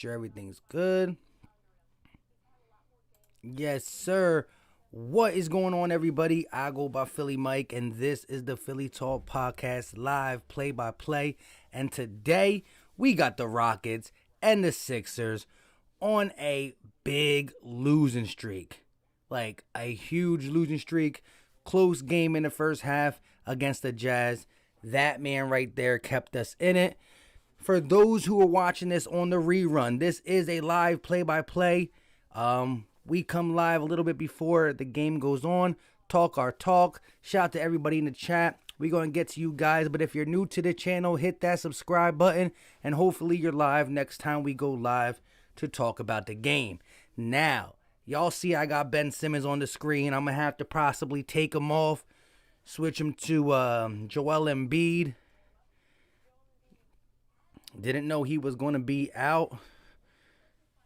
Sure everything's good. Yes, sir. What is going on, everybody? I go by Philly Mike, and this is the Philly Talk Podcast live play by play. And today we got the Rockets and the Sixers on a big losing streak. Like a huge losing streak. Close game in the first half against the Jazz. That man right there kept us in it. For those who are watching this on the rerun, this is a live play-by-play. We come live a little bit before the game goes on. Talk our talk. Shout out to everybody in the chat. We're going to get to you guys. But if you're new to the channel, hit that subscribe button. And hopefully you're live next time we go live to talk about the game. Now, y'all see I got Ben Simmons on the screen. I'm going to have to possibly take him off. Switch him to Joel Embiid. Didn't know he was going to be out.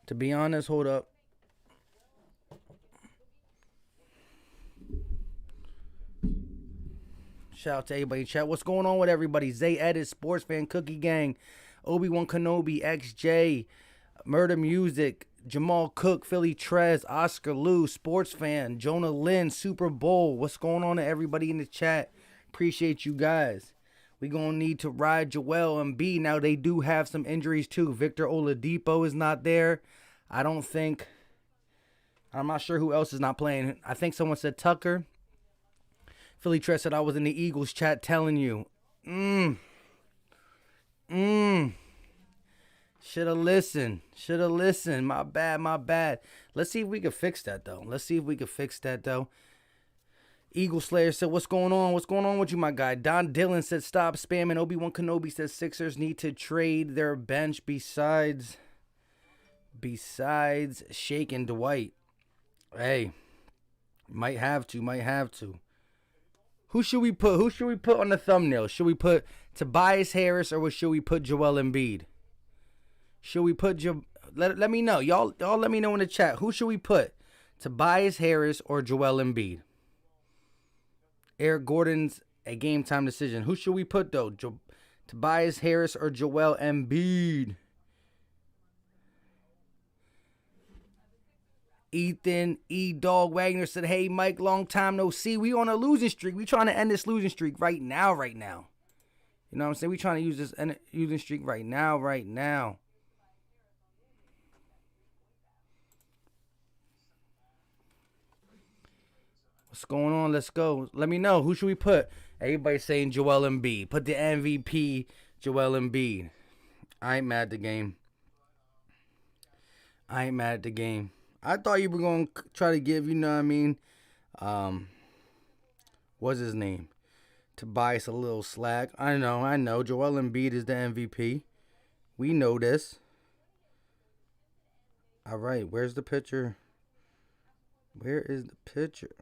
To be honest, hold up. Shout out to everybody in chat. What's going on with everybody? Zay Edit, Sports Fan, Cookie Gang, Obi-Wan Kenobi, XJ, Murder Music, Jamal Cook, Philly Trez, Oscar Lou, Sports Fan, Jonah Lynn, Super Bowl. What's going on to everybody in the chat? Appreciate you guys. We going to need to ride Joel Embiid. Now, they do have some injuries, too. Victor Oladipo is not there. I'm not sure who else is not playing. I think someone said Tucker. Philly Tress said I was in the Eagles chat telling you. Should have listened. My bad. Let's see if we can fix that, though. Eagle Slayer said, what's going on? What's going on with you, my guy? Don Dillon said, stop spamming. Obi-Wan Kenobi says Sixers need to trade their bench besides Shake and Dwight. Hey, might have to. Who should we put on the thumbnail? Should we put Tobias Harris or should we put Joel Embiid? Should we put let me know. Y'all let me know in the chat. Who should we put? Tobias Harris or Joel Embiid? Eric Gordon's a game time decision. Who should we put though? Tobias Harris or Joel Embiid? Ethan E. Dog Wagner said, hey, Mike, long time no see. We on a losing streak. We trying to end this losing streak right now. You know what I'm saying? We trying to use this losing streak right now. What's going on? Let's go. Let me know. Who should we put? Everybody saying Joel Embiid. Put the MVP, Joel Embiid. I ain't mad at the game. I thought you were going to try to give, you know what I mean, what's his name? Tobias a little slack. I know. Joel Embiid is the MVP. We know this. All right, where's the picture? Where is the picture?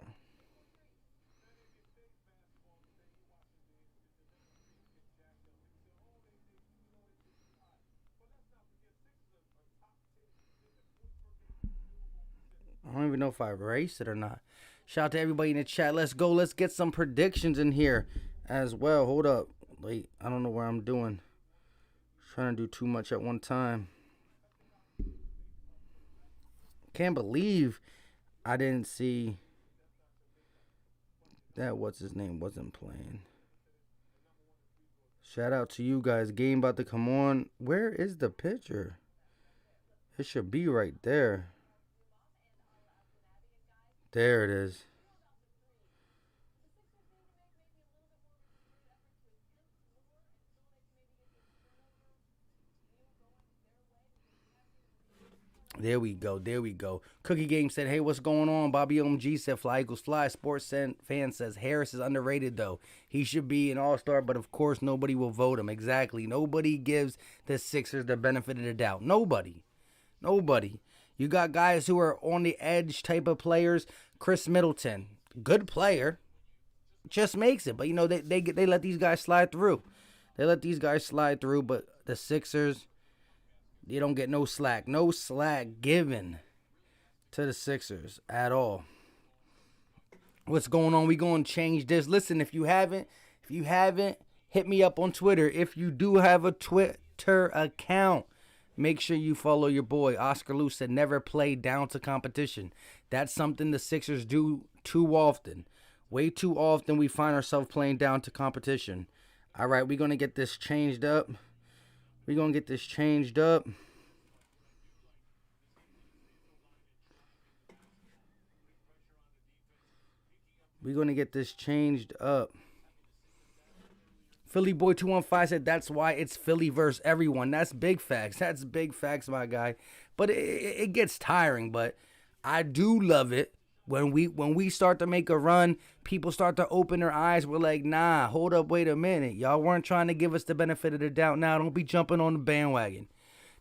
I don't even know if I erased it or not. Shout out to everybody in the chat. Let's go. Let's get some predictions in here as well. Hold up. Wait, I don't know what I'm doing. Trying to do too much at one time. Can't believe I didn't see that what's his name wasn't playing. Shout out to you guys. Game about to come on. Where is the picture? It should be right there. There it is. There we go. Cookie Game said, hey, what's going on? Bobby OMG said, fly Eagles fly. Sports fan says, Harris is underrated, though. He should be an all-star, but of course nobody will vote him. Exactly. Nobody gives the Sixers the benefit of the doubt. Nobody. You got guys who are on the edge type of players. Chris Middleton, good player, just makes it. But, you know, they let these guys slide through. But the Sixers, they don't get no slack. No slack given to the Sixers at all. What's going on? We going to change this. Listen, if you haven't, hit me up on Twitter. If you do have a Twitter account, make sure you follow your boy. Oscar Lou said never play down to competition. That's something the Sixers do too often. Way too often we find ourselves playing down to competition. All right, we're going to get this changed up. We're going to get this changed up. We're going to get this changed up. Philly Boy 215 said that's why it's Philly versus everyone. That's big facts. That's big facts, my guy. But it gets tiring. But I do love it when we start to make a run. People start to open their eyes. We're like, nah, hold up, wait a minute. Y'all weren't trying to give us the benefit of the doubt. Now don't be jumping on the bandwagon.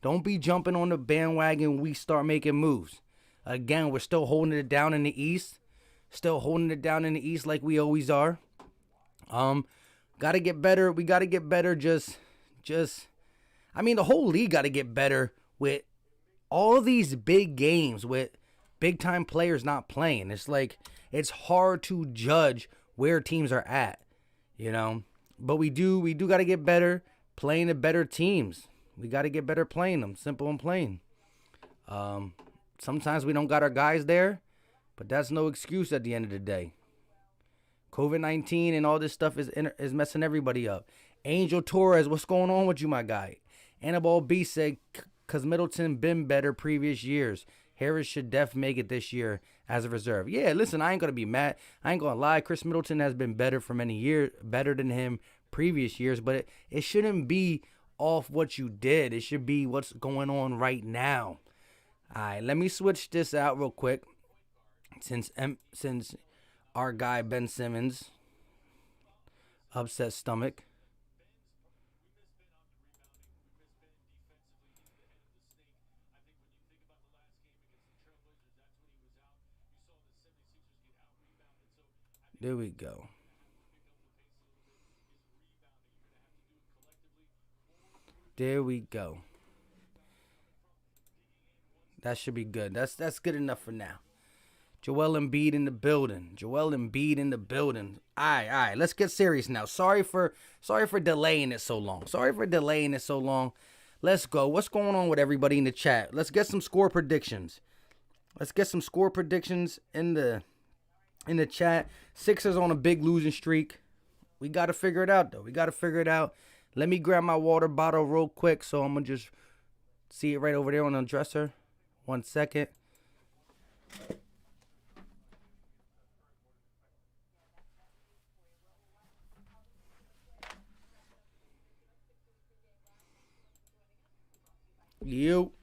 Don't be jumping on the bandwagon when we start making moves. Again, we're still holding it down in the East. Still holding it down in the East like we always are. Got to get better. We got to get better. I mean, the whole league got to get better with all these big games with big time players not playing. It's like, it's hard to judge where teams are at, you know, but we do got to get better playing the better teams. We got to get better playing them. Simple and plain. Sometimes we don't got our guys there, but that's no excuse at the end of the day. COVID-19 and all this stuff is messing everybody up. Angel Torres, what's going on with you, my guy? Annabelle B said, because Middleton been better previous years. Harris should def make it this year as a reserve. Yeah, listen, I ain't going to be mad. I ain't going to lie. Chris Middleton has been better for many years, better than him previous years, but it shouldn't be off what you did. It should be what's going on right now. All right, let me switch this out real quick. Since our guy Ben Simmons upset stomach. There we go. There we go. That should be good. That's good enough for now. Joel Embiid in the building. Joel Embiid in the building. All right. Let's get serious now. Sorry for delaying it so long. Let's go. What's going on with everybody in the chat? Let's get some score predictions. In the chat. Sixers on a big losing streak. We got to figure it out, though. Let me grab my water bottle real quick. So I'm going to just see it right over there on the dresser. 1 second.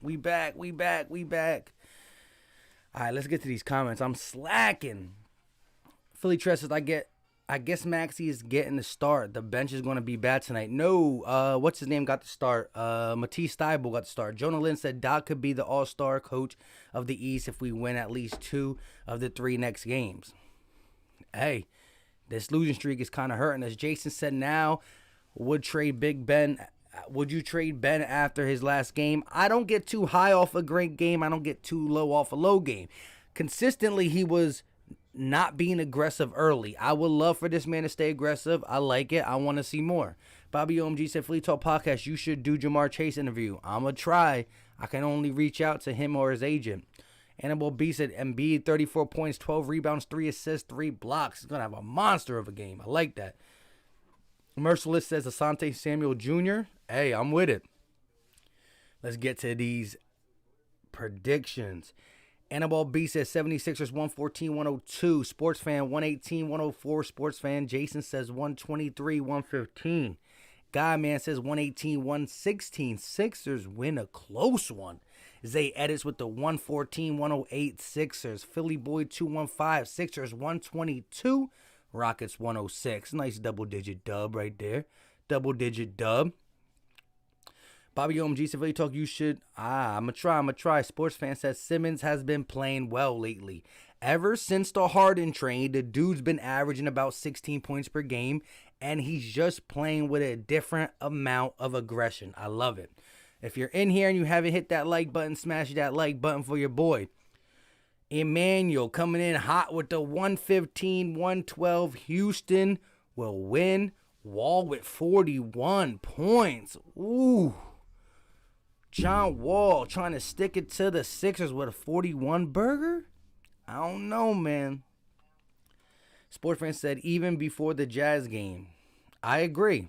We back. All right, let's get to these comments. I'm slacking. Philly Tress says, I guess Maxey is getting the start. The bench is going to be bad tonight. No, what's his name got the start? Matisse Thybulle got the start. Jonah Lynn said Doc could be the all-star coach of the East if we win at least 2 of the 3 next games. Hey, this losing streak is kind of hurting us. Jason said now would you trade Ben after his last game? I don't get too high off a great game. I don't get too low off a low game. Consistently, he was not being aggressive early. I would love for this man to stay aggressive. I like it. I want to see more. Bobby OMG said, Philly Talk Podcast, you should do Jamar Chase interview. I'm going to try. I can only reach out to him or his agent. Annabelle B said, Embiid, 34 points, 12 rebounds, 3 assists, 3 blocks. He's going to have a monster of a game. I like that. Merciless says, Asante Samuel Jr. Hey, I'm with it. Let's get to these predictions. Annabelle B says 76ers 114-102. Sports fan 118-104. Sports fan Jason says 123-115. Guy Man says 118-116. Sixers win a close one. Zay edits with the 114-108 Sixers. Philly Boy 215. Sixers 122. Rockets 106. Nice double-digit dub right there. Double-digit dub. Bobby OMG said, Philly Talk, you should. I'm going to try. Sports fan says Simmons has been playing well lately. Ever since the Harden trade, the dude's been averaging about 16 points per game, and he's just playing with a different amount of aggression. I love it. If you're in here and you haven't hit that like button, smash that like button for your boy. Emmanuel coming in hot with the 115-112. Houston will win. Wall with 41 points. Ooh. John Wall trying to stick it to the Sixers with a 41 burger? I don't know, man. Sports fan said even before the Jazz game. I agree.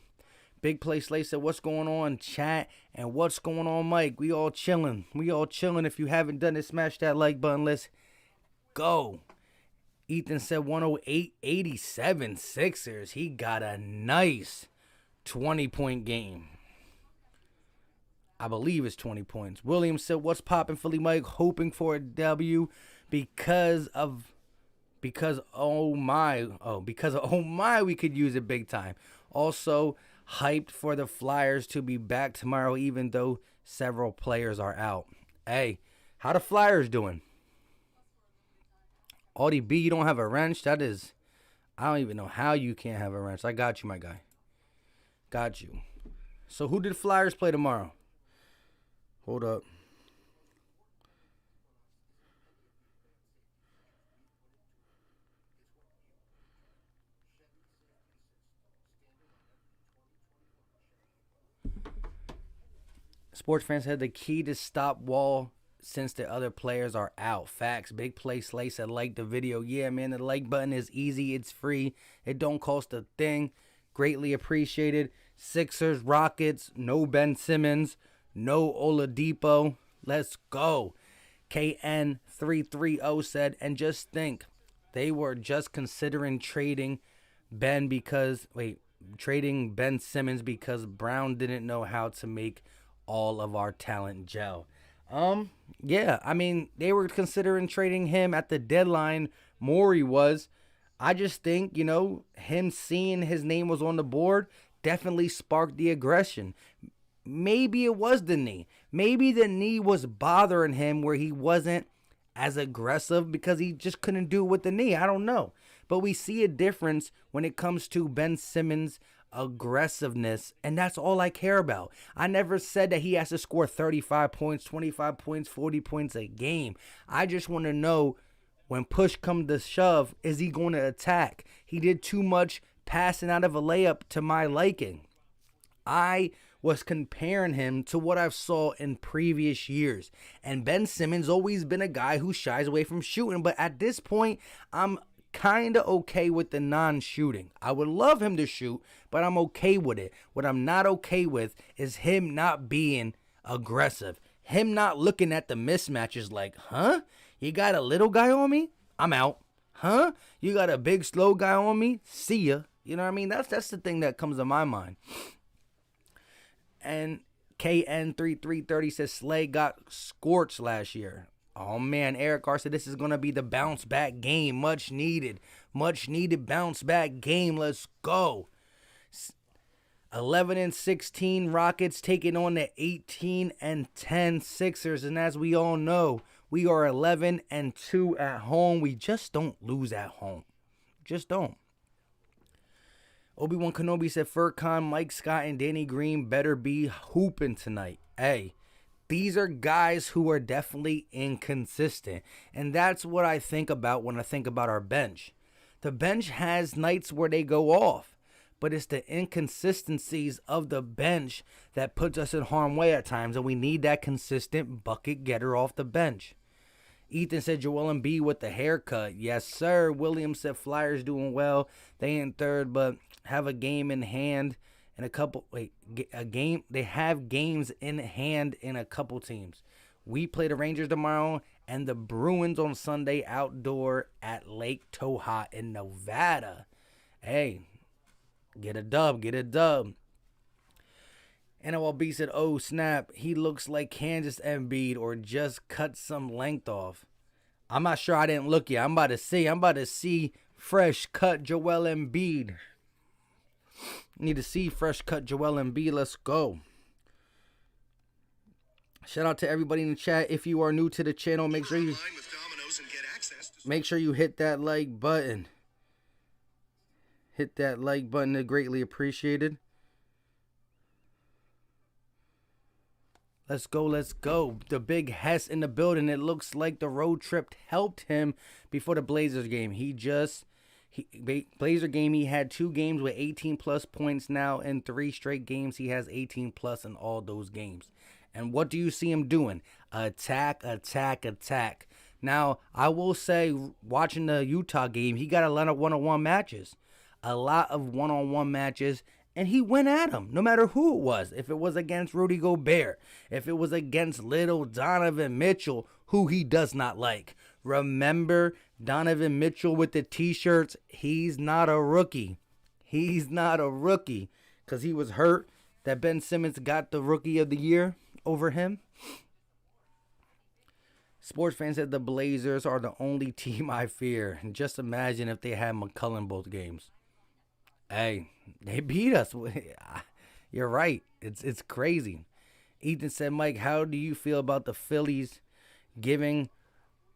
Big Play Slay said, what's going on, chat? And what's going on, Mike? We all chilling. We all chilling. If you haven't done it, smash that like button. Let's go. Ethan said 108-87 Sixers. He got a nice 20-point game. I believe it's 20 points. William said, what's poppin', Philly Mike? Hoping for a W because oh my, we could use it big time. Also, hyped for the Flyers to be back tomorrow, even though several players are out. Hey, how the Flyers doing? Audie B, you don't have a wrench? That is, I don't even know how you can't have a wrench. I got you, my guy. Got you. So who did the Flyers play tomorrow? Hold up. Sports fans had the key to stop Wall since the other players are out. Facts. Big Play Slay said like the video. Yeah, man, the like button is easy. It's free. It don't cost a thing. Greatly appreciated. Sixers, Rockets, no Ben Simmons, no Oladipo. Let's go. KN330 said, and just think, they were just considering trading Ben Simmons because Brown didn't know how to make all of our talent gel. Yeah, I mean, they were considering trading him at the deadline. Morey was. I just think, him seeing his name was on the board definitely sparked the aggression. Maybe it was the knee. Maybe the knee was bothering him where he wasn't as aggressive because he just couldn't do it with the knee. I don't know. But we see a difference when it comes to Ben Simmons' aggressiveness, and that's all I care about. I never said that he has to score 35 points, 25 points, 40 points a game. I just want to know when push comes to shove, is he going to attack? He did too much passing out of a layup to my liking. I was comparing him to what I've saw in previous years. And Ben Simmons always been a guy who shies away from shooting. But at this point, I'm kind of okay with the non-shooting. I would love him to shoot, but I'm okay with it. What I'm not okay with is him not being aggressive. Him not looking at the mismatches like, huh? You got a little guy on me? I'm out. Huh? You got a big slow guy on me? See ya. You know what I mean? That's the thing that comes to my mind. And KN3330 says Slay got scorched last year. Oh man, Eric R said this is going to be the bounce back game. Much needed bounce back game. Let's go. 11-16 Rockets taking on the 18-10 Sixers. And as we all know, we are 11-2 at home. We just don't lose at home. Just don't. Obi-Wan Kenobi said Furkan, Mike Scott, and Danny Green better be hooping tonight. Hey, these are guys who are definitely inconsistent. And that's what I think about when I think about our bench. The bench has nights where they go off. But it's the inconsistencies of the bench that puts us in harm's way at times. And we need that consistent bucket getter off the bench. Ethan said Joel Embiid with the haircut. Yes, sir. William said Flyers doing well. They in third, but have a game in hand in a couple. They have games in hand in a couple teams. We play the Rangers tomorrow and the Bruins on Sunday outdoor at Lake Toha in Nevada. Hey, get a dub. NLB said, oh, snap, he looks like Kansas Embiid or just cut some length off. I'm not sure. I didn't look yet. I'm about to see fresh cut Joel Embiid. Need to see fresh cut Joel Embiid. Let's go. Shout out to everybody in the chat. If you are new to the channel, make sure you hit that like button. Hit that like button. It's greatly appreciated. Let's go. The big Hess in the building. It looks like the road trip helped him before the Blazers game. Blazer game, he had 2 games with 18 plus points now. In 3 straight games, he has 18 plus in all those games. And what do you see him doing? Attack, attack, attack. Now, I will say, watching the Utah game, he got a lot of one-on-one matches. A lot of one-on-one matches, and he went at him, no matter who it was. If it was against Rudy Gobert, if it was against little Donovan Mitchell, who he does not like. Remember Donovan Mitchell with the T-shirts? He's not a rookie. He's not a rookie because he was hurt. That Ben Simmons got the Rookie of the Year over him. Sports fans said the Blazers are the only team I fear. And just imagine if they had McCollum both games. Hey, they beat us. You're right. It's crazy. Ethan said, Mike, how do you feel about the Phillies giving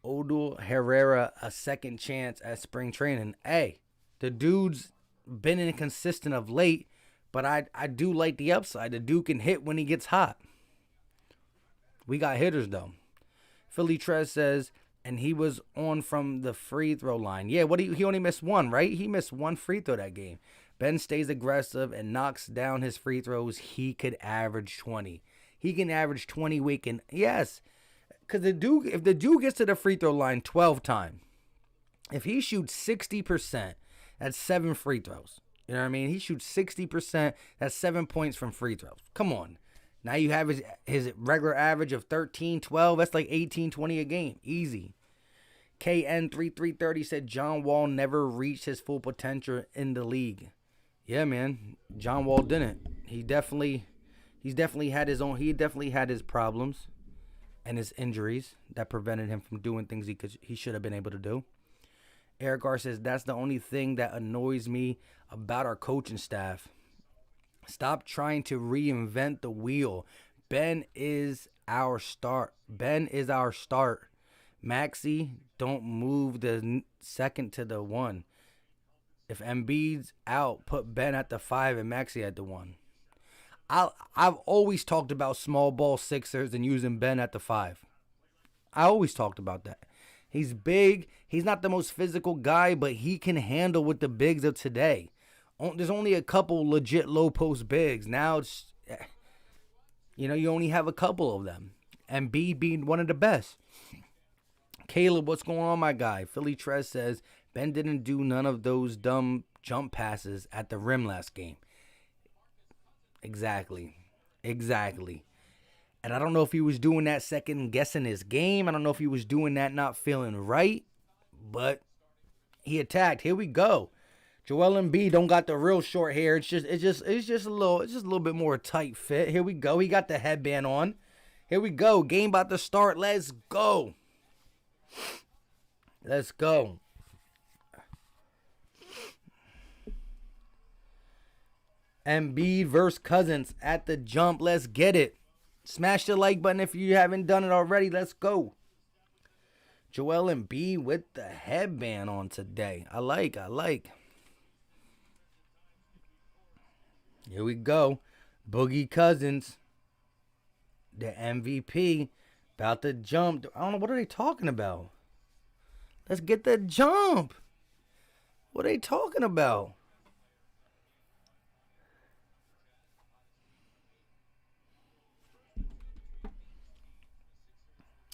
Odell Herrera a second chance at spring training? Hey, the dude's been inconsistent of late, but I do like the upside. The dude can hit when he gets hot. We got hitters, though. Philly Trez says, and he was on from the free throw line. Yeah, he only missed one, right? He missed one free throw that game. Ben stays aggressive and knocks down his free throws. He could average 20. He can average 20 weekend. Yes, because if the dude gets to the free throw line 12 times, if he shoots 60%, that's 7 free throws. You know what I mean? He shoots 60%, that's 7 points from free throws. Come on. Now you have his regular average of 13, 12. That's like 18, 20 a game. Easy. KN3330 said John Wall never reached his full potential in the league. Yeah, man. John Wall didn't. He's definitely had his problems and his injuries that prevented him from doing things he should have been able to do. Eric R says that's the only thing that annoys me about our coaching staff. Stop trying to reinvent the wheel. Ben is our start. Maxey, don't move the second to the 1. If Embiid's out, put Ben at the 5 and Maxey at the 1. I've always talked about small ball Sixers and using Ben at the 5. I always talked about that. He's big. He's not the most physical guy, but he can handle with the bigs of today. There's only a couple legit low post bigs. Now it's, you only have a couple of them. And B being one of the best. Caleb, what's going on, my guy? Philly Trez says Ben didn't do none of those dumb jump passes at the rim last game. Exactly. And I don't know if he was doing that second guessing his game. I don't know if he was doing that not feeling right. But he attacked. Here we go. Joel Embiid don't got the real short hair. It's just a little bit more tight fit. Here we go. He got the headband on. Here we go. Game about to start. Let's go. Embiid versus Cousins at the jump. Let's get it. Smash the like button if you haven't done it already. Let's go. Joel Embiid with the headband on today. I like. Here we go. Boogie Cousins, the MVP, about to jump. I don't know. What are they talking about? Let's get the jump. What are they talking about?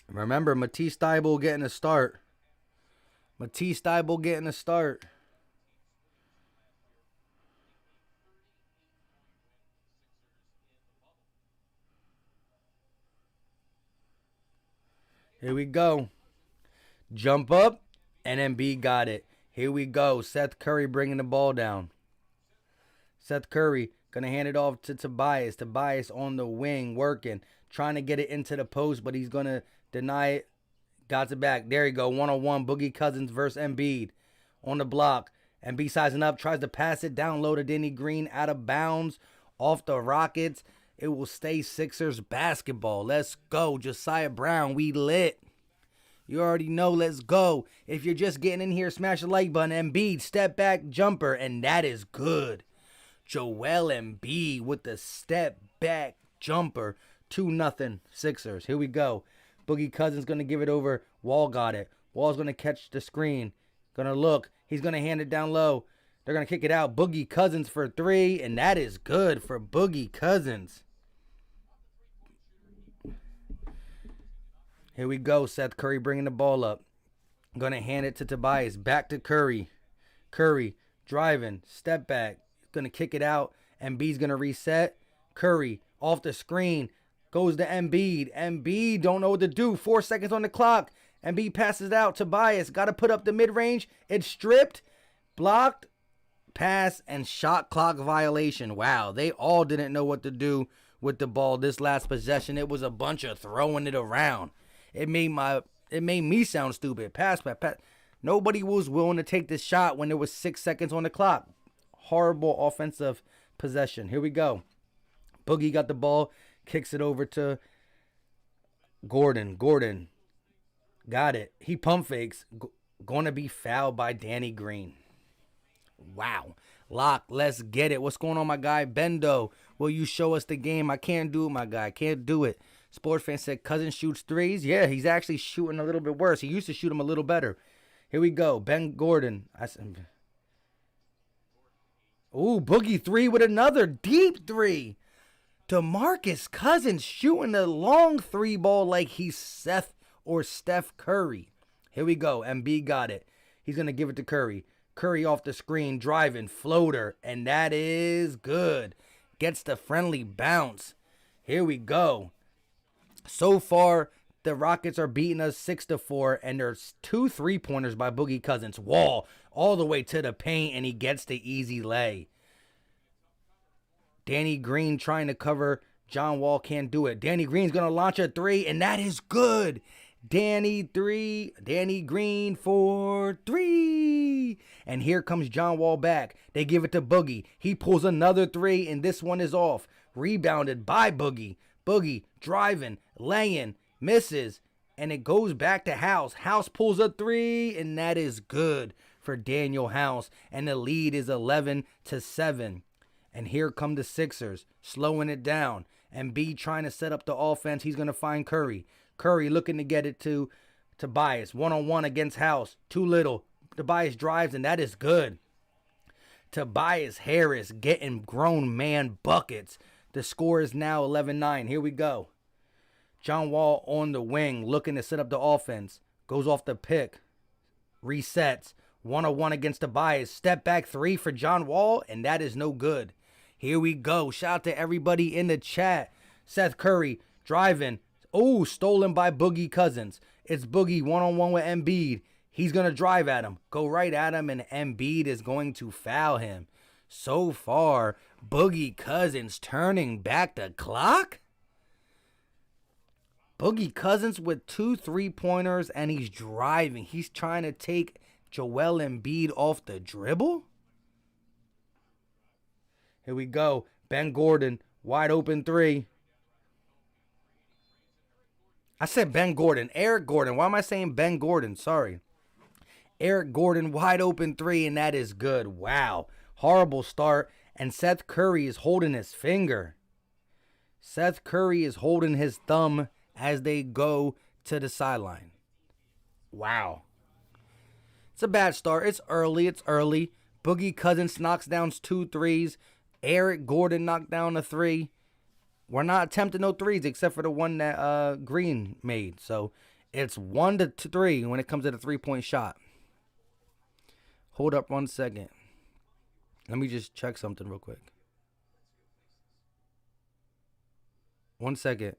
Remember, Matisse Thybulle getting a start. Here we go. Jump up, and Embiid got it. Here we go. Seth Curry bringing the ball down. Seth Curry going to hand it off to Tobias. Tobias on the wing working. Trying to get it into the post, but he's going to deny it. Got it back. There you go. 1-on-1. Boogie Cousins versus Embiid on the block. Embiid sizing up. Tries to pass it down low to Denny Green. Out of bounds. Off the Rockets. It will stay Sixers basketball. Let's go. Josiah Brown, we lit. You already know, let's go. If you're just getting in here, smash the like button. Embiid, step back jumper, and that is good. Joel Embiid with the step back jumper. 2-0 Sixers. Here we go. Boogie Cousins going to give it over. Wall got it. Wall's going to catch the screen. Going to look. He's going to hand it down low. They're going to kick it out. Boogie Cousins for 3, and that is good for Boogie Cousins. Here we go. Seth Curry bringing the ball up. Going to hand it to Tobias. Back to Curry. Curry driving. Step back. Going to kick it out. Embiid's going to reset. Curry off the screen. Goes to Embiid. Embiid don't know what to do. 4 seconds on the clock. Embiid passes it out. Tobias got to put up the mid-range. It's stripped. Blocked. Pass and shot clock violation. Wow, they all didn't know what to do with the ball this last possession. It was a bunch of throwing it around. It made me sound stupid. Pass. Nobody was willing to take this shot when there was 6 seconds on the clock. Horrible offensive possession. Here we go. Boogie got the ball, kicks it over to Gordon. Gordon got it. He pump fakes. Going to be fouled by Danny Green. Wow. Lock, let's get it. What's going on, my guy? Bendo, will you show us the game? I can't do it, my guy. I can't do it. Sports fan said Cousins shoots threes. Yeah, he's actually shooting a little bit worse. He used to shoot them a little better. Here we go. Ben Gordon. Ooh, Boogie three with another deep three. DeMarcus Cousins shooting a long three ball like he's Seth or Steph Curry. Here we go. Embiid got it. He's going to give it to Curry. Curry off the screen, driving, floater, and that is good. Gets the friendly bounce. Here we go. So far, the Rockets are beating us 6-4, and there's 2 3-pointers by Boogie Cousins. Wall all the way to the paint, and he gets the easy lay. Danny Green trying to cover. John Wall can't do it. Danny Green's going to launch a three, and that is good. Danny Green for 3. And here comes John Wall back. They give it to Boogie. He pulls another 3, and this one is off. Rebounded by Boogie. Boogie driving, laying, misses, and it goes back to House. House pulls a 3, and that is good for Daniel House. And the lead is 11-7. And here come the Sixers, slowing it down. Embiid trying to set up the offense. He's going to find Curry. Curry looking to get it to Tobias. One-on-one against House. Too little. Tobias drives, and that is good. Tobias Harris getting grown man buckets. The score is now 11-9. Here we go. John Wall on the wing, looking to set up the offense. Goes off the pick. Resets. One-on-one against Tobias. Step back 3 for John Wall, and that is no good. Here we go. Shout out to everybody in the chat. Seth Curry driving. Oh, stolen by Boogie Cousins. It's Boogie one-on-one with Embiid. He's going to drive at him. Go right at him, and Embiid is going to foul him. So far, Boogie Cousins turning back the clock? Boogie Cousins with 2 3-pointers, and he's driving. He's trying to take Joel Embiid off the dribble? Here we go. Ben Gordon, wide open 3. I said Ben Gordon. Eric Gordon. Why am I saying Ben Gordon? Sorry. Eric Gordon, wide open 3, and that is good. Wow. Horrible start. And Seth Curry is holding his finger. Seth Curry is holding his thumb as they go to the sideline. Wow. It's a bad start. It's early. Boogie Cousins knocks down 2 threes. Eric Gordon knocked down a 3. We're not attempting no 3s except for the one that Green made. So it's 1-3 when it comes to the 3-point shot. Hold up 1 second. Let me just check something real quick. 1 second.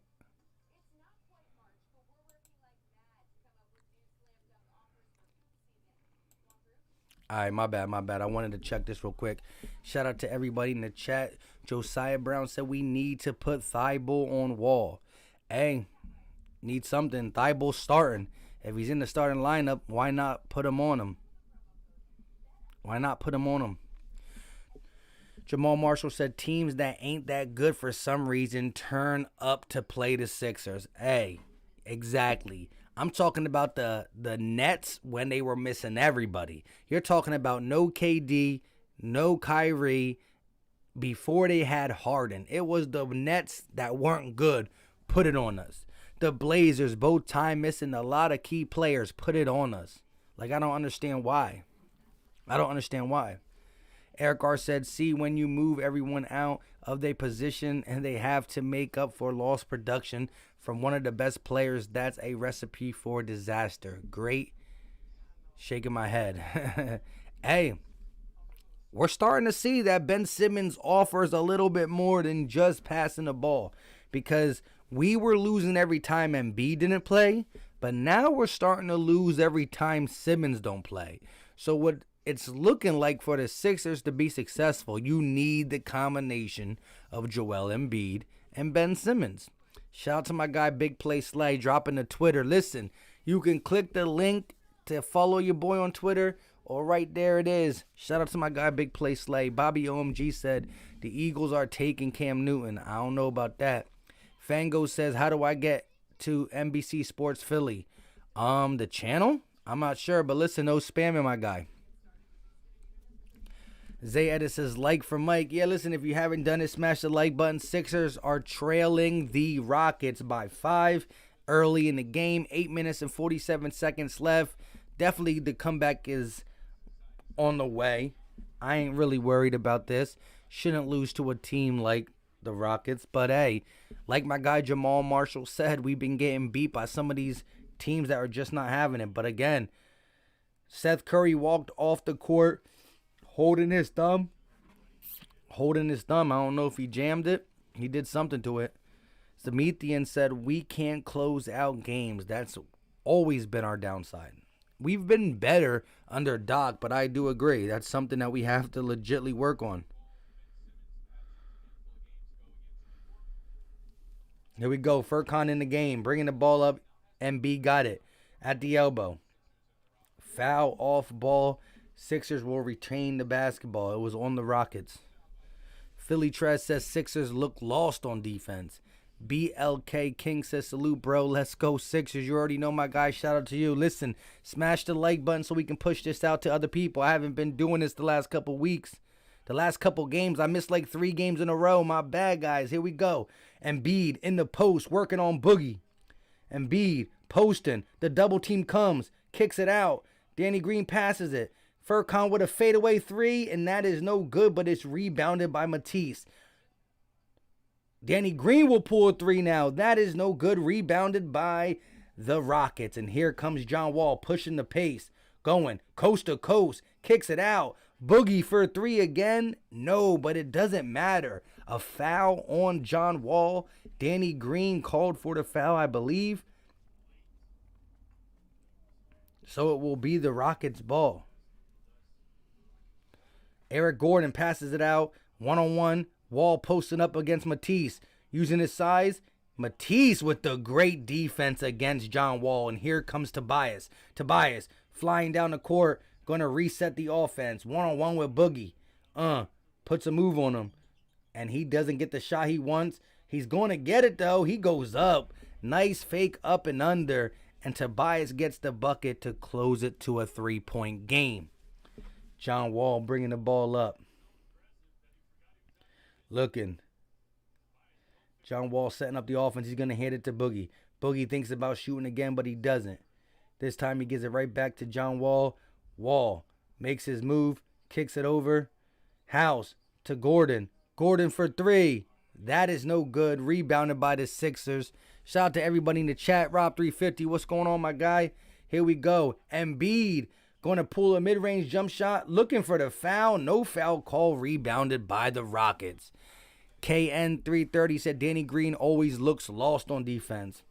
All right, my bad. I wanted to check this real quick. Shout out to everybody in the chat. Josiah Brown said we need to put Thibault on Wall. Hey, need something. Thibault's starting. If he's in the starting lineup, why not put him on him? Jamal Marshall said teams that ain't that good for some reason turn up to play the Sixers. Hey, exactly. I'm talking about the Nets when they were missing everybody. You're talking about no KD, no Kyrie before they had Harden. It was the Nets that weren't good. Put it on us. The Blazers, both time missing a lot of key players, put it on us. Like, I don't understand why. Eric R. said, see, when you move everyone out of their position and they have to make up for lost production from one of the best players. That's a recipe for disaster. Great. Shaking my head. Hey, we're starting to see that Ben Simmons offers a little bit more than just passing the ball, because we were losing every time Embiid didn't play, but now we're starting to lose every time Simmons don't play. So what it's looking like for the Sixers to be successful, you need the combination of Joel Embiid and Ben Simmons. Shout out to my guy Big Play Slay dropping the Twitter. Listen, you can click the link to follow your boy on Twitter, or right there it is. Shout out to my guy Big Play Slay. Bobby OMG said the Eagles are taking Cam Newton. I don't know about that. Fango says, how do I get to NBC Sports Philly? The channel? I'm not sure, but listen, no spamming, my guy. Zay Edis says, like for Mike. Yeah, listen, if you haven't done it, smash the like button. Sixers are trailing the Rockets by 5 early in the game. 8 minutes and 47 seconds left. Definitely the comeback is on the way. I ain't really worried about this. Shouldn't lose to a team like the Rockets. But hey, like my guy Jamal Marshall said, we've been getting beat by some of these teams that are just not having it. But again, Seth Curry walked off the court holding his thumb. I don't know if he jammed it. He did something to it. Samithian said, we can't close out games. That's always been our downside. We've been better under Doc, but I do agree. That's something that we have to legitly work on. Here we go. Furkan in the game. Bringing the ball up. MB got it. At the elbow. Foul off ball. Sixers will retain the basketball. It was on the Rockets. Philly Trez says Sixers look lost on defense. BLK King says, salute, bro. Let's go, Sixers. You already know my guy. Shout out to you. Listen, smash the like button so we can push this out to other people. I haven't been doing this the last couple weeks. The last couple games, I missed like 3 games in a row. My bad, guys. Here we go. Embiid in the post, working on Boogie. Embiid posting. The double team comes, kicks it out. Danny Green passes it. Furkan with a fadeaway 3, and that is no good, but it's rebounded by Matisse. Danny Green will pull a 3 now. That is no good. Rebounded by the Rockets. And here comes John Wall pushing the pace. Going coast to coast. Kicks it out. Boogie for a 3 again. No, but it doesn't matter. A foul on John Wall. Danny Green called for the foul, I believe. So it will be the Rockets' ball. Eric Gordon passes it out. 1-on-1. Wall posting up against Matisse. Using his size. Matisse with the great defense against John Wall. And here comes Tobias. Tobias flying down the court. Going to reset the offense. 1-on-1 with Boogie. Puts a move on him. And he doesn't get the shot he wants. He's going to get it though. He goes up. Nice fake up and under. And Tobias gets the bucket to close it to a 3-point game. John Wall bringing the ball up. Looking. John Wall setting up the offense. He's going to hand it to Boogie. Boogie thinks about shooting again, but he doesn't. This time he gives it right back to John Wall. Wall makes his move. Kicks it over. House to Gordon. Gordon for 3. That is no good. Rebounded by the Sixers. Shout out to everybody in the chat. Rob350. What's going on, my guy? Here we go. Embiid going to pull a mid-range jump shot. Looking for the foul. No foul call. Rebounded by the Rockets. KN330 said Danny Green always looks lost on defense.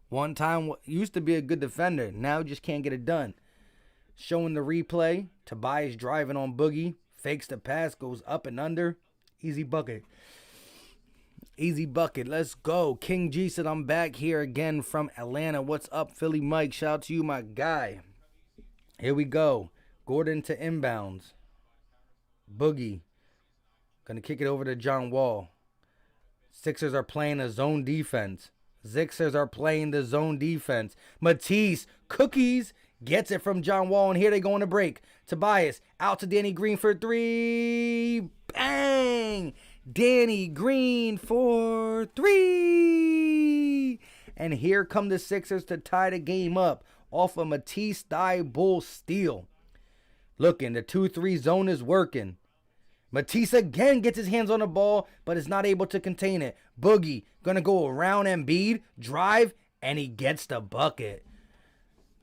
One time used to be a good defender. Now just can't get it done. Showing the replay. Tobias driving on Boogie. Fakes the pass. Goes up and under. Easy bucket. Easy bucket. Let's go. King G said I'm back here again from Atlanta. What's up, Philly Mike? Shout out to you, my guy. Here we go. Gordon to inbounds. Boogie. Gonna kick it over to John Wall. Sixers are playing a zone defense. Matisse. Cookies. Gets it from John Wall. And here they go on a break. Tobias. Out to Danny Green for 3. Bang. Danny Green for 3. And here come the Sixers to tie the game up. Off a Matisse thigh bull steal. Looking, the 2-3 zone is working. Matisse again gets his hands on the ball, but is not able to contain it. Boogie going to go around Embiid, drive, and he gets the bucket.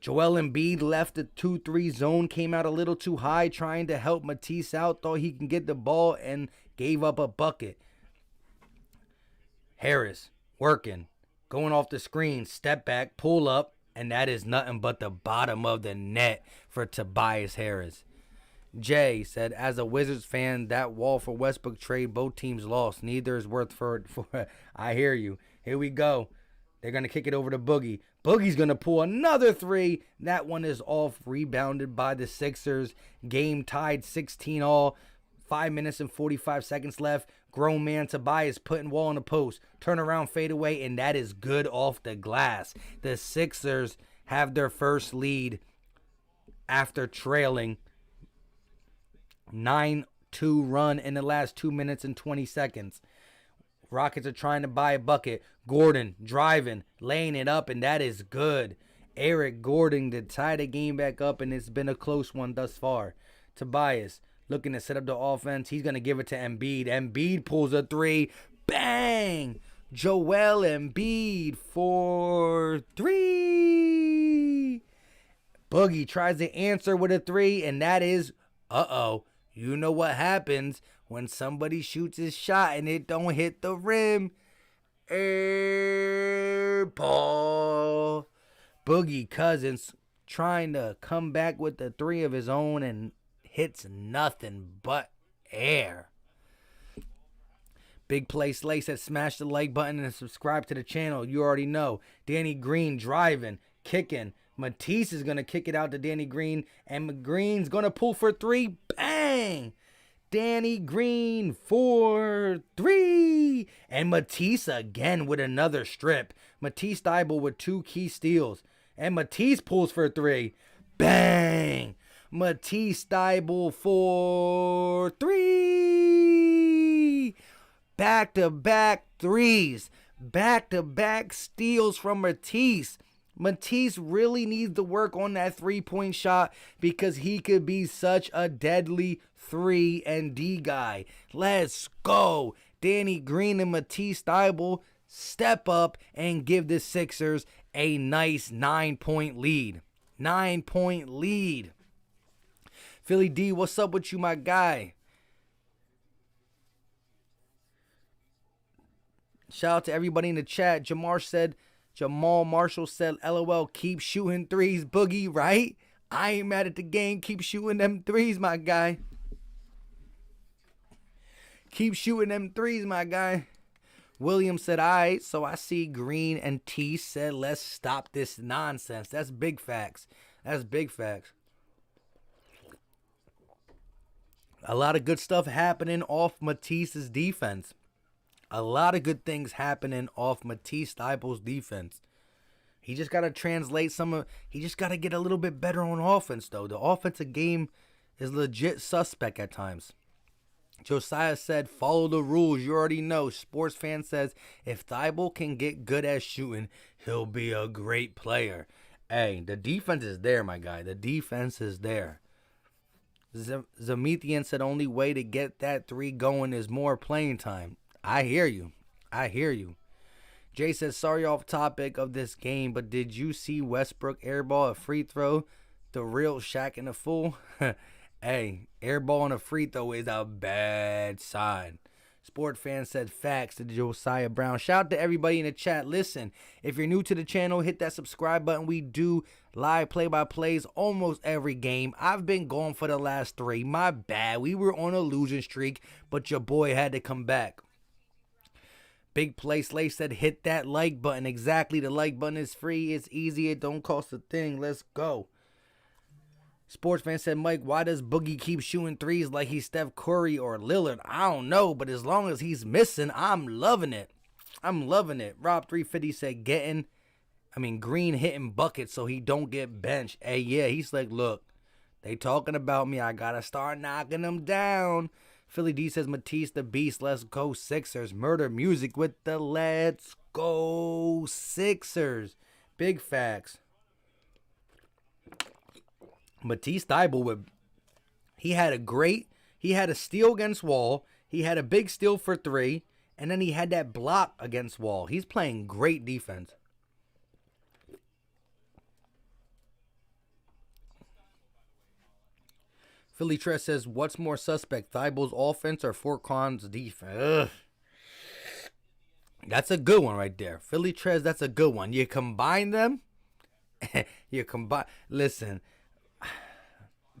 Joel Embiid left the 2-3 zone, came out a little too high, trying to help Matisse out, thought he can get the ball, and gave up a bucket. Harris, working, going off the screen, step back, pull up, and that is nothing but the bottom of the net for Tobias Harris. Jay said, as a Wizards fan, that Wall for Westbrook trade, both teams lost. Neither is worth for I hear you. Here we go. They're going to kick it over to Boogie. Boogie's going to pull another three. That one is off, rebounded by the Sixers. Game tied 16-all. 5 minutes and 45 seconds left. Grown man Tobias putting Wall in the post. Turn around, fade away, and that is good off the glass. The Sixers have their first lead after trailing 9-2 run in the last 2 minutes and 20 seconds. Rockets are trying to buy a bucket. Gordon driving, laying it up, and that is good. Eric Gordon to tie the game back up, and it's been a close one thus far. Tobias looking to set up the offense. He's going to give it to Embiid. Embiid pulls a three. Bang! Joel Embiid for three. Boogie tries to answer with a three, and that is, you know what happens when somebody shoots his shot and it don't hit the rim. Air ball. Boogie Cousins trying to come back with the three of his own and hits nothing but air. Big Play Slay said smash the like button and subscribe to the channel. You already know. Danny Green driving, kicking. Matisse is going to kick it out to Danny Green, and Green's going to pull for three. Bang! Danny Green for three. And Matisse again with another strip. Matisse Thybulle with 2 key steals. And Matisse pulls for three. Bang! Matisse Thybulle for three. Back-to-back threes. Back-to-back steals from Matisse. Matisse really needs to work on that three-point shot because he could be such a deadly 3-and-D guy. Let's go. Danny Green and Matisse Thybulle step up and give the Sixers a nice 9-point lead. 9-point lead. Philly D, what's up with you, my guy? Shout out to everybody in the chat. Jamal Marshall said, LOL, keep shooting threes, Boogie, right? I ain't mad at the game. Keep shooting them threes, my guy. Keep shooting them threes, my guy. William said, all right, so I see Green and T said, let's stop this nonsense. That's big facts. That's big facts. A lot of good stuff happening off Matisse's defense. A lot of good things happening off Matisse Thybulle's defense. He just got to translate he just got to get a little bit better on offense, though. The offensive game is legit suspect at times. Josiah said, follow the rules. You already know. Sports fan says, if Thybulle can get good at shooting, he'll be a great player. Hey, the defense is there, my guy. The defense is there. Zamethian said, only way to get that three going is more playing time. I hear you. I hear you. Jay says, sorry off topic of this game, but did you see Westbrook airball a free throw? The real Shaq and the fool? Hey, airball and a free throw is a bad sign. Sport fan said facts to Josiah Brown. Shout out to everybody in the chat. Listen, if you're new to the channel, hit that subscribe button. We do live play-by-plays almost every game. I've been gone for the last 3. My bad. We were on a losing streak, but your boy had to come back. Big Play Slay said, hit that like button. Exactly. The like button is free. It's easy. It don't cost a thing. Let's go. Sports fan said, Mike, why does Boogie keep shooting threes like he's Steph Curry or Lillard? I don't know, but as long as he's missing, I'm loving it. I'm loving it. Rob 350 said, Green hitting buckets so he don't get benched. Hey, yeah, he's like, look, they talking about me. I got to start knocking them down. Philly D says, Matisse the Beast, let's go Sixers. Murder Music with the let's go Sixers. Big facts. Matisse Thybulle, he had a great He had a steal against Wall. He had a big steal for 3. And then he had that block against Wall. He's playing great defense. Philly Tress says, what's more suspect, Thibault's offense or Furkan's defense? Ugh. That's a good one right there. Philly Trez, that's a good one. You combine them. Listen.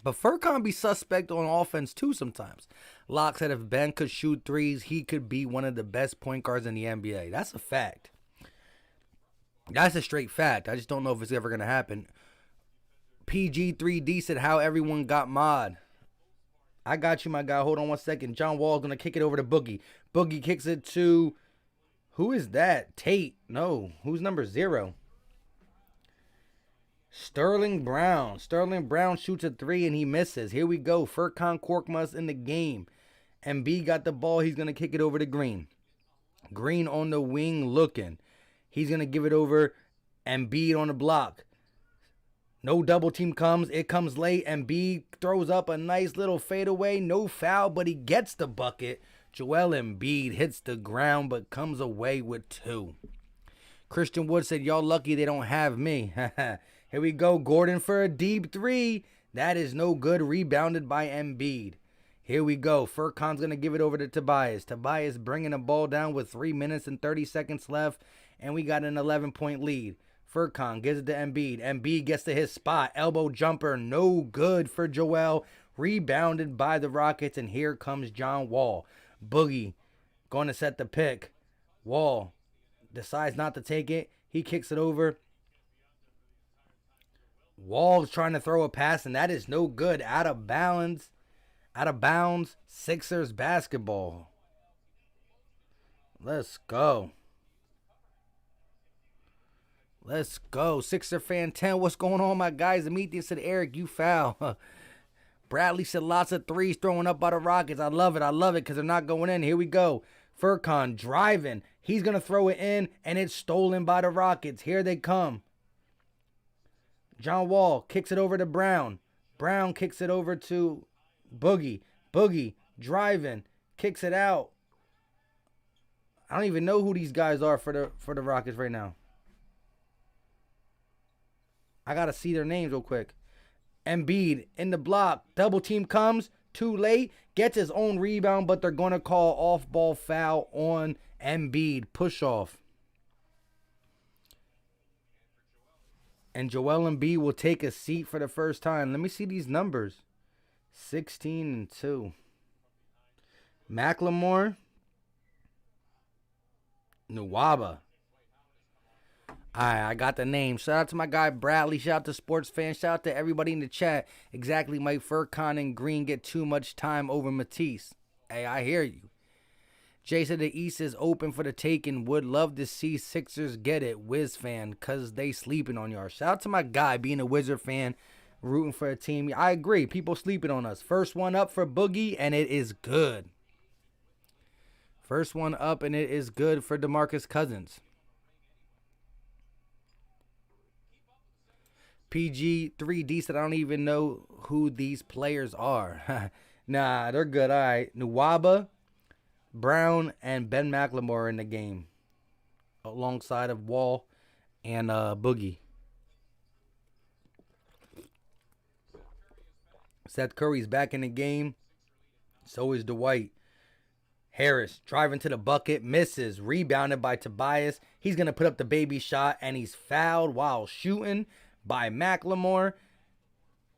But Furkan be suspect on offense too sometimes. Locke said if Ben could shoot threes, he could be one of the best point guards in the NBA. That's a fact. That's a straight fact. I just don't know if it's ever going to happen. PG3D said how everyone got mod. I got you, my guy. Hold on 1 second. John Wall's going to kick it over to Boogie. Boogie kicks it to... Who is that? Tate. No. Who's number 0? Sterling Brown. Sterling Brown shoots a 3 and he misses. Here we go. Furkan Korkmaz in the game. Embiid got the ball. He's going to kick it over to Green. Green on the wing looking. He's going to give it over. Embiid on the block. No double team comes. It comes late. Embiid throws up a nice little fadeaway. No foul, but he gets the bucket. Joel Embiid hits the ground but comes away with 2. Christian Wood said, y'all lucky they don't have me. Here we go. Gordon for a deep 3. That is no good. Rebounded by Embiid. Here we go. Furkan's going to give it over to Tobias. Tobias bringing the ball down with 3 minutes and 30 seconds left. And we got an 11-point lead. Furkan gives it to Embiid. Embiid gets to his spot. Elbow jumper. No good for Joel. Rebounded by the Rockets. And here comes John Wall. Boogie going to set the pick. Wall decides not to take it. He kicks it over. Wall's trying to throw a pass, and that is no good. Out of bounds. Out of bounds. Sixers basketball. Let's go. Let's go. Sixer fan 10. What's going on, my guys? Demetrius said, Eric, you foul. Bradley said lots of threes throwing up by the Rockets. I love it. I love it because they're not going in. Here we go. Furkan driving. He's going to throw it in, and it's stolen by the Rockets. Here they come. John Wall kicks it over to Brown. Brown kicks it over to Boogie. Boogie driving. Kicks it out. I don't even know who these guys are for the Rockets right now. I got to see their names real quick. Embiid in the block. Double team comes. Too late. Gets his own rebound, but they're going to call off-ball foul on Embiid. Push off. And Joel Embiid will take a seat for the first time. Let me see these numbers. 16-2. McLemore. Nwaba. Alright, I got the name. Shout out to my guy Bradley. Shout out to sports fans. Shout out to everybody in the chat. Exactly, Mike. Furkan and Green get too much time over Matisse. Hey, I hear you. Jay said the East is open for the taking. Would love to see Sixers get it. Wiz fan, because they sleeping on y'all. Shout out to my guy being a Wizard fan, rooting for a team. I agree. People sleeping on us. First one up for Boogie, and it is good. First one up, and it is good for DeMarcus Cousins. PG3D said, I don't even know who these players are. Nah, they're good. All right. Nwaba, Brown, and Ben McLemore in the game. Alongside of Wall and Boogie. Seth Curry's back in the game. So is Dwight. Harris driving to the bucket. Misses. Rebounded by Tobias. He's going to put up the baby shot. And he's fouled while shooting by McLemore,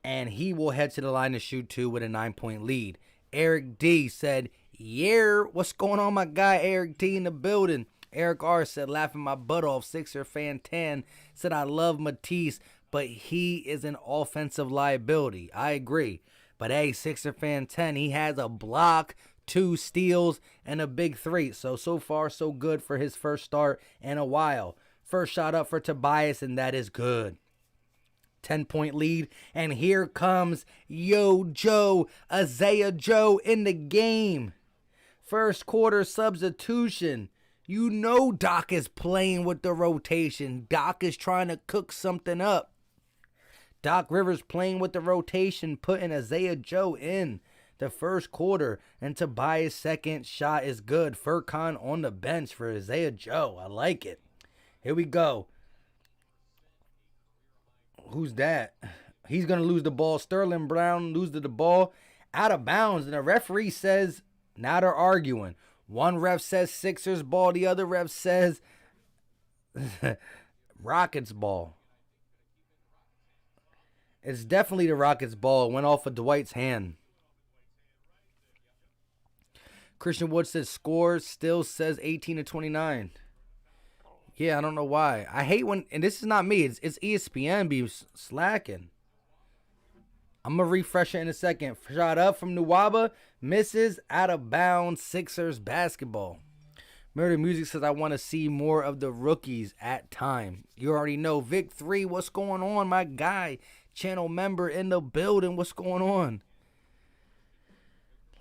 and he will head to the line to shoot 2 with a 9-point lead. Eric D said, yeah, what's going on, my guy Eric D in the building? Eric R said, laughing my butt off. Sixer fan 10 said, I love Matisse, but he is an offensive liability. I agree. But hey, Sixer fan 10, he has a block, 2 steals, and a big 3. So far, so good for his first start in a while. First shot up for Tobias, and that is good. 10-point lead, and here comes Isaiah Joe in the game. First quarter substitution. You know Doc is playing with the rotation. Doc is trying to cook something up. Doc Rivers playing with the rotation, putting Isaiah Joe in. the first quarter, and Tobias' second shot is good. Furkan on the bench for Isaiah Joe. I like it. Here we go. Who's that? He's going to lose the ball. Sterling Brown loses the ball out of bounds, and the referee says, now they're arguing. One ref says Sixers ball. The other ref says Rockets ball. It's definitely the Rockets ball. It went off of Dwight's hand. Christian Wood says score still says 18-29. Yeah, I don't know why. I hate when, and this is not me, it's ESPN be slacking. I'm going to refresh it in a second. Shot up from Nwaba, misses, out of bounds, Sixers basketball. Murder Music says, I want to see more of the rookies at time. You already know. Vic 3, what's going on, my guy? Channel member in the building, what's going on?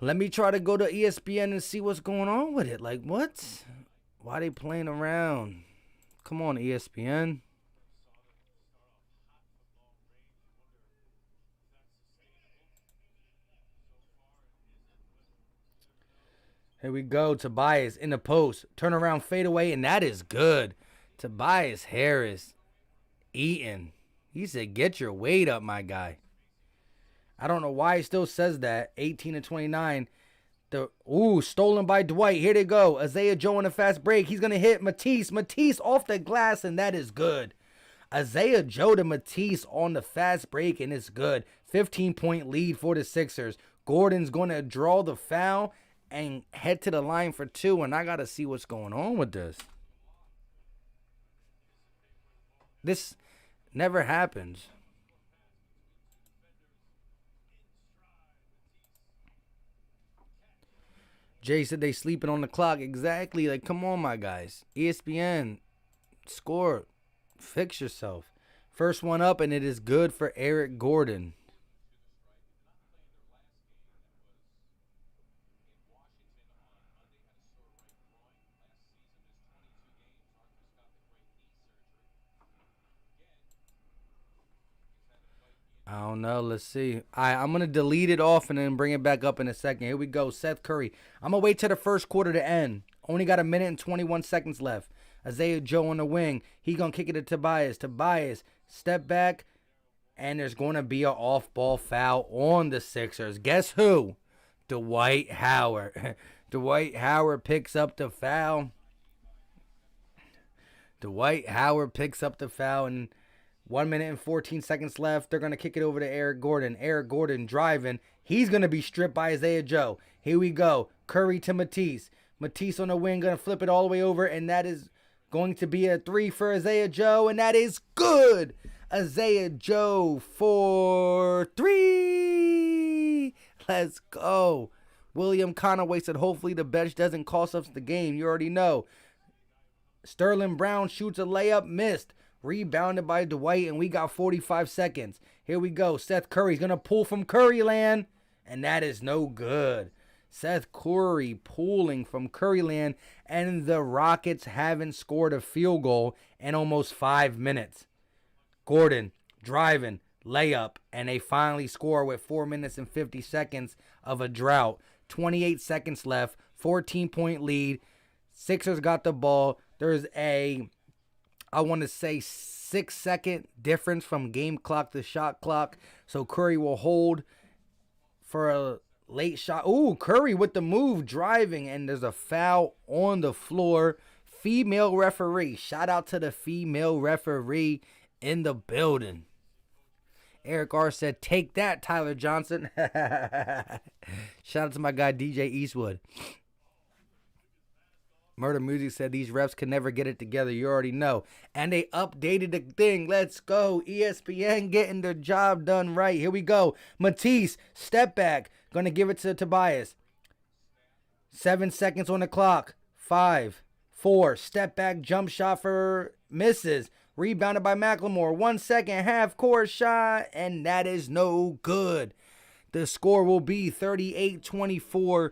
Let me try to go to ESPN and see what's going on with it. Like, what? Why they playing around? Come on, ESPN. Here we go. Tobias in the post. Turnaround fadeaway, and that is good. Tobias Harris eating. He said, get your weight up, my guy. I don't know why he still says that. 18-29. Stolen by Dwight. Here they go. Isaiah Joe on a fast break. He's going to hit Matisse. Matisse off the glass, and that is good. Isaiah Joe to Matisse on the fast break, and it's good. 15-point lead for the Sixers. Gordon's going to draw the foul and head to the line for 2, and I got to see what's going on with this. This never happens. Jay said they sleeping on the clock. Exactly. Like, come on, my guys. ESPN, score. Fix yourself. First one up, and it is good for Eric Gordon. I don't know. Let's see. I'm going to delete it off and then bring it back up in a second. Here we go. Seth Curry. I'm going to wait till the first quarter to end. Only got a minute and 21 seconds left. Isaiah Joe on the wing. He going to kick it to Tobias. Tobias, step back. And there's going to be an off-ball foul on the Sixers. Guess who? Dwight Howard. Dwight Howard picks up the foul. Dwight Howard picks up the foul, and 1 minute and 14 seconds left. They're going to kick it over to Eric Gordon. Eric Gordon driving. He's going to be stripped by Isaiah Joe. Here we go. Curry to Matisse. Matisse on the wing, going to flip it all the way over, and that is going to be a 3 for Isaiah Joe, and that is good. Isaiah Joe for 3. Let's go. William Conaway said, hopefully the bench doesn't cost us the game. You already know. Sterling Brown shoots a layup, missed. Rebounded by Dwight, and we got 45 seconds. Here we go. Seth Curry's going to pull from Curryland, and that is no good. Seth Curry pulling from Curryland, and the Rockets haven't scored a field goal in almost 5 minutes. Gordon driving, layup, and they finally score with 4 minutes and 50 seconds of a drought. 28 seconds left, 14-point lead. Sixers got the ball. There's a, I want to say, 6-second difference from game clock to shot clock. So Curry will hold for a late shot. Ooh, Curry with the move, driving, and there's a foul on the floor. Female referee. Shout out to the female referee in the building. Eric R said, take that, Tyler Johnson. Shout out to my guy, DJ Eastwood. Murder Music said these refs can never get it together. You already know. And they updated the thing. Let's go. ESPN getting their job done right. Here we go. Matisse, step back. Going to give it to Tobias. 7 seconds on the clock. 5, 4. Step back jump shot for misses. Rebounded by McLemore. 1 second half court shot. And that is no good. The score will be 38-24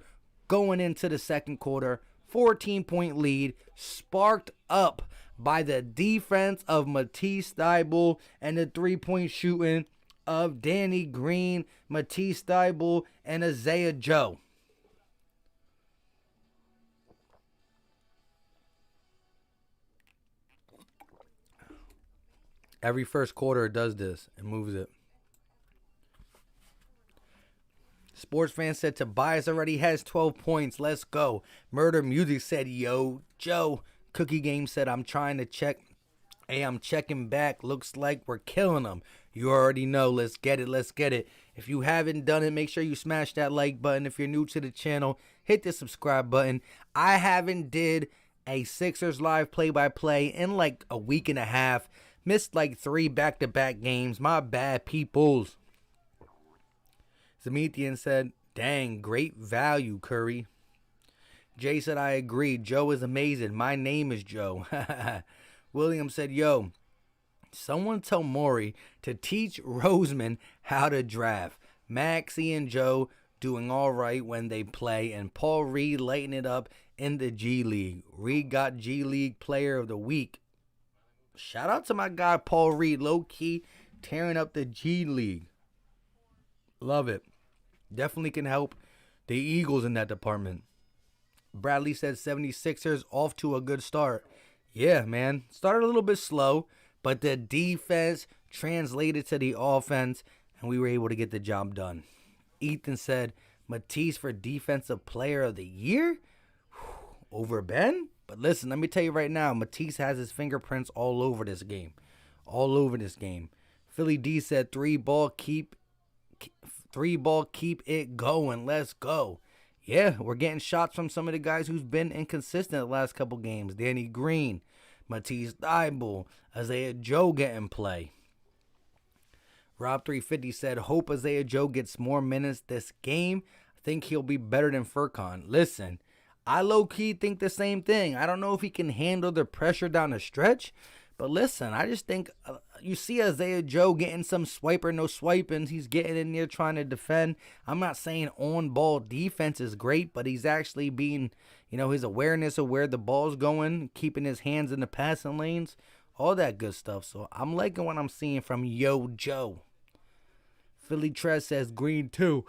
going into the second quarter. 14-point lead, sparked up by the defense of Matisse Thybulle and the three-point shooting of Danny Green, Matisse Thybulle, and Isaiah Joe. Every first quarter it does this. It moves it. Sports fan said Tobias already has 12 points. Let's go. Murder Music said, yo, Joe. Cookie Game said, I'm trying to check. Hey, I'm checking back. Looks like we're killing them. You already know. Let's get it. Let's get it. If you haven't done it, make sure you smash that like button. If you're new to the channel, hit the subscribe button. I haven't did a Sixers live play-by-play in like a week and a half. Missed like 3 back-to-back games. My bad, peoples. Zemethian said, dang, great value, Curry. Jay said, I agree. Joe is amazing. My name is Joe. William said, yo, someone tell Maury to teach Roseman how to draft. Maxie and Joe doing all right when they play, and Paul Reed lighting it up in the G League. Reed got G League Player of the Week. Shout out to my guy Paul Reed, low-key tearing up the G League. Love it. Definitely can help the Eagles in that department. Bradley said 76ers off to a good start. Yeah, man. Started a little bit slow, but the defense translated to the offense, and we were able to get the job done. Ethan said Matisse for Defensive Player of the Year? Over Ben? But listen, let me tell you right now, Matisse has his fingerprints all over this game. All over this game. Philly D said three ball, keep it going. Let's go. Yeah, we're getting shots from some of the guys who's been inconsistent the last couple games. Danny Green, Matisse Thybulle, Isaiah Joe getting play. Rob 350 said, hope Isaiah Joe gets more minutes this game. I think he'll be better than Furkan. Listen, I low-key think the same thing. I don't know if he can handle the pressure down the stretch. But listen, I just think you see Isaiah Joe getting some swiper, no swiping. He's getting in there trying to defend. I'm not saying on-ball defense is great, but he's actually being, his awareness of where the ball's going, keeping his hands in the passing lanes, all that good stuff. So I'm liking what I'm seeing from Yo Joe. Philly Trez says Green too.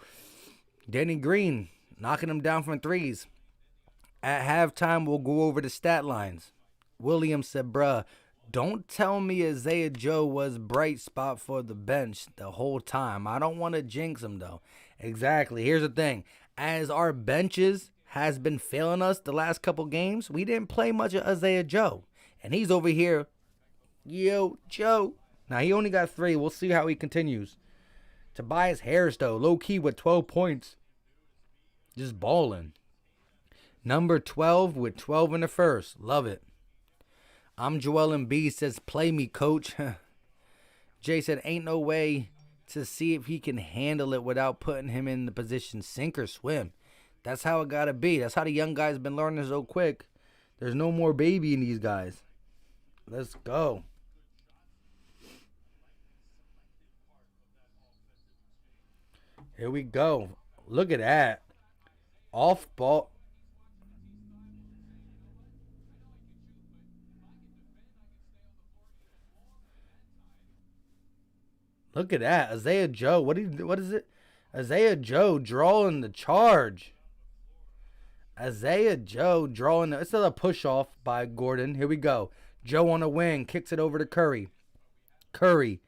Danny Green knocking him down from threes. At halftime, we'll go over the stat lines. Williams said, bruh, don't tell me Isaiah Joe was bright spot for the bench the whole time. I don't want to jinx him, though. Exactly. Here's the thing. As our benches has been failing us the last couple games, we didn't play much of Isaiah Joe. And he's over here, yo, Joe. Now, he only got 3. We'll see how he continues. Tobias Harris, though, low-key with 12 points. Just balling. Number 12 with 12 in the first. Love it. I'm Joel Embiid says, play me, coach. Jay said, ain't no way to see if he can handle it without putting him in the position sink or swim. That's how it got to be. That's how the young guys been learning so quick. There's no more baby in these guys. Let's go. Here we go. Look at that. Off ball. Look at that. Isaiah Joe. What is it? Isaiah Joe drawing the charge. Isaiah Joe drawing the... It's a push off by Gordon. Here we go. Joe on the wing. Kicks it over to Curry. Curry.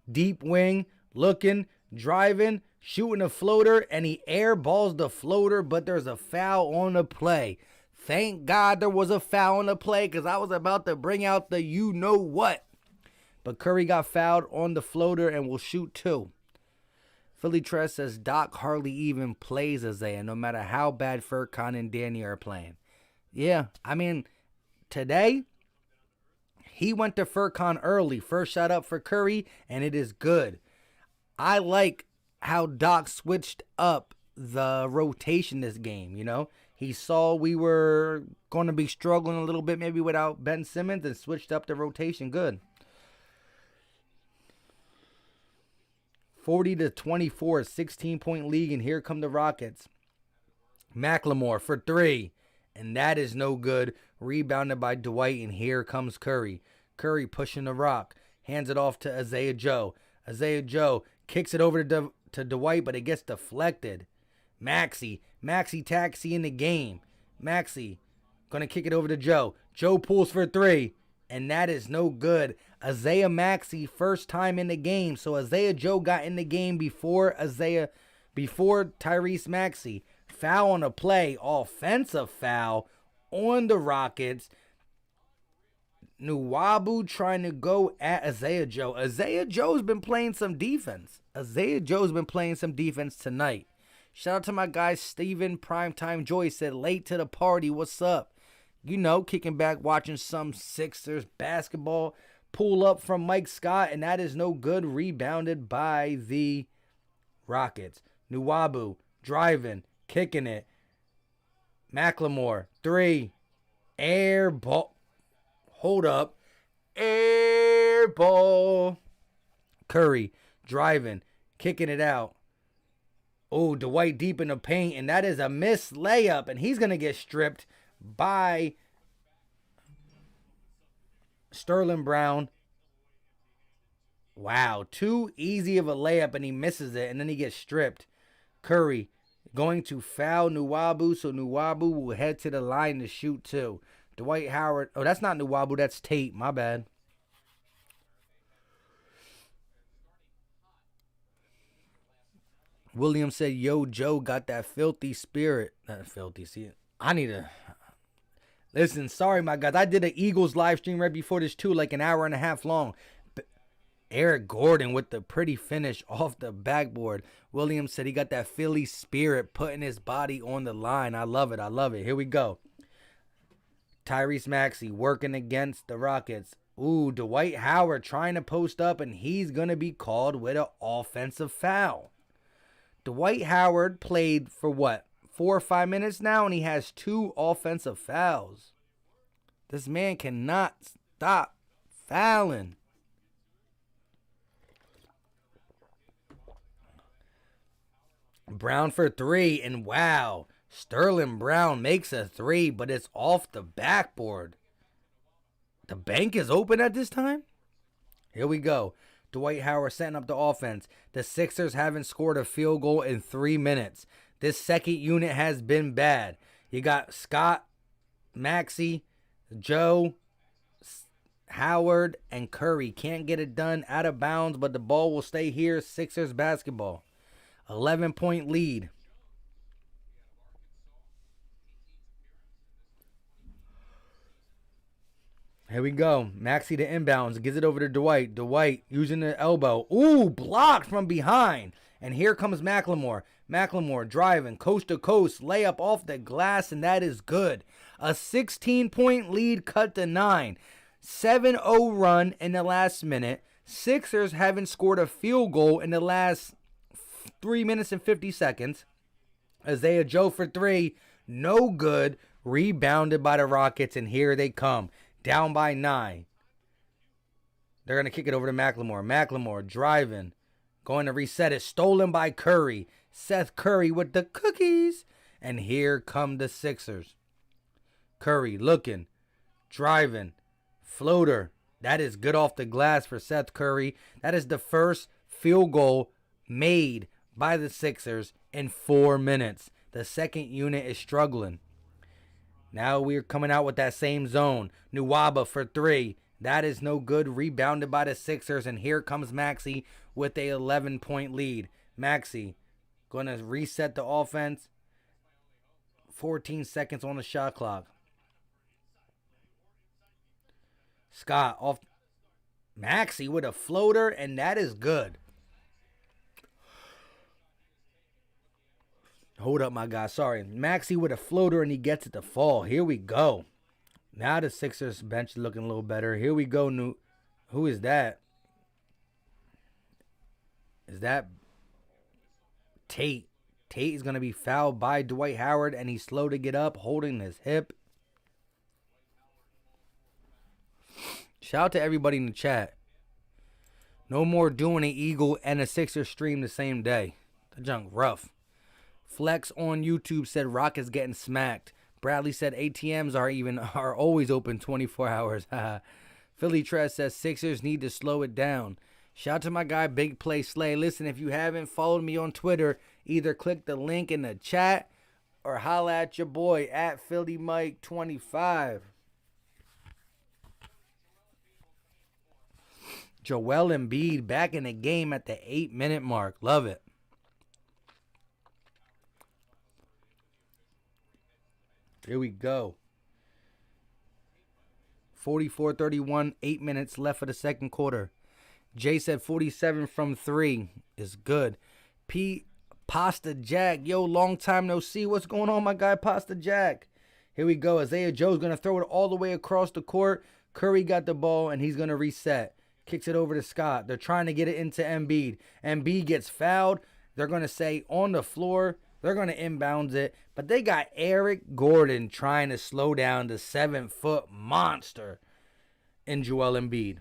Deep wing. Looking. Driving. Shooting a floater. And he airballs the floater. But there's a foul on the play. Thank God there was a foul on the play. Because I was about to bring out the you-know-what. But Curry got fouled on the floater and will shoot 2. Philly Tress says Doc hardly even plays Isaiah, no matter how bad Furkan and Danny are playing. Yeah, I mean, today, he went to Furkan early. First shot up for Curry, and it is good. I like how Doc switched up the rotation this game, He saw we were going to be struggling a little bit maybe without Ben Simmons and switched up the rotation good. 40-24, 16-point league, and here come the Rockets. McLemore for 3, and that is no good. Rebounded by Dwight, and here comes Curry. Curry pushing the rock, hands it off to Isaiah Joe. Isaiah Joe Kicks it over to Dwight, but it gets deflected. Maxey taxi in the game. Maxey gonna kick it over to Joe. Joe pulls for 3, and that is no good. Isaiah Maxey, first time in the game. So Isaiah Joe got in the game before Tyrese Maxey. Foul on the play, offensive foul on the Rockets. Nwabu trying to go at Isaiah Joe. Isaiah Joe's been playing some defense. Tonight. Shout out to my guy Steven Primetime Joy. Said late to the party. What's up? You know, kicking back, watching some Sixers basketball. Pull up from Mike Scott, and that is no good. Rebounded by the Rockets. Nwabu driving, kicking it. Macklemore, 3. Air ball. Hold up. Air ball. Curry driving, kicking it out. Oh, Dwight deep in the paint, and that is a missed layup, and he's going to get stripped by Sterling Brown. Wow, too easy of a layup, and he misses it, and then he gets stripped. Curry going to foul Nwabu, so Nwabu will head to the line to shoot 2. Dwight Howard. Oh, that's not Nwabu, that's Tate. My bad. William said, yo, Joe got that filthy spirit. Not filthy. See, I need to. Listen, sorry, my guys. I did an Eagles live stream right before this, too, like an hour and a half long. Eric Gordon with the pretty finish off the backboard. William said he got that Philly spirit, putting his body on the line. I love it. Here we go. Tyrese Maxey working against the Rockets. Ooh, Dwight Howard trying to post up, and he's going to be called with an offensive foul. Dwight Howard played for what, 4 or 5 minutes now, and he has 2 offensive fouls. This man cannot stop fouling. Brown for 3, and wow, Sterling Brown makes a 3, but it's off the backboard. The bank is open at this time? Here we go. Dwight Howard setting up the offense. The Sixers haven't scored a field goal in 3 minutes. This second unit has been bad. You got Scott, Maxey, Joe, Howard, and Curry. Can't get it done out of bounds, but the ball will stay here. Sixers basketball. 11-point lead. Here we go. Maxey to inbounds. Gives it over to Dwight. Dwight using the elbow. Ooh, blocked from behind. And here comes Macklemore. Macklemore driving coast to coast. Layup off the glass, and that is good. A 16-point lead cut to 9. 7-0 run in the last minute. Sixers haven't scored a field goal in the last 3 minutes and 50 seconds. Isaiah Joe for 3. No good. Rebounded by the Rockets, and here they come. Down by 9. They're going to kick it over to Macklemore. Macklemore driving. Going to reset it. Stolen by Curry. Seth Curry with the cookies. And here come the Sixers. Curry looking. Driving. Floater. That is good off the glass for Seth Curry. That is the first field goal made by the Sixers in 4 minutes. The second unit is struggling. Now we're coming out with that same zone. Nwaba for 3. That is no good. Rebounded by the Sixers. And here comes Maxey with a 11-point lead. Maxey going to reset the offense. 14 seconds on the shot clock. Scott off. Maxey with a floater, and that is good. Hold up, my guy. Sorry. Maxey with a floater, and he gets it to fall. Here we go. Now the Sixers bench is looking a little better. Here we go. Who is that? Is that Tate? Tate is going to be fouled by Dwight Howard, and he's slow to get up, holding his hip. Shout out to everybody in the chat. No more doing an Eagle and a Sixer stream the same day. The junk rough. Flex on YouTube said Rockets getting smacked. Bradley said ATMs are always open 24 hours. Philly Trez says Sixers need to slow it down. Shout out to my guy Big Play Slay. Listen, if you haven't followed me on Twitter, either click the link in the chat or holla at your boy at Philly Mike 25. Joel Embiid back in the game at the 8-minute mark. Love it. Here we go. 44-31, 8 minutes left of the second quarter. Jay said 47 from 3 is good. Pasta Jack. Yo, long time no see. What's going on, my guy Pasta Jack? Here we go. Isaiah Joe's going to throw it all the way across the court. Curry got the ball, and he's going to reset. Kicks it over to Scott. They're trying to get it into Embiid. Embiid gets fouled. They're going to say on the floor. They're going to inbounds it. But they got Eric Gordon trying to slow down the 7-foot monster in Joel Embiid.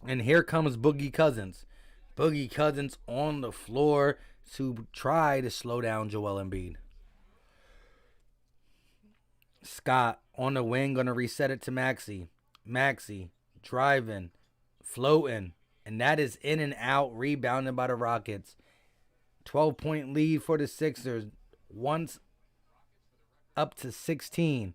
And here comes Boogie Cousins. Boogie Cousins on the floor to try to slow down Joel Embiid. Scott on the wing, going to reset it to Maxey. Maxey driving, floating, and that is in and out, rebounded by the Rockets. 12-point lead for the Sixers. Once up to 16.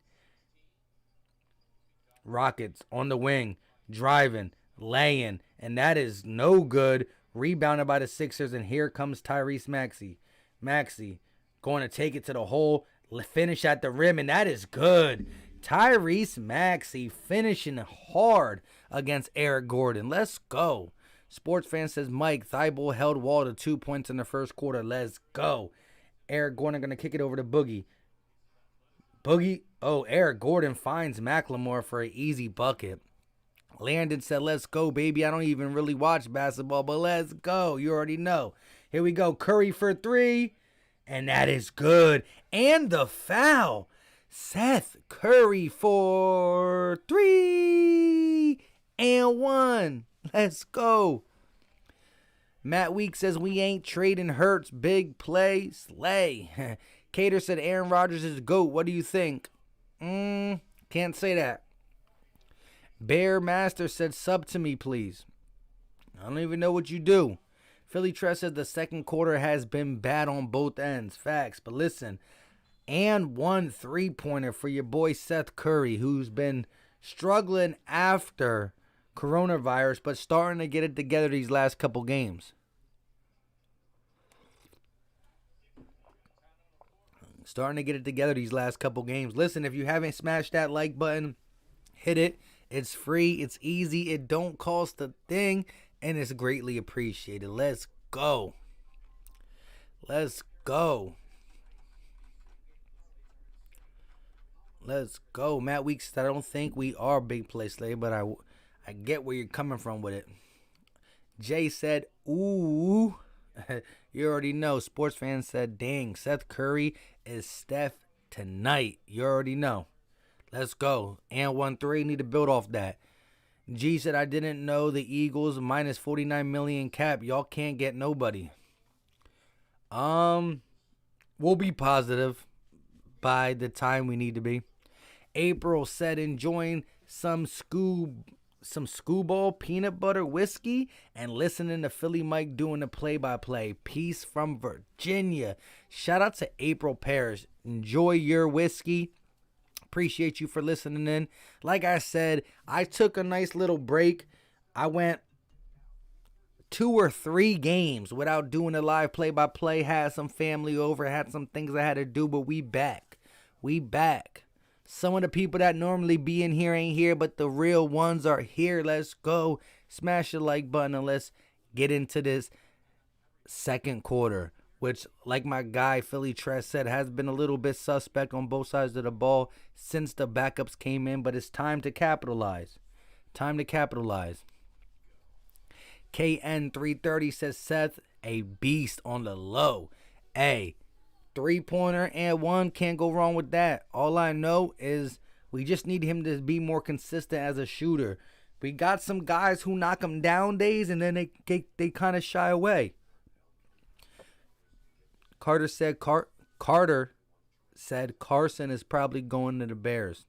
Rockets on the wing, driving, laying, and that is no good. Rebounded by the Sixers, and here comes Tyrese Maxey. Maxey going to take it to the hole, finish at the rim, and that is good. Tyrese Maxey finishing hard against Eric Gordon. Let's go. Sports fan says, Mike, Thibault held Wall to 2 points in the first quarter. Let's go. Eric Gordon going to kick it over to Boogie. Eric Gordon finds McLemore for an easy bucket. Landon said, let's go, baby. I don't even really watch basketball, but let's go. You already know. Here we go. Curry for 3, and that is good. And the foul. Seth Curry for 3 and 1. Let's go. Matt Week says we ain't trading Hurts. Big play. Slay. Cater said Aaron Rodgers is GOAT. What do you think? Can't say that. Bear Master said sub to me, please. I don't even know what you do. Philly Tress says the second quarter has been bad on both ends. Facts. But listen. And 1 3-pointer for your boy Seth Curry, who's been struggling after coronavirus, but starting to get it together these last couple games. Listen, if you haven't smashed that like button, hit it. It's free. It's easy. It don't cost a thing, and it's greatly appreciated. Let's go. Let's go. Let's go. Matt Weeks said, I don't think we are big play slave, but I get where you're coming from with it. Jay said, ooh. You already know. Sports fans said, dang, Seth Curry is Steph tonight. You already know. Let's go. And 1-3. Need to build off that. G said, I didn't know the Eagles minus 49 million cap. Y'all can't get nobody. We'll be positive by the time we need to be. April said enjoying some Screwball peanut butter whiskey and listening to Philly Mike doing the play-by-play. Peace from Virginia. Shout out to April Parrish. Enjoy your whiskey. Appreciate you for listening in. Like I said, I took a nice little break. I went 2 or 3 games without doing a live play-by-play. Had some family over, had some things I had to do, but we back. We back. Some of the people that normally be in here ain't here, but the real ones are here. Let's go. Smash the like button and let's get into this second quarter, which, like my guy Philly Tress said, has been a little bit suspect on both sides of the ball since the backups came in, but it's time to capitalize. Time to capitalize. KN330 says Seth, a beast on the low. Hey, 3-pointer and 1, can't go wrong with that. All I know is we just need him to be more consistent as a shooter. We got some guys who knock him down days and then they kind of shy away. Carter said Carson is probably going to the Bears.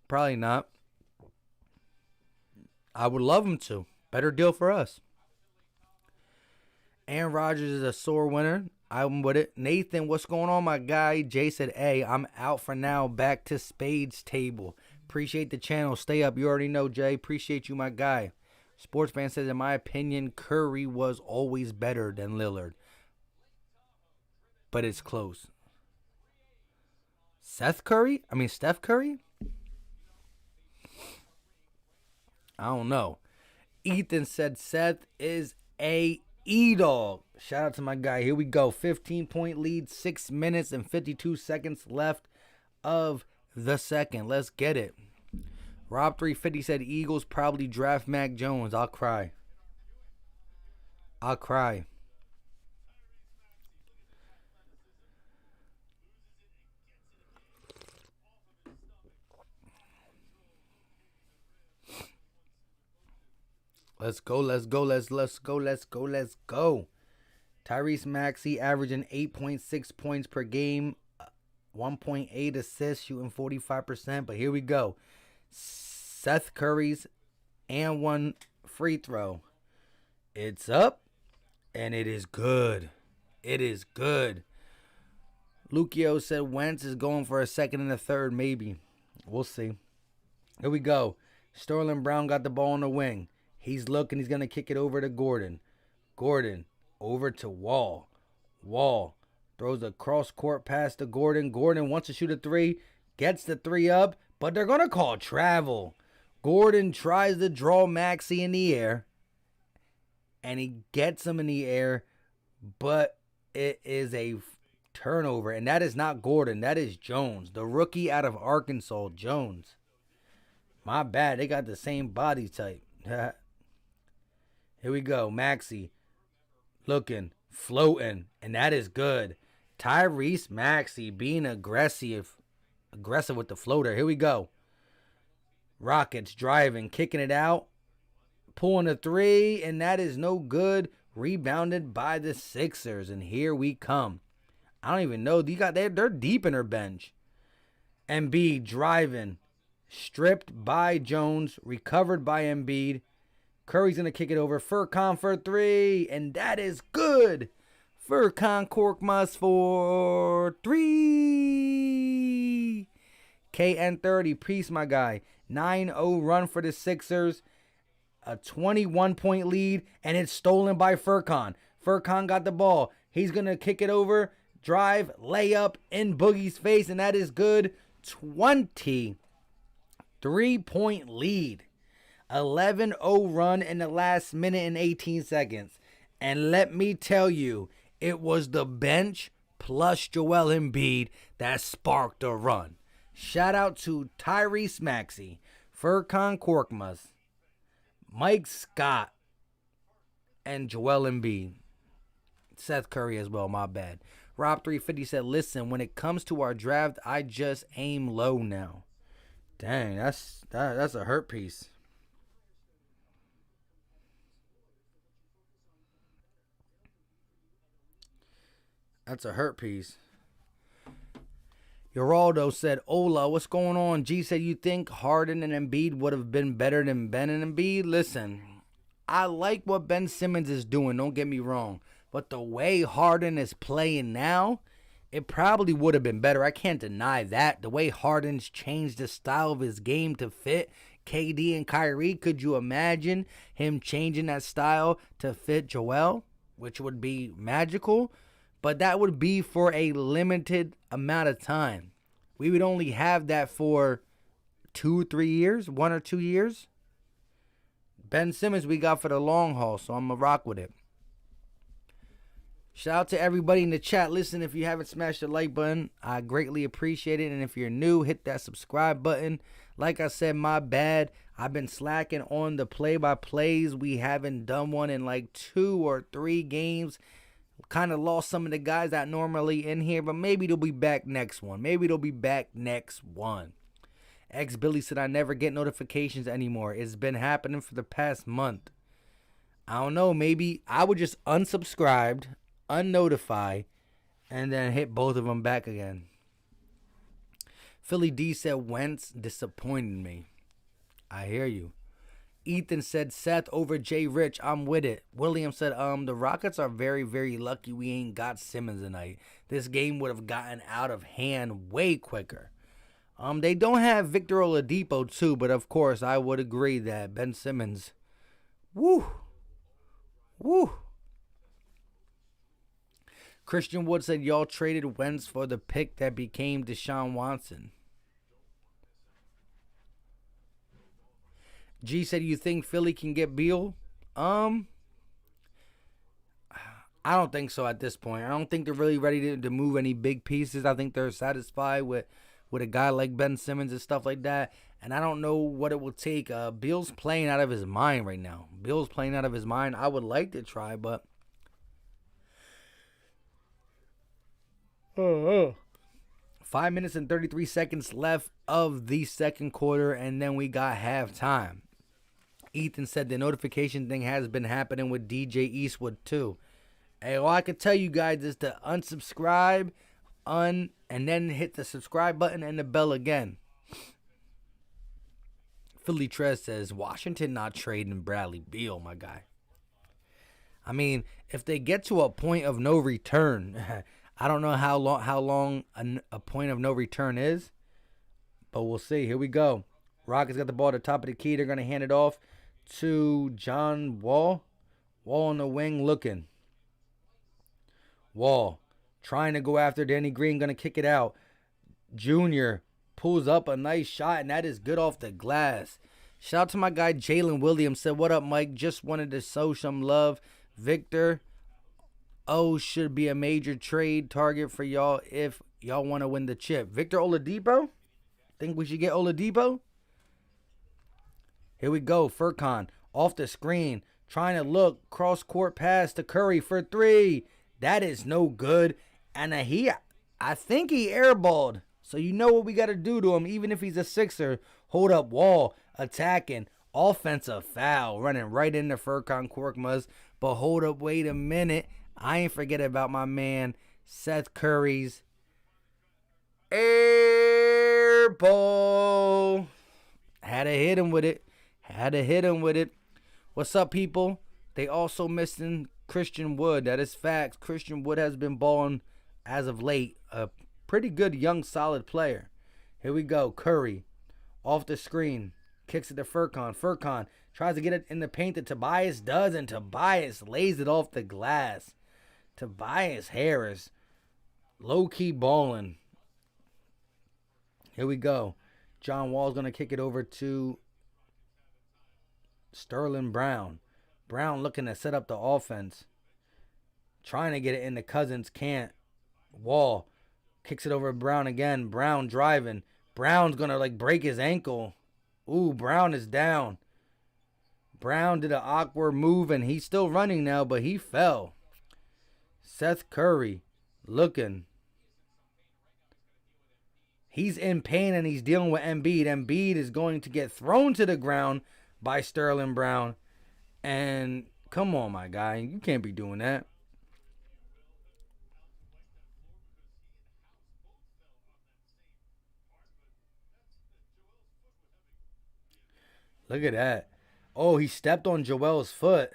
Probably not. I would love him to. Better deal for us. Aaron Rodgers is a sore winner. I'm with it. Nathan, what's going on, my guy? Jay said, hey, I'm out for now. Back to Spades table. Appreciate the channel. Stay up. You already know, Jay. Appreciate you, my guy. Sports fan says, in my opinion, Curry was always better than Lillard. But it's close. Steph Curry? I don't know. Ethan said Seth is a E-Dog. Shout out to my guy. Here we go. 15-point lead. 6 minutes and 52 seconds left of the second. Let's get it. Rob 350 said Eagles probably draft Mac Jones. I'll cry. Let's go. Tyrese Maxey averaging 8.6 points per game, 1.8 assists, shooting 45%. But here we go. Seth Curry's and one free throw. It's up, and it is good. Lucio said Wentz is going for a second and a third, maybe. We'll see. Here we go. Sterling Brown got the ball on the wing. He's looking. He's going to kick it over to Gordon. Gordon over to Wall. Wall throws a cross-court pass to Gordon. Gordon wants to shoot a three. Gets the three up, but they're going to call travel. Gordon tries to draw Maxey in the air, and he gets him in the air, but it is a turnover, and that is not Gordon. That is Jones, the rookie out of Arkansas, Jones. My bad. They got the same body type. Here we go. Maxey looking, floating, and that is good. Tyrese Maxey being aggressive with the floater. Here we go. Rockets driving, kicking it out, pulling a three, and that is no good. Rebounded by the Sixers, and here we come. I don't even know. They're deep in their bench. Embiid driving, stripped by Jones, recovered by Embiid. Curry's going to kick it over. Furkan for three, and that is good. Furkan Korkmaz for three. KN30, peace, my guy. 9-0 run for the Sixers. A 21-point lead, and it's stolen by Furkan. Furkan got the ball. He's going to kick it over. Drive, layup in Boogie's face, and that is good. 23-point lead. 11-0 run in the last minute and 18 seconds. And let me tell you, it was the bench plus Joel Embiid that sparked the run. Shout out to Tyrese Maxey, Furkan Korkmaz, Mike Scott, and Joel Embiid. Seth Curry as well, my bad. Rob 350 said, listen, when it comes to our draft, I just aim low now. Dang, that's a hurt piece. That's a hurt piece. Geraldo said, Ola, what's going on? G said, you think Harden and Embiid would have been better than Ben and Embiid? Listen, I like what Ben Simmons is doing, don't get me wrong. But the way Harden is playing now, it probably would have been better. I can't deny that. The way Harden's changed the style of his game to fit KD and Kyrie, could you imagine him changing that style to fit Joel? Which would be magical. But that would be for a limited amount of time. We would only have that for 2-3 years, 1 or 2 years. Ben Simmons we got for the long haul, so I'm going to rock with it. Shout out to everybody in the chat. Listen, if you haven't smashed the like button, I greatly appreciate it. And if you're new, hit that subscribe button. Like I said, my bad. I've been slacking on the play-by-plays. We haven't done one in like 2 or 3 games. Kind of lost some of the guys that normally in here, but maybe they'll be back next one. X Billy said, I never get notifications anymore. It's been happening for the past month. I don't know. Maybe I would just unsubscribe, unnotify, and then hit both of them back again. Philly D said, Wentz disappointed me. I hear you. Ethan said Seth over Jay Rich. I'm with it. William said, the Rockets are very, very lucky we ain't got Simmons tonight. This game would have gotten out of hand way quicker. They don't have Victor Oladipo too, but of course I would agree that Ben Simmons, woo. Christian Wood said y'all traded Wentz for the pick that became Deshaun Watson. G said, you think Philly can get Beal? I don't think so at this point. I don't think they're really ready to move any big pieces. I think they're satisfied with a guy like Ben Simmons and stuff like that. And I don't know what it will take. Beal's playing out of his mind right now. I would like to try, but 5 minutes and 33 seconds left of the second quarter, and then we got halftime. Ethan said the notification thing has been happening with DJ Eastwood too. Hey, all I can tell you guys is to unsubscribe, and then hit the subscribe button and the bell again. Philly Trez says, Washington not trading Bradley Beal, my guy. I mean, if they get to a point of no return, I don't know how long a point of no return is, but we'll see. Here we go. Rockets got the ball at the top of the key. They're going to hand it off to John Wall. Wall on the wing looking. Wall trying to go after Danny Green. Going to kick it out. Junior pulls up a nice shot, and that is good off the glass. Shout out to my guy Jalen Williams. Said, what up, Mike? Just wanted to show some love. Victor should be a major trade target for y'all if y'all want to win the chip. Victor Oladipo? Think we should get Oladipo? Here we go. Furkan off the screen. Trying to look. Cross-court pass to Curry for three. That is no good. And I think he airballed. So you know what we got to do to him, even if he's a Sixer. Hold up Wall. Attacking. Offensive foul. Running right into Furkan Korkmaz. But hold up. Wait a minute. I ain't forget about my man Seth Curry's air ball. Had to hit him with it. What's up, people? They also missing Christian Wood. That is facts. Christian Wood has been balling as of late. A pretty good young solid player. Here we go. Curry off the screen. Kicks it to Furkan. Furkan tries to get it in the paint that Tobias does, and Tobias lays it off the glass. Tobias Harris, low-key balling. Here we go. John Wall's going to kick it over to Sterling Brown. Brown looking to set up the offense. Trying to get it into Cousins. Can't. Wall kicks it over to Brown again. Brown driving. Brown's going to break his ankle. Ooh, Brown is down. Brown did an awkward move, and he's still running now, but he fell. Seth Curry looking. He's in pain and he's dealing with Embiid. Embiid is going to get thrown to the ground by Sterling Brown. And come on, my guy. You can't be doing that. Look at that. Oh, he stepped on Joel's foot.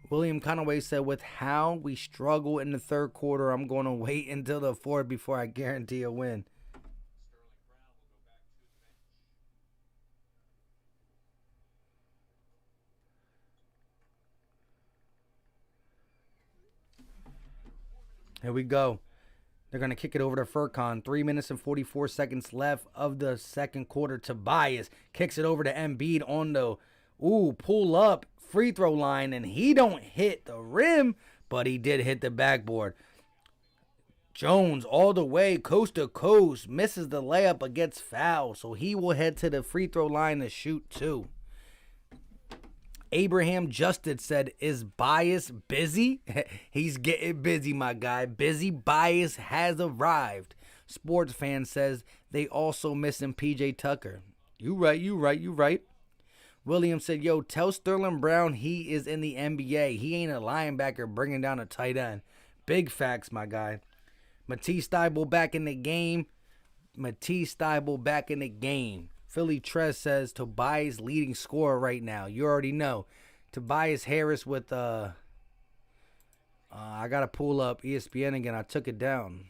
William Conaway said, with how we struggle in the third quarter, I'm going to wait until the fourth before I guarantee a win. Here we go. They're going to kick it over to Furkan. 3 minutes and 44 seconds left of the second quarter. Tobias kicks it over to Embiid on the pull up free throw line, and he don't hit the rim, but he did hit the backboard. Jones all the way coast to coast, misses the layup but gets fouled, so he will head to the free throw line to shoot two. Abraham Justin said, is Bias busy? He's getting busy, my guy. Busy Bias has arrived. Sports fan says they also missing PJ Tucker. You right. Williams said, yo, tell Sterling Brown he is in the NBA. He ain't a linebacker bringing down a tight end. Big facts, my guy. Matisse Thybulle back in the game. Matisse Thybulle back in the game. Philly Trez says Tobias leading scorer right now. You already know. Tobias Harris with I gotta pull up ESPN again. I took it down.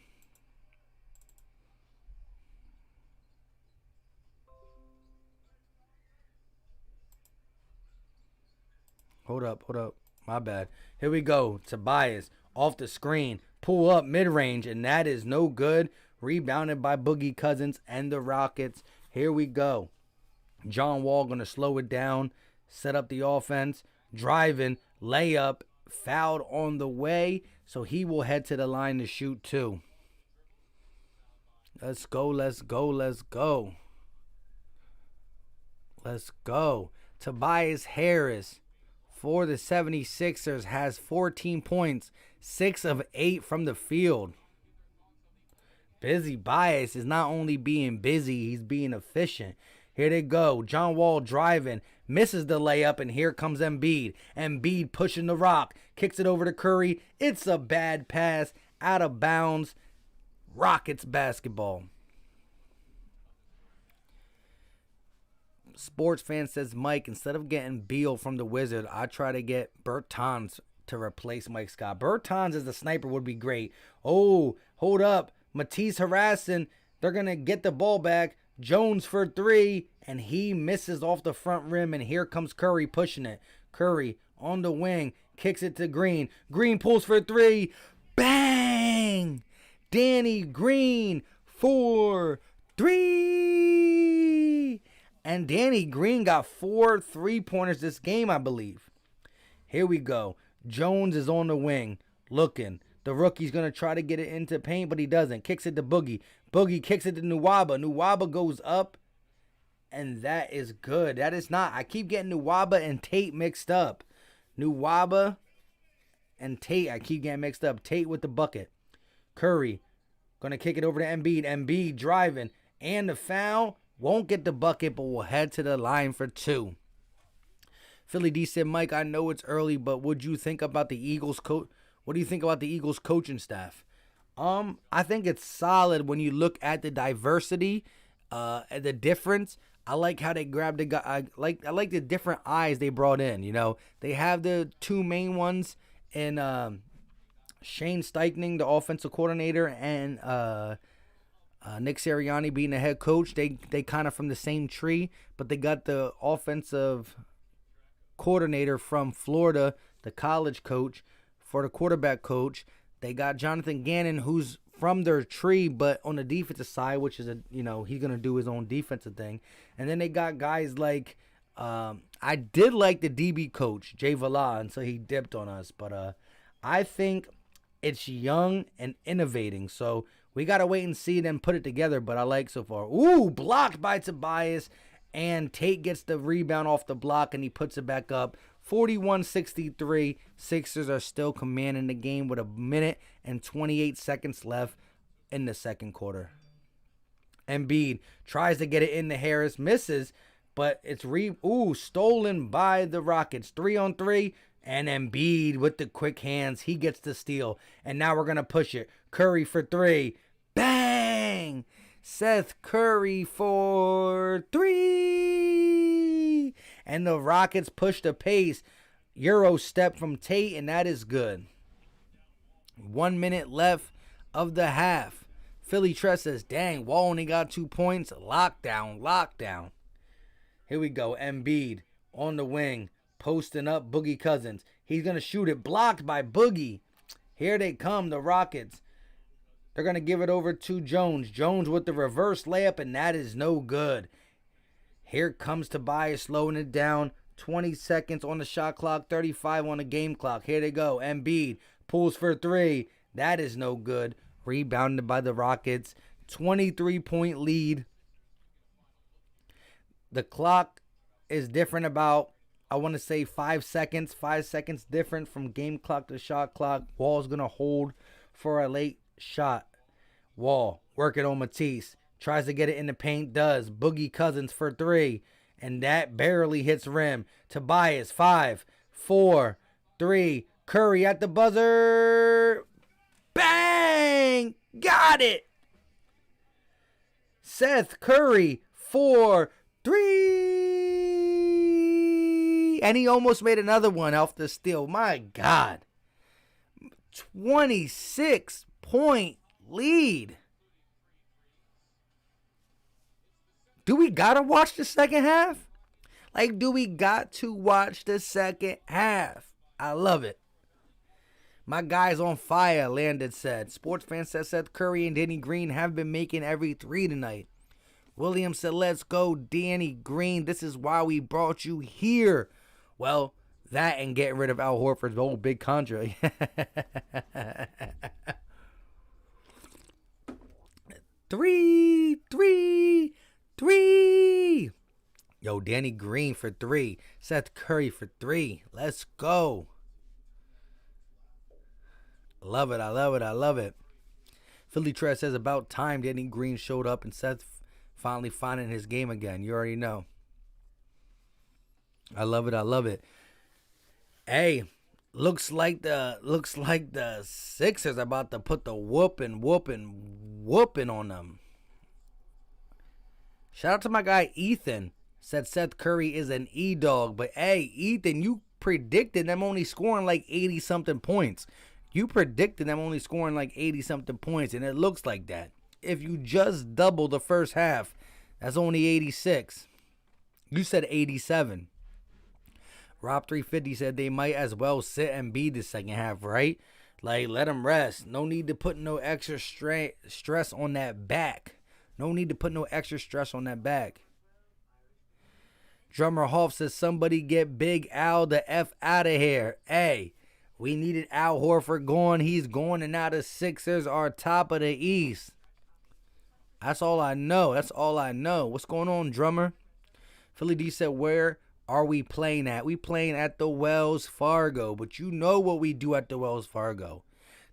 Hold up. My bad. Here we go. Tobias off the screen. Pull up mid-range, and that is no good. Rebounded by Boogie Cousins and the Rockets. Here we go. John Wall going to slow it down, set up the offense, driving, layup, fouled on the way, so he will head to the line to shoot too. Let's go. Tobias Harris for the 76ers has 14 points, 6 of 8 from the field. Busy Bias is not only being busy, he's being efficient. Here they go. John Wall driving, misses the layup, and here comes Embiid. Embiid pushing the rock, kicks it over to Curry. It's a bad pass, out of bounds. Rockets basketball. Sports fan says, Mike, instead of getting Beal from the Wizard, I try to get Bertans to replace Mike Scott. Bertans as the sniper would be great. Oh, hold up. Matisse harassing. They're going to get the ball back. Jones for 3, and he misses off the front rim, and here comes Curry pushing it. Curry on the wing, kicks it to Green. Green pulls for 3. Bang! Danny Green for 3. And Danny Green got 4 3-pointers this game, I believe. Here we go. Jones is on the wing, looking. The rookie's going to try to get it into paint, but he doesn't. Kicks it to Boogie. Boogie kicks it to Nwaba. Nwaba goes up, and that is good. That is not. I keep getting Nwaba and Tate mixed up. Nwaba and Tate, I keep getting mixed up. Tate with the bucket. Curry going to kick it over to Embiid. Embiid driving, and the foul. Won't get the bucket, but will head to the line for 2. Philly D said, Mike, I know it's early, but what do you think about the Eagles coaching staff? I think it's solid when you look at the diversity, the difference. I like how they grabbed the guy. I like the different eyes they brought in. You know, they have the 2 main ones in Shane Steichen, the offensive coordinator, and Nick Sirianni being the head coach. They kind of from the same tree, but they got the offensive coordinator from Florida, the college coach, for the quarterback coach. They got Jonathan Gannon, who's from their tree, but on the defensive side, which is he's going to do his own defensive thing. And then they got guys like, I did like the DB coach, Jay Vala, and so he dipped on us. But I think it's young and innovating. So we got to wait and see them put it together, but I like so far. Ooh, blocked by Tobias, and Tate gets the rebound off the block, and he puts it back up. 41-63. Sixers are still commanding the game with 1 minute and 28 seconds left in the second quarter. Embiid tries to get it into Harris, misses, but it's stolen by the Rockets. 3-on-3, and Embiid with the quick hands, he gets the steal. And now we're going to push it. Curry for 3. Bang! Seth Curry for 3. And the Rockets push the pace. Euro step from Tate, and that is good. 1 minute left of the half. Philly Tress says, dang, Wall only got 2 points. Lockdown. Here we go. Embiid on the wing, posting up Boogie Cousins. He's going to shoot it. Blocked by Boogie. Here they come, the Rockets. They're going to give it over to Jones. Jones with the reverse layup, and that is no good. Here comes Tobias slowing it down. 20 seconds on the shot clock, 35 on the game clock. Here they go. Embiid pulls for 3. That is no good. Rebounded by the Rockets. 23-point lead. The clock is different about, I want to say, 5 seconds. 5 seconds different from game clock to shot clock. Wall's going to hold for a late shot. Wall working on Matisse. Tries to get it in the paint. Does. Boogie Cousins for 3. And that barely hits rim. Tobias, 5, 4, 3. Curry at the buzzer. Bang! Got it! Seth Curry for 3. And he almost made another one off the steal. My God. 26-point lead. Do we gotta watch the second half? Like, do we got to watch the second half? I love it. My guy's on fire, Landon said. Sports fan said Seth Curry and Danny Green have been making every 3 tonight. William said, let's go, Danny Green. This is why we brought you here. Well, that and getting rid of Al Horford's old big contract. 3. Yo, Danny Green for 3. Seth Curry for 3. Let's go. Love it. I love it. Philly Trez says, about time Danny Green showed up and Seth finally finding his game again. You already know. I love it. Hey, looks like the Sixers are about to put the whooping on them. Shout out to my guy Ethan. Said Seth Curry is an E-dog. But hey, Ethan, you predicted them only scoring like 80-something points. You predicted them only scoring like 80-something points, and it looks like that. If you just double the first half, that's only 86. You said 87. Rob 350 said they might as well sit and be the second half, right? Like, let them rest. No need to put no extra stress on that back. Drummer Hoff says, somebody get Big Al the F out of here. Hey, we needed Al Horford gone. He's gone, and now the Sixers are top of the East. That's all I know. What's going on, Drummer? Philly D said, where are we playing at? We playing at the Wells Fargo, but you know what we do at the Wells Fargo.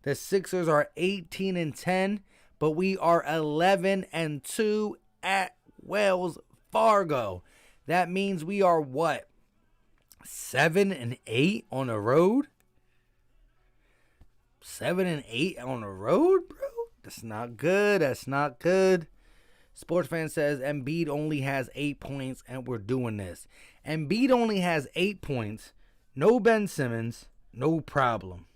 The Sixers are 18-10, but we are 11-2 at Wells Fargo. That means we are what? 7-8 on the road? 7-8 on the road, bro? That's not good. Sports fan says Embiid only has 8 points and we're doing this. Embiid only has 8 points. No Ben Simmons. No problem.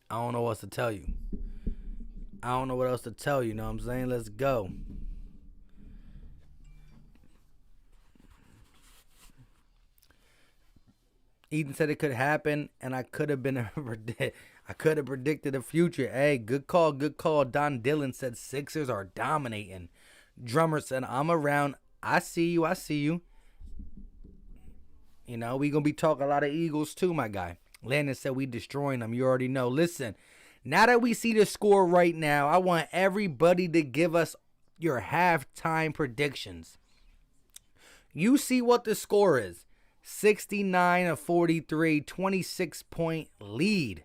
I don't know what else to tell you. You know what I'm saying? Let's go. Ethan said it could happen, and I could have predicted the future. Hey, good call. Don Dillon said Sixers are dominating. Drummer said, I'm around. I see you. You know, we going to be talking a lot of Eagles too, my guy. Landon said we destroying them. You already know. Listen, now that we see the score right now, I want everybody to give us your halftime predictions. You see what the score is. 69-43, 26-point lead.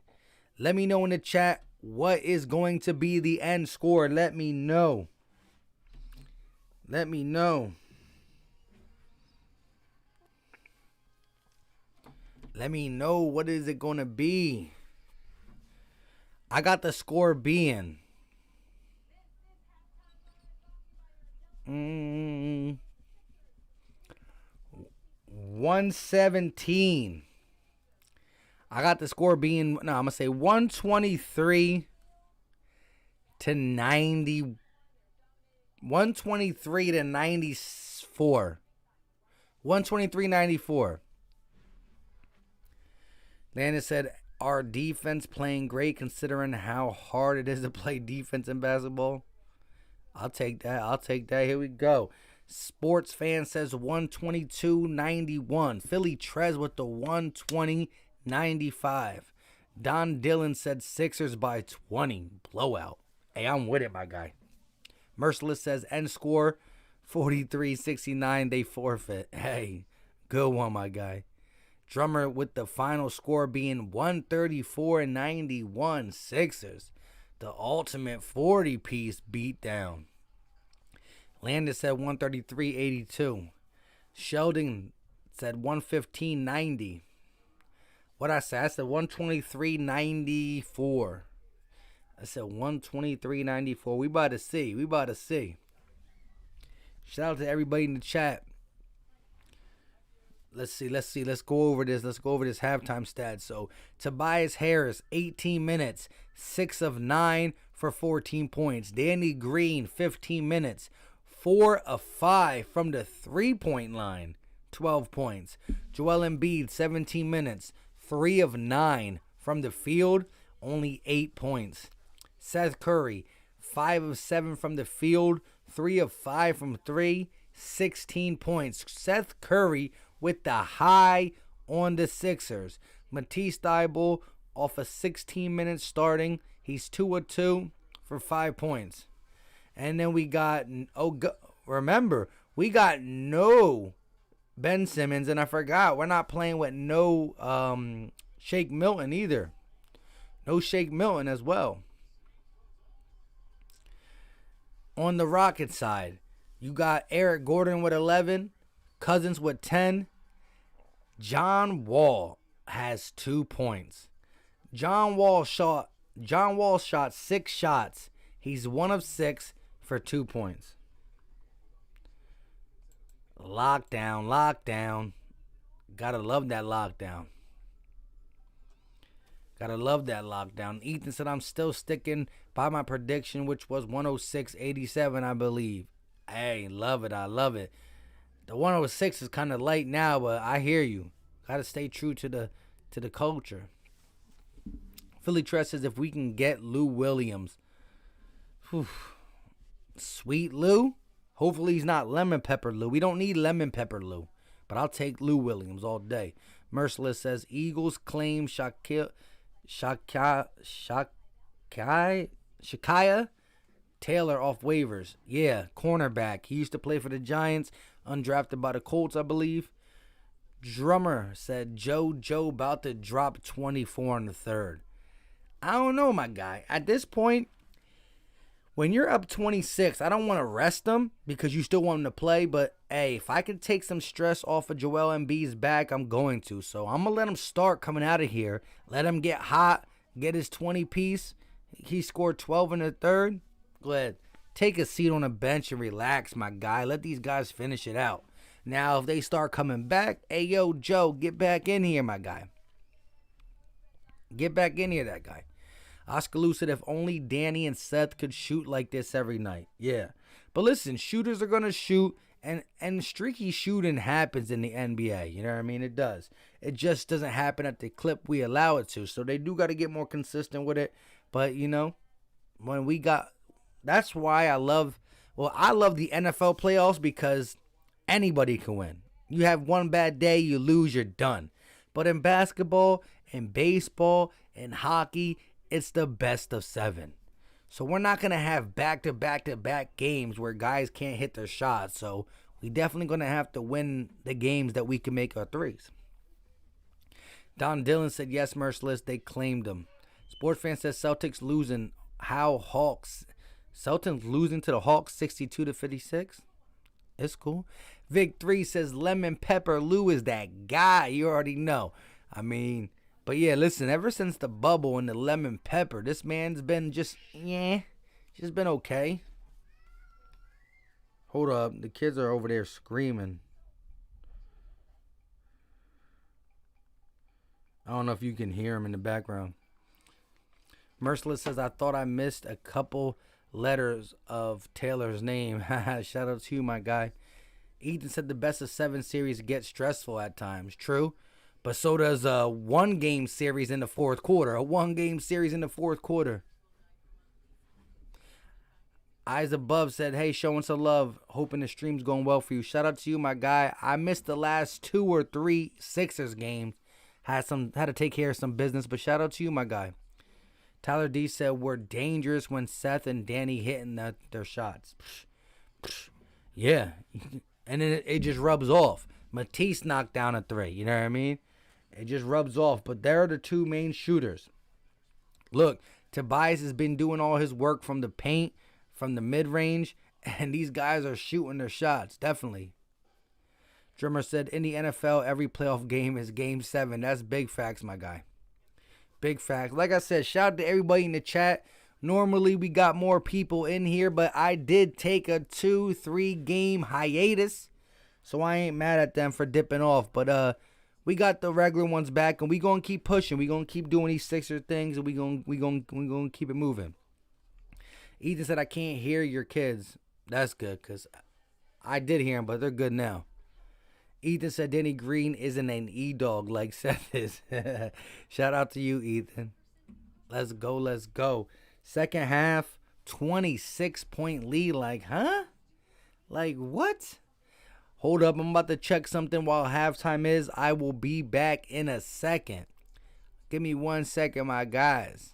Let me know in the chat what is going to be the end score. Let me know. What is it going to be? I got the score being 117. I got the score being, I'm going to say 123 to 90. 123 to 94. 123-94. Landon said, our defense playing great considering how hard it is to play defense in basketball. I'll take that. Here we go. Sports fan says 122-91. Philly Trez with the 120-95. Don Dillon said Sixers by 20. Blowout. Hey, I'm with it, my guy. Merciless says end score 43-69. They forfeit. Hey, good one, my guy. Drummer with the final score being 134-91. Sixers. The ultimate 40-piece beatdown. Landon said 133-82. Sheldon said 115-90. What I said? I said 123-94. I said 123.94. We about to see. We about to see. Shout out to everybody in the chat. Let's see. Let's go over this. Let's go over this halftime stats. So Tobias Harris, 18 minutes, 6 of 9 for 14 points. Danny Green, 15 minutes, 4 of 5 from the 3-point line, 12 points. Joel Embiid, 17 minutes, 3 of 9 from the field, only 8 points. Seth Curry, 5 of 7 from the field, 3 of 5 from 3, 16 points. Seth Curry with the high on the Sixers. Matisse Thybulle off of 16 minutes starting. He's 2 of 2 for 5 points. And then we got, remember, we got no Ben Simmons. And I forgot, we're not playing with no Shake Milton either. No Shake Milton as well. On the Rockets side, you got Eric Gordon with 11, Cousins with 10. John Wall has 2 points. John Wall shot 6 shots. He's 1 of 6 for 2 points. Lockdown. Gotta love that lockdown. Ethan said, I'm still sticking by my prediction, which was 106.87, I believe. Hey, love it. I love it. The 106 is kind of light now, but I hear you. Got to stay true to the culture. Philly Tress says, if we can get Lou Williams. Whew. Sweet Lou. Hopefully he's not lemon pepper Lou. We don't need lemon pepper Lou. But I'll take Lou Williams all day. Merciless says, Eagles claim Shakia Taylor off waivers. Yeah, cornerback. He used to play for the Giants, undrafted by the Colts, I believe. Drummer said Joe about to drop 24 in the third. I don't know, my guy. At this point, when you're up 26, I don't want to rest him because you still want him to play. But, hey, if I could take some stress off of Joel Embiid's back, I'm going to. So I'm going to let him start coming out of here. Let him get hot, get his 20-piece. He scored 12 in the third. Go ahead. Take a seat on the bench and relax, my guy. Let these guys finish it out. Now, if they start coming back, hey, yo, Joe, get back in here, my guy. Get back in here, that guy. Oscar Lou said, if only Danny and Seth could shoot like this every night. Yeah. But listen, shooters are going to shoot, and streaky shooting happens in the NBA. You know what I mean? It does. It just doesn't happen at the clip we allow it to. So they do got to get more consistent with it. But, you know, when we got... That's why I love the NFL playoffs, because anybody can win. You have one bad day, you lose, you're done. But in basketball, in baseball, in hockey, it's the best of 7. So we're not going to have back-to-back games where guys can't hit their shots. So we definitely going to have to win the games that we can make our threes. Don Dillon said, yes, Merciless, they claimed him. Sports fan says Celtics losing. How Hawks... Celtics losing to the Hawks 62-56. It's cool. Vic 3 says Lemon Pepper Lou is that guy. You already know. I mean, but yeah, listen, ever since the bubble and the lemon pepper, this man's been just been okay. Hold up. The kids are over there screaming. I don't know if you can hear them in the background. Merciless says, I thought I missed a couple letters of Taylor's name. Shout out to you, my guy. Ethan said the best of 7 series gets stressful at times. True. But so does a 1-game series in the fourth quarter. A 1-game series in the fourth quarter. Eyes Above said, hey, showing some love. Hoping the stream's going well for you. Shout out to you, my guy. I missed the last 2 or 3 Sixers games. Had to take care of some business. But shout out to you, my guy. Tyler D said, we're dangerous when Seth and Danny hitting their shots. Yeah. And then it just rubs off. Matisse knocked down a 3. You know what I mean? It just rubs off. But they're the 2 main shooters. Look, Tobias has been doing all his work from the paint, from the mid-range, and these guys are shooting their shots. Definitely. Drummer said, in the NFL, every playoff game is Game 7. That's big facts, my guy. Big facts. Like I said, shout out to everybody in the chat. Normally we got more people in here, but I did take a 2-3 game hiatus. So I ain't mad at them for dipping off. But we got the regular ones back, and we gonna keep pushing. We gonna keep doing these Sixer things, and we gonna keep it moving. Ethan said I can't hear your kids. That's good, cause I did hear them, but they're good now. Ethan said Danny Green isn't an E-dog like Seth is. Shout out to you, Ethan. Let's go, let's go. Second half, 26-point lead. Like, huh? Like, what? Hold up, I'm about to check something while halftime is. I will be back in a second. Give me 1 second, my guys.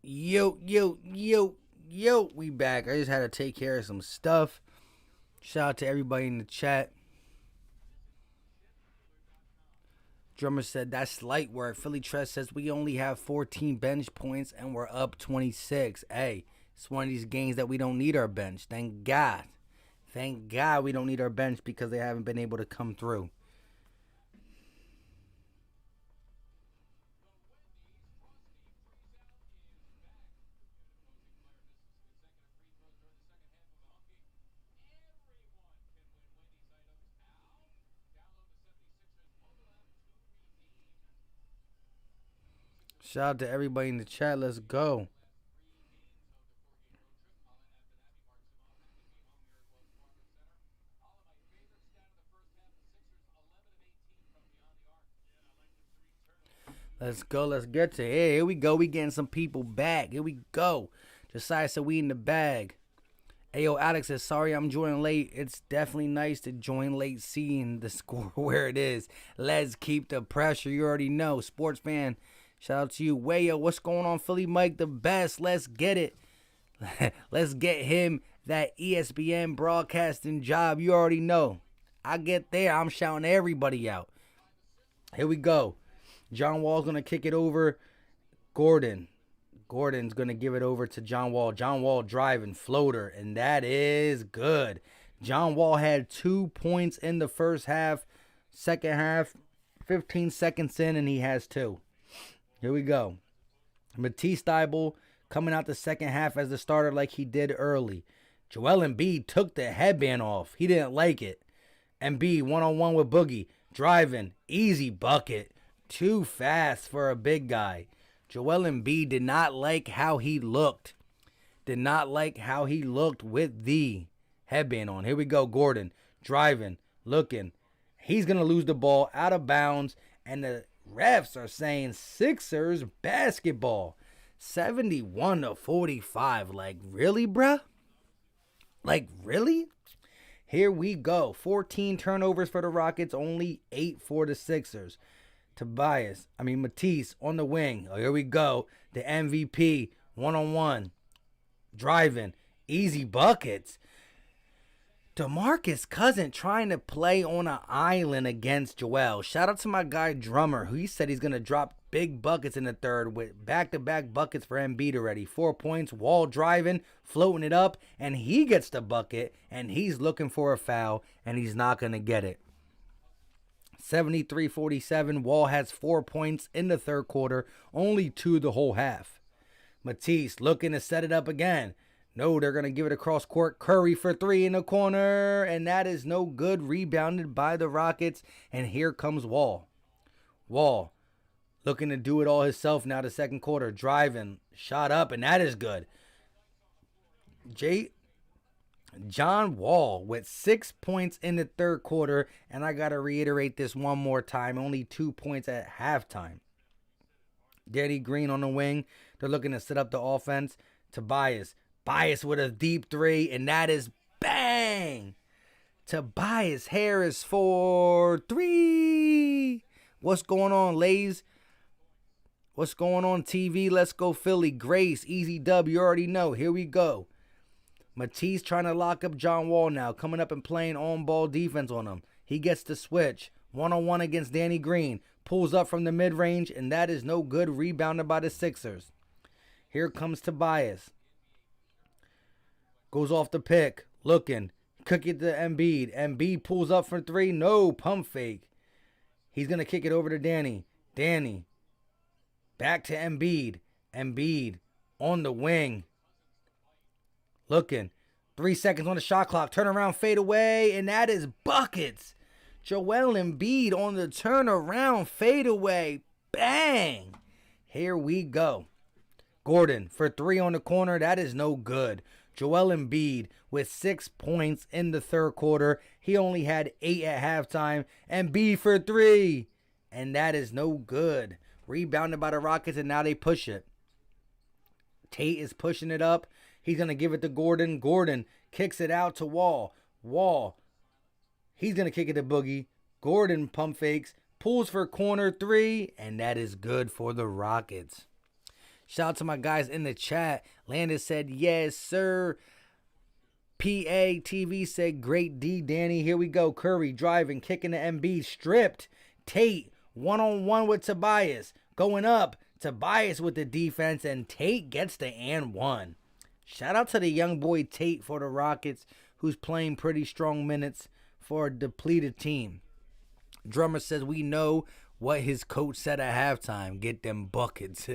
Yo, yo, yo, yo, we back. I just had to take care of some stuff. Shout out to everybody in the chat. Drummer said that's light work. Philly Tress says we only have 14 bench points and we're up 26. Hey, it's one of these games that we don't need our bench. Thank God. Thank God we don't need our bench because they haven't been able to come through. Shout out to everybody in the chat. Let's go. Let's go. Let's get to it. Here we go. We getting some people back. Here we go. Josiah said we in the bag. Ayo, Alex says, sorry I'm joining late. It's definitely nice to join late seeing the score where it is. Let's keep the pressure. You already know. Sports fan, shout out to you. Wayo, what's going on, Philly Mike? The best. Let's get it. Let's get him that ESPN broadcasting job. You already know. I get there. I'm shouting everybody out. Here we go. John Wall's going to kick it over. Gordon's going to give it over to John Wall. John Wall driving, floater, and that is good. John Wall had 2 points in the first half. Second half, 15 seconds in, and he has 2. Here we go. Matisse Thybulle coming out the second half as the starter like he did early. Joel Embiid took the headband off. He didn't like it. Embiid one-on-one with Boogie. Driving, easy bucket. Too fast for a big guy. Joel Embiid did not like how he looked. Did not like how he looked with the headband on. Here we go. Gordon driving, looking. He's going to lose the ball out of bounds. And the refs are saying Sixers basketball. 71-45. Like, really, bruh? Like, really? Here we go. 14 turnovers for the Rockets. Only 8 for the Sixers. Matisse on the wing. Oh, here we go. The MVP, one-on-one. Driving. Easy buckets. DeMarcus Cousins trying to play on an island against Joel. Shout out to my guy Drummer, who he said he's going to drop big buckets in the third with back-to-back buckets for Embiid already. 4 points, Wall driving, floating it up, and he gets the bucket, and he's looking for a foul, and he's not going to get it. 73-47. Wall has 4 points in the third quarter, only 2 the whole half. Matisse looking to set it up again. No, they're going to give it across court. Curry for 3 in the corner, and that is no good. Rebounded by the Rockets, and here comes Wall. Wall looking to do it all himself now the second quarter. Driving, shot up, and that is good. John Wall with 6 points in the third quarter, and I got to reiterate this one more time, only 2 points at halftime. Danny Green on the wing. They're looking to set up the offense. Tobias with a deep 3, and that is bang! Tobias Harris for 3. What's going on, Lays? What's going on, TV? Let's go, Philly. Grace, easy dub. You already know. Here we go. Matisse trying to lock up John Wall now, coming up and playing on-ball defense on him. He gets the switch. One-on-one against Danny Green. Pulls up from the mid-range, and that is no good. Rebounded by the Sixers. Here comes Tobias. Goes off the pick. Looking. Kick it to Embiid. Embiid pulls up for 3. No, pump fake. He's going to kick it over to Danny. Danny. Back to Embiid. Embiid on the wing. Looking. 3 seconds on the shot clock. Turn around, fade away, and that is buckets. Joel Embiid on the turnaround, fade away. Bang. Here we go. Gordon for 3 on the corner. That is no good. Joel Embiid with 6 points in the third quarter. He only had 8 at halftime. Embiid for 3. And that is no good. Rebounded by the Rockets, and now they push it. Tate is pushing it up. He's going to give it to Gordon. Gordon kicks it out to Wall. Wall. He's going to kick it to Boogie. Gordon pump fakes. Pulls for corner 3. And that is good for the Rockets. Shout out to my guys in the chat. Landis said, yes, sir. PA TV said, great D, Danny. Here we go. Curry driving, kicking the MB. Stripped. Tate, one-on-one with Tobias. Going up. Tobias with the defense, and Tate gets the and 1. Shout out to the young boy Tate for the Rockets, who's playing pretty strong minutes for a depleted team. Drummer says, we know what his coach said at halftime. Get them buckets.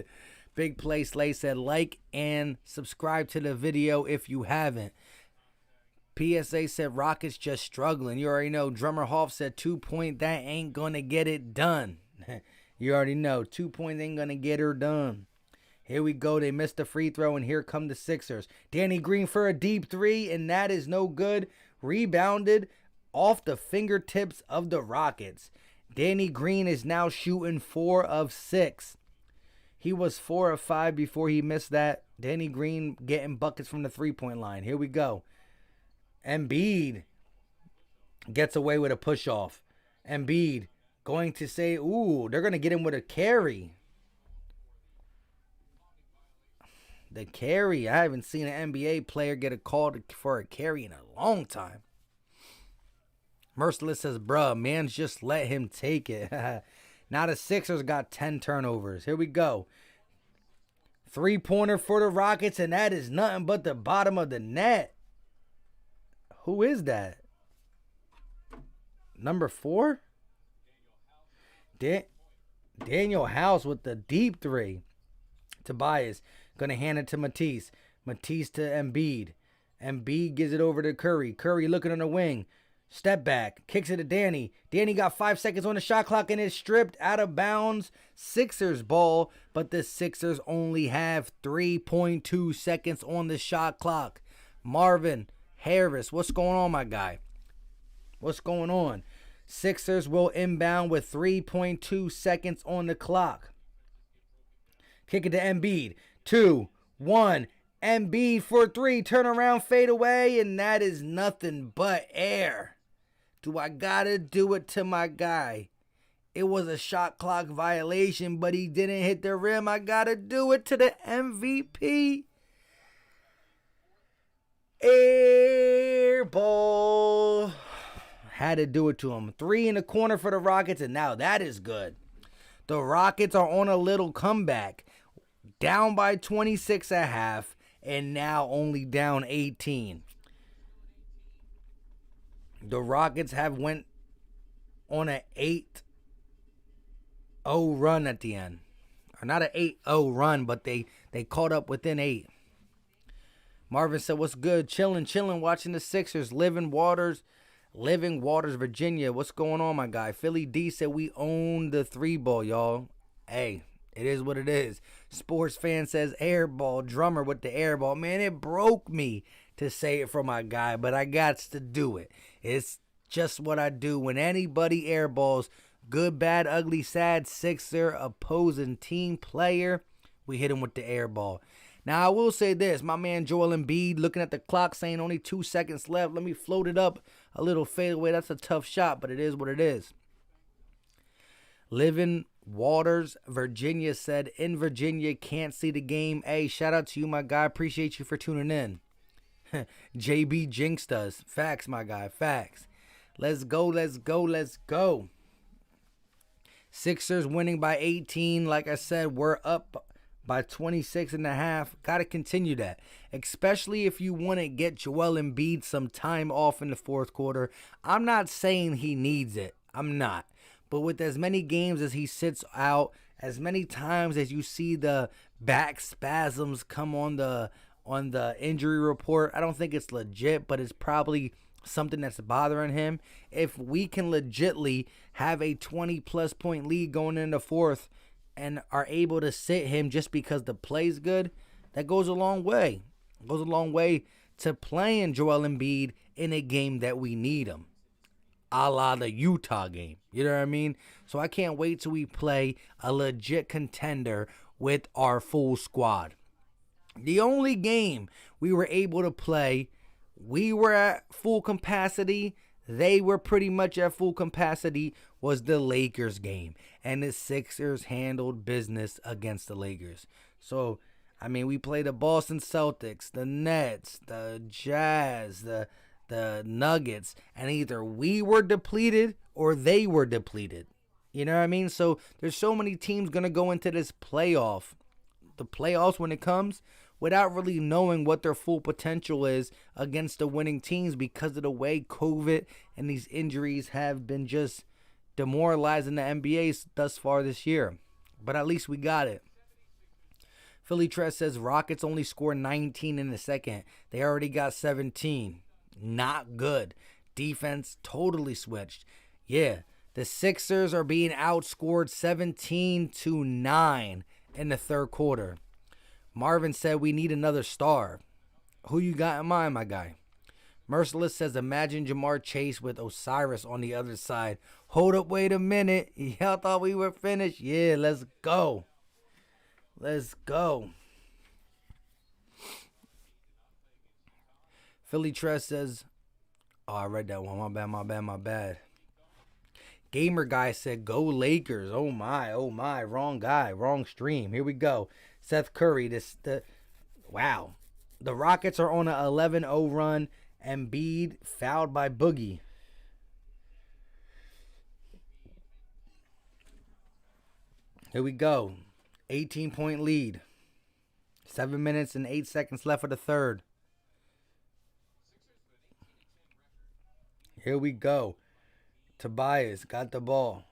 Big Play Slay said, like and subscribe to the video if you haven't. PSA said, Rockets just struggling. You already know. Drummer Hoff said, 2 point, that ain't going to get it done. You already know. 2 points ain't going to get her done. Here we go. They missed the free throw, and here come the Sixers. Danny Green for a deep three, and that is no good. Rebounded off the fingertips of the Rockets. Danny Green is now shooting 4 of 6. He was 4 of 5 before he missed that. Danny Green getting buckets from the three-point line. Here we go. Embiid gets away with a push-off. Embiid going to say, ooh, they're going to get him with a carry. The carry. I haven't seen an NBA player get a call for a carry in a long time. Merciless says, bruh, man, just let him take it. Now the Sixers got 10 turnovers. Here we go. Three-pointer for the Rockets, and that is nothing but the bottom of the net. Who is that? Number 4? Daniel House with the deep three. Tobias going to hand it to Matisse. Matisse to Embiid. Embiid gives it over to Curry. Curry looking on the wing. Step back. Kicks it to Danny. Danny got 5 seconds on the shot clock and is stripped out of bounds. Sixers ball, but the Sixers only have 3.2 seconds on the shot clock. Marvin Harris, what's going on, my guy? What's going on? Sixers will inbound with 3.2 seconds on the clock. Kick it to Embiid. 2, 1. Embiid for 3. Turn around, fade away, and that is nothing but air. Do I gotta do it to my guy? It was a shot clock violation, but he didn't hit the rim. I gotta do it to the MVP. Air ball. Had to do it to him. 3 in the corner for the Rockets, and now that is good. The Rockets are on a little comeback. Down by 26 at half, and now only down 18. The Rockets have went on an 8-0 run at the end. Or not an 8-0 run, but they caught up within 8. Marvin said, what's good? Chilling, watching the Sixers. Living Waters, Virginia. What's going on, my guy? Philly D said we own the 3-ball, y'all. Hey, it is what it is. Sports fan says airball. Drummer with the airball. Man, it broke me to say it for my guy, but I got to do it. It's just what I do. When anybody airballs, good, bad, ugly, sad, Sixer, opposing team player, we hit him with the airball. Now, I will say this. My man Joel Embiid looking at the clock saying only 2 seconds left. Let me float it up a little fadeaway. That's a tough shot, but it is what it is. Living Waters, Virginia said, in Virginia, can't see the game. Hey, shout out to you, my guy. Appreciate you for tuning in. JB jinxed us. Facts, my guy. Facts. Let's go. Sixers winning by 18. Like I said, we're up by 26 and a half. Got to continue that, especially if you want to get Joel Embiid some time off in the fourth quarter. I'm not saying he needs it. I'm not. But with as many games as he sits out, as many times as you see the back spasms come on the injury report, I don't think it's legit, but it's probably something that's bothering him. If we can legitly have a 20-plus point lead going in the fourth and are able to sit him just because the play's good, that goes a long way. It goes a long way to playing Joel Embiid in a game that we need him. A la the Utah game. You know what I mean? So I can't wait till we play a legit contender with our full squad. The only game we were able to play, we were at full capacity. They were pretty much at full capacity, was the Lakers game. And the Sixers handled business against the Lakers. So, I mean, we played the Boston Celtics, the Nets, the Jazz, the Nuggets, and either we were depleted or they were depleted. You know what I mean? So there's so many teams going to go into this the playoffs when it comes, without really knowing what their full potential is against the winning teams because of the way COVID and these injuries have been just demoralizing the NBA thus far this year. But at least we got it. Philly Tress says Rockets only scored 19 in the second. They already got 17. Not good. Defense totally switched. Yeah, The Sixers are being outscored 17-9 in the third quarter. Marvin said we need another star. Who you got in mind, my guy? Merciless says, imagine Jamar Chase with Osiris on the other side. Hold up, wait a minute. Y'all thought we were finished? Yeah, let's go. Let's go. Philly Tress says, oh, I read that one. My bad. Gamer Guy said, go Lakers. Oh my. Wrong guy. Wrong stream. Here we go. Seth Curry. Wow. The Rockets are on an 11-0 run. Embiid fouled by Boogie. Here we go. 18-point lead. 7 minutes and 8 seconds left of the third. Here we go. Tobias got the ball.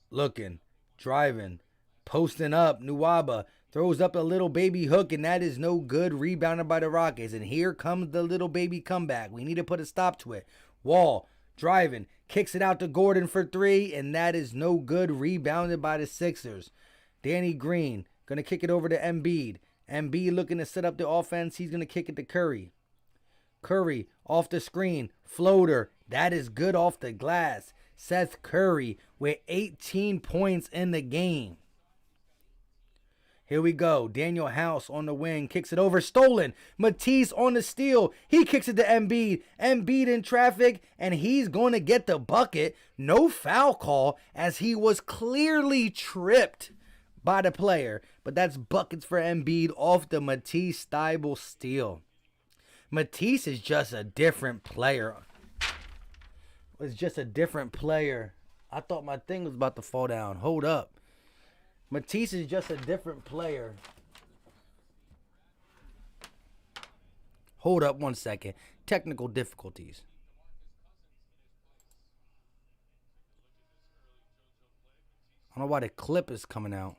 Looking. Driving. Posting up. Nwaba throws up a little baby hook, and that is no good. Rebounded by the Rockets. And here comes the little baby comeback. We need to put a stop to it. Wall. Driving. Kicks it out to Gordon for three, and that is no good. Rebounded by the Sixers. Danny Green going to kick it over to Embiid. Embiid looking to set up the offense. He's going to kick it to Curry. Curry off the screen. Floater. That is good off the glass. Seth Curry with 18 points in the game. Here we go. Daniel House on the wing. Kicks it over. Stolen. Matisse on the steal. He kicks it to Embiid. Embiid in traffic. And he's going to get the bucket. No foul call as he was clearly tripped by the player. But that's buckets for Embiid off the Matisse Thybulle steal. Matisse is just a different player. It's just a different player. I thought my thing was about to fall down. Hold up. Matisse is just a different player. Hold up 1 second. Technical difficulties. I don't know why the clip is coming out.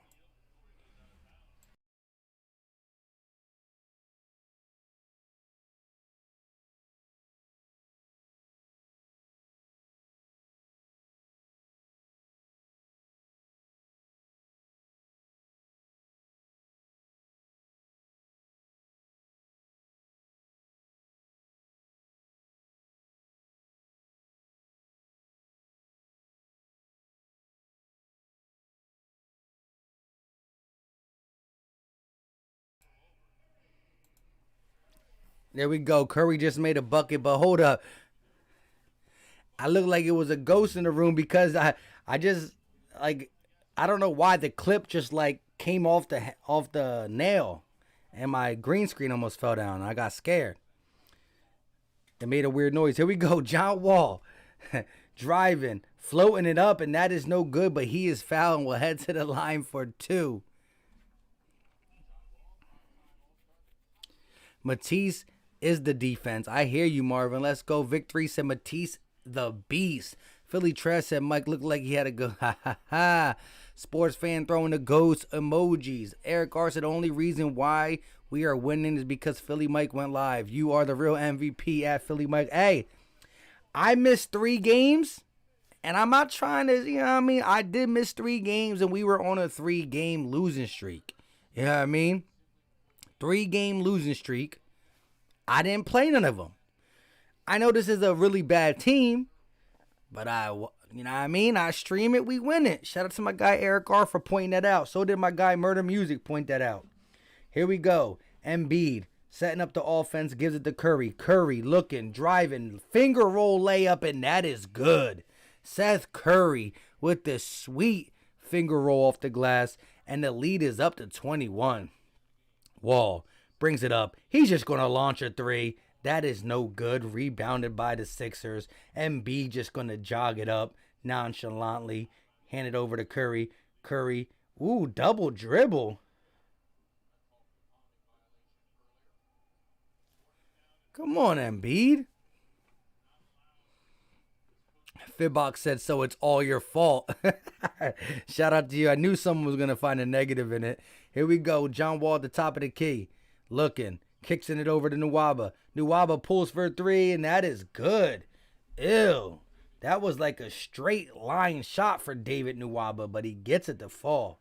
There we go. Curry just made a bucket, but hold up. I looked like it was a ghost in the room because I just like I don't know why the clip just like came off the nail, and my green screen almost fell down. I got scared. It made a weird noise. Here we go. John Wall driving, floating it up, and that is no good. But he is fouled and will head to the line for two. Matisse is the defense. I hear you, Marvin. Let's go. Victory said Matisse the beast. Philly Trash said Mike looked like he had a go. Ha ha ha. Sports fan throwing the ghost emojis. Eric R said the only reason why we are winning is because Philly Mike went live. You are the real MVP at Philly Mike. Hey, I missed 3 games, and I'm not trying to, you know what I mean? I did miss 3 games, and we were on a 3-game losing streak. You know what I mean? 3-game losing streak. I didn't play none of them. I know this is a really bad team, but you know what I mean? I stream it, we win it. Shout out to my guy Eric R for pointing that out. So did my guy Murder Music point that out. Here we go. Embiid setting up the offense, gives it to Curry. Curry looking, driving, finger roll layup, and that is good. Seth Curry with the sweet finger roll off the glass, and the lead is up to 21. Wall brings it up. He's just going to launch a 3. That is no good. Rebounded by the Sixers. Embiid just going to jog it up nonchalantly. Hand it over to Curry. Curry. Ooh, double dribble. Come on, Embiid. Fibbox said, so it's all your fault. Shout out to you. I knew someone was going to find a negative in it. Here we go. John Wall at the top of the key. Looking. Kicks it over to Nwaba. Nwaba pulls for a 3, and that is good. Ew. That was like a straight line shot for David Nwaba, but he gets it to fall.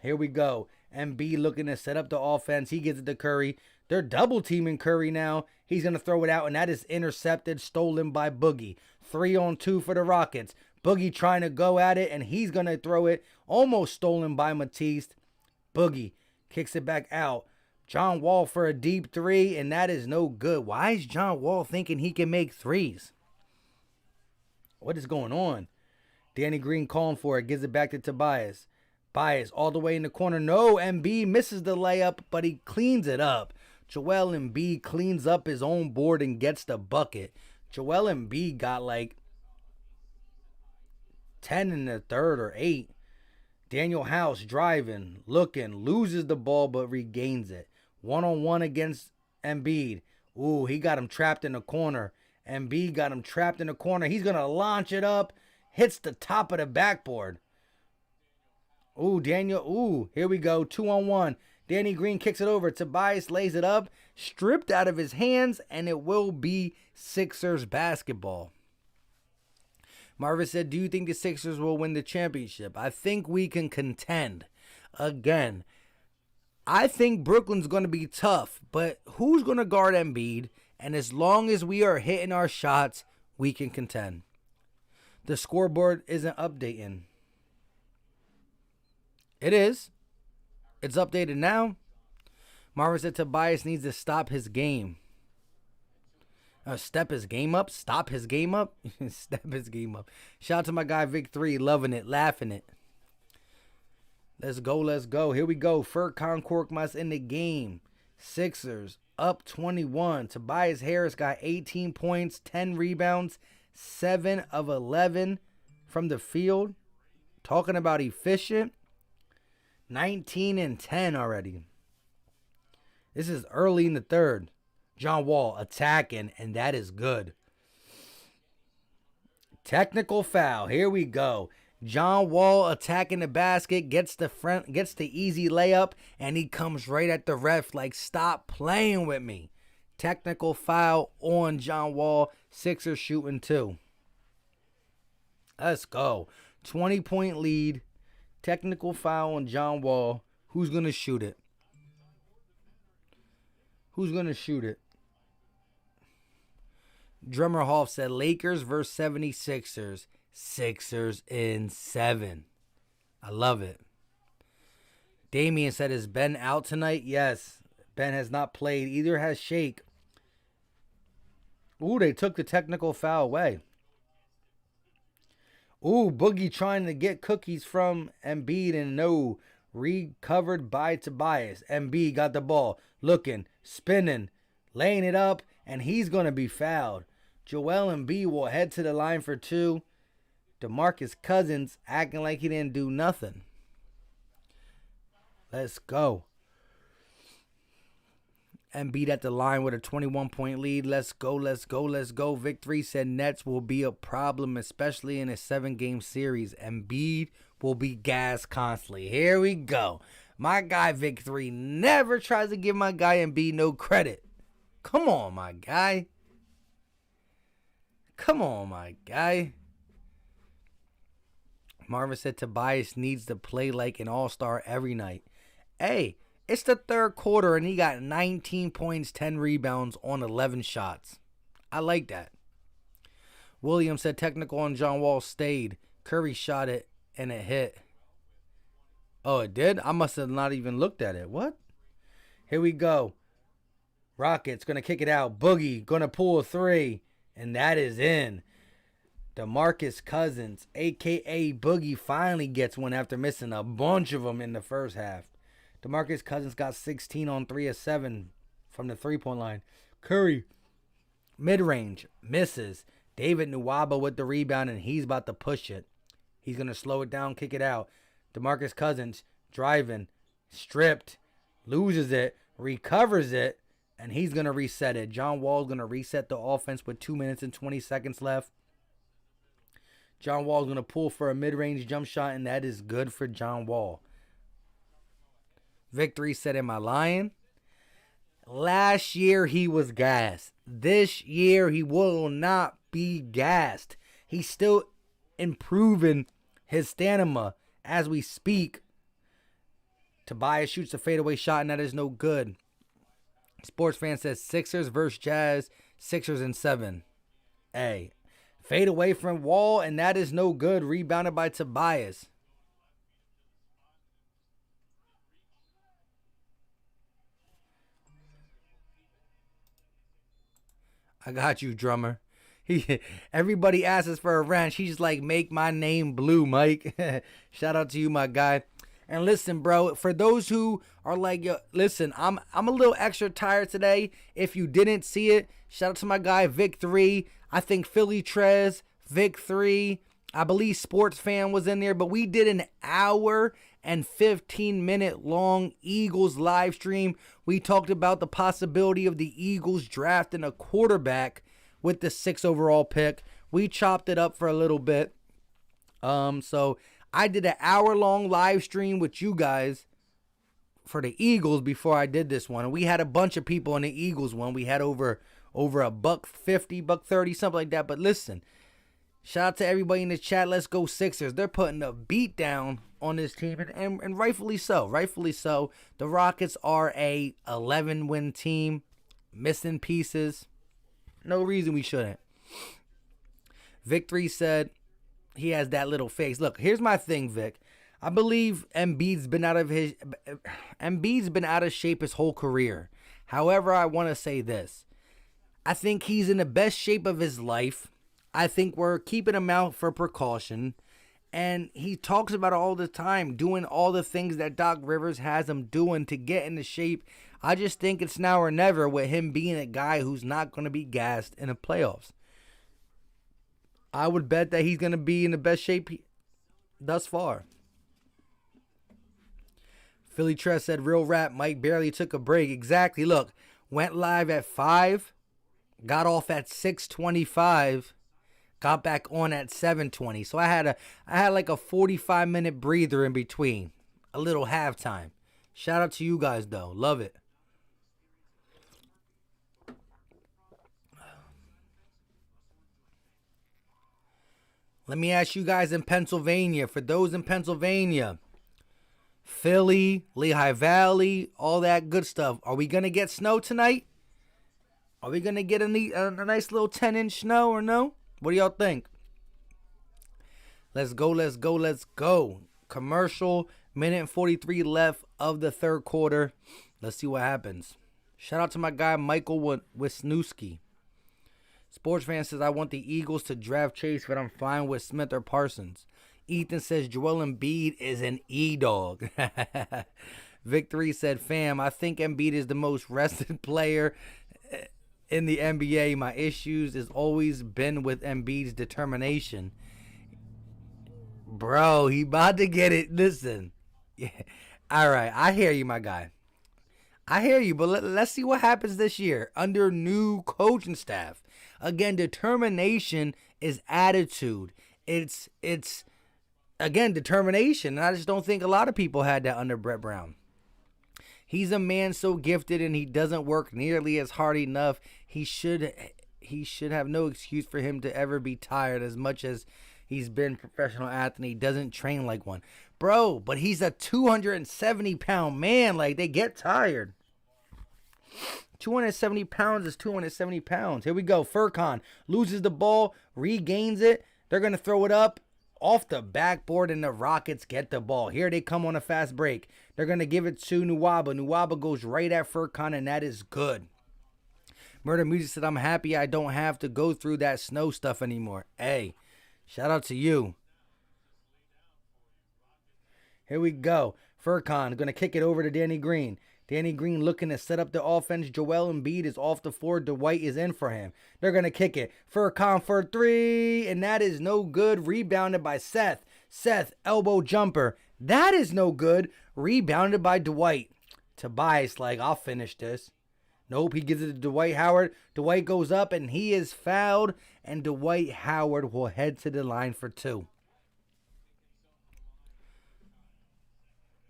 Here we go. Embiid looking to set up the offense. He gets it to Curry. They're double teaming Curry now. He's going to throw it out, and that is intercepted, stolen by Boogie. 3-on-2 for the Rockets. Boogie trying to go at it, and he's going to throw it. Almost stolen by Matisse. Boogie kicks it back out. John Wall for a deep three, and that is no good. Why is John Wall thinking he can make threes? What is going on? Danny Green calling for it. Gives it back to Tobias. Bias all the way in the corner. No, Embiid misses the layup, but he cleans it up. Joel Embiid cleans up his own board and gets the bucket. Joel Embiid got like 10 in the third or 8. Daniel House driving, looking, loses the ball but regains it. 1-on-1 against Embiid. Ooh, he got him trapped in the corner. Embiid got him trapped in the corner. He's going to launch it up. Hits the top of the backboard. Ooh, Daniel. Ooh, here we go. 2-on-1. Danny Green kicks it over. Tobias lays it up. Stripped out of his hands. And it will be Sixers basketball. Marvin said, do you think the Sixers will win the championship? I think we can contend. Again, I think Brooklyn's going to be tough. But who's going to guard Embiid? And as long as we are hitting our shots, we can contend. The scoreboard isn't updating. It is. It's updated now. Marvin said Tobias needs to stop his game. Step his game up? Stop his game up? Step his game up. Shout out to my guy Vic 3. Loving it. Laughing it. Let's go. Let's go. Here we go. Furkan Korkmaz in the game. Sixers up 21. Tobias Harris got 18 points, 10 rebounds, 7 of 11 from the field. Talking about efficient. 19 and 10 already. This is early in the third. John Wall attacking, and that is good. Technical foul. Here we go. John Wall attacking the basket, gets the easy layup, and he comes right at the ref like, stop playing with me. Technical foul on John Wall. Sixers shooting 2. Let's go. 20-point lead. Technical foul on John Wall. Who's going to shoot it? Who's going to shoot it? Drummer Hoff said Lakers versus 76ers. Sixers in 7. I love it. Damian said, is Ben out tonight? Yes. Ben has not played. Either has Shake. Ooh, they took the technical foul away. Ooh, Boogie trying to get cookies from Embiid and no. Recovered by Tobias. Embiid got the ball. Looking, spinning, laying it up, and he's going to be fouled. Joel Embiid will head to the line for 2. DeMarcus Cousins acting like he didn't do nothing. Let's go. Embiid at the line with a 21-point lead. Let's go, let's go, let's go. Vic 3 said Nets will be a problem, especially in a 7-game series. Embiid will be gassed constantly. Here we go. My guy Vic 3 never tries to give my guy Embiid no credit. Come on, my guy. Come on, my guy. Marvin said Tobias needs to play like an all-star every night. Hey, it's the third quarter and he got 19 points, 10 rebounds on 11 shots. I like that. Williams said technical on John Wall stayed. Curry shot it and it hit. Oh, it did? I must have not even looked at it. What? Here we go. Rockets going to kick it out. Boogie going to pull a 3. And that is in. DeMarcus Cousins, a.k.a. Boogie, finally gets one after missing a bunch of them in the first half. DeMarcus Cousins got 16 on 3 of 7 from the three-point line. Curry, mid-range, misses. David Nwaba with the rebound, and he's about to push it. He's going to slow it down, kick it out. DeMarcus Cousins driving, stripped, loses it, recovers it, and he's going to reset it. John Wall's going to reset the offense with 2 minutes and 20 seconds left. John Wall's going to pull for a mid-range jump shot, and that is good for John Wall. Victory said, am I lying? Last year he was gassed. This year he will not be gassed. He's still improving his stamina as we speak. Tobias shoots a fadeaway shot, and that is no good. Sports fan says Sixers versus Jazz, Sixers in 7. Hey, fade away from Wall, and that is no good. Rebounded by Tobias. I got you, drummer. Everybody asks us for a rant. She's like, make my name blue, Mike. Shout out to you, my guy. And listen, bro, for those who are like, yo, listen, I'm a little extra tired today. If you didn't see it, shout out to my guy, Vic 3. I think Philly Trez, Vic 3. I believe Sports Fan was in there, but we did an hour and 15-minute long Eagles live stream. We talked about the possibility of the Eagles drafting a quarterback with the 6th overall pick. We chopped it up for a little bit. So I did an hour-long live stream with you guys for the Eagles before I did this one. And we had a bunch of people in the Eagles one. We had over $150, $130, something like that. But listen, shout out to everybody in the chat. Let's go Sixers. They're putting a beat down on this team, and rightfully so. Rightfully so. The Rockets are a 11-win team, missing pieces. No reason we shouldn't. Victory said he has that little face. Look, here's my thing, Vic. I believe Embiid's been out of shape his whole career. However, I want to say this. I think he's in the best shape of his life. I think we're keeping him out for precaution. And he talks about it all the time, doing all the things that Doc Rivers has him doing to get into shape. I just think it's now or never with him being a guy who's not going to be gassed in the playoffs. I would bet that he's going to be in the best shape thus far. Philly Tress said, real rap, Mike barely took a break. Exactly. Look, went live at 5, got off at 6:25. Got back on at 7:20. So I had like a 45-minute breather in between. A little halftime. Shout out to you guys, though. Love it. Let me ask you guys in Pennsylvania. For those in Pennsylvania, Philly, Lehigh Valley, all that good stuff. Are we going to get snow tonight? Are we going to get a nice little 10-inch snow or no? What do y'all think? Let's go, let's go, let's go. Commercial, minute and 43 left of the third quarter. Let's see what happens. Shout out to my guy, Michael Wisniewski. Sports fan says, I want the Eagles to draft Chase, but I'm fine with Smith or Parsons. Ethan says, Joel Embiid is an E-dog. Victory said, fam, I think Embiid is the most rested player in the NBA. My issues has always been with Embiid's determination. Bro, he about to get it. Listen. Yeah. All right, I hear you, my guy. I hear you, but let's see what happens this year under new coaching staff. Again, determination is attitude. It's again, determination. And I just don't think a lot of people had that under Brett Brown. He's a man so gifted and he doesn't work nearly as hard enough. He should have no excuse for him to ever be tired as much as he's been a professional athlete. He doesn't train like one. Bro, but he's a 270-pound man. Like, they get tired. 270 pounds is 270 pounds. Here we go. Furkan loses the ball, regains it. They're going to throw it up off the backboard, and the Rockets get the ball. Here they come on a fast break. They're going to give it to Nwaba. Nwaba goes right at Furkan, and that is good. Murder Music said, I'm happy I don't have to go through that snow stuff anymore. Hey, shout out to you. Here we go. Furkan going to kick it over to Danny Green. Danny Green looking to set up the offense. Joel Embiid is off the floor. Dwight is in for him. They're going to kick it. Furkan for 3. And that is no good. Rebounded by Seth. Seth, elbow jumper. That is no good. Rebounded by Dwight. Tobias like, I'll finish this. Nope, he gives it to Dwight Howard. Dwight goes up and he is fouled. And Dwight Howard will head to the line for 2.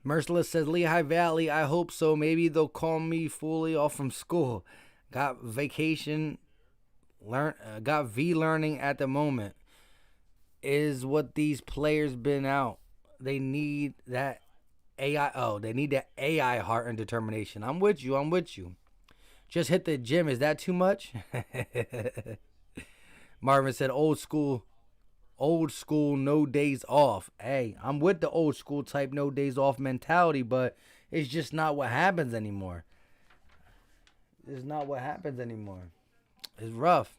Merciless says, Lehigh Valley, I hope so. Maybe they'll call me fully off from school. Got vacation, got V learning at the moment. is what these players been out. They need that AI. Oh, they need that AI heart and determination. I'm with you. I'm with you. Just hit the gym. Is that too much? Marvin said, old school, no days off. Hey, I'm with the old school type no days off mentality, but it's just not what happens anymore. It's not what happens anymore. It's rough.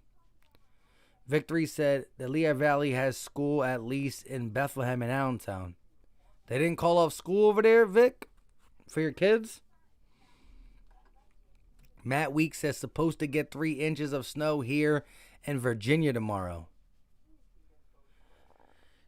Victory said the Lehigh Valley has school at least in Bethlehem and Allentown. They didn't call off school over there, Vic, for your kids? Matt Weeks says supposed to get 3 inches of snow here in Virginia tomorrow.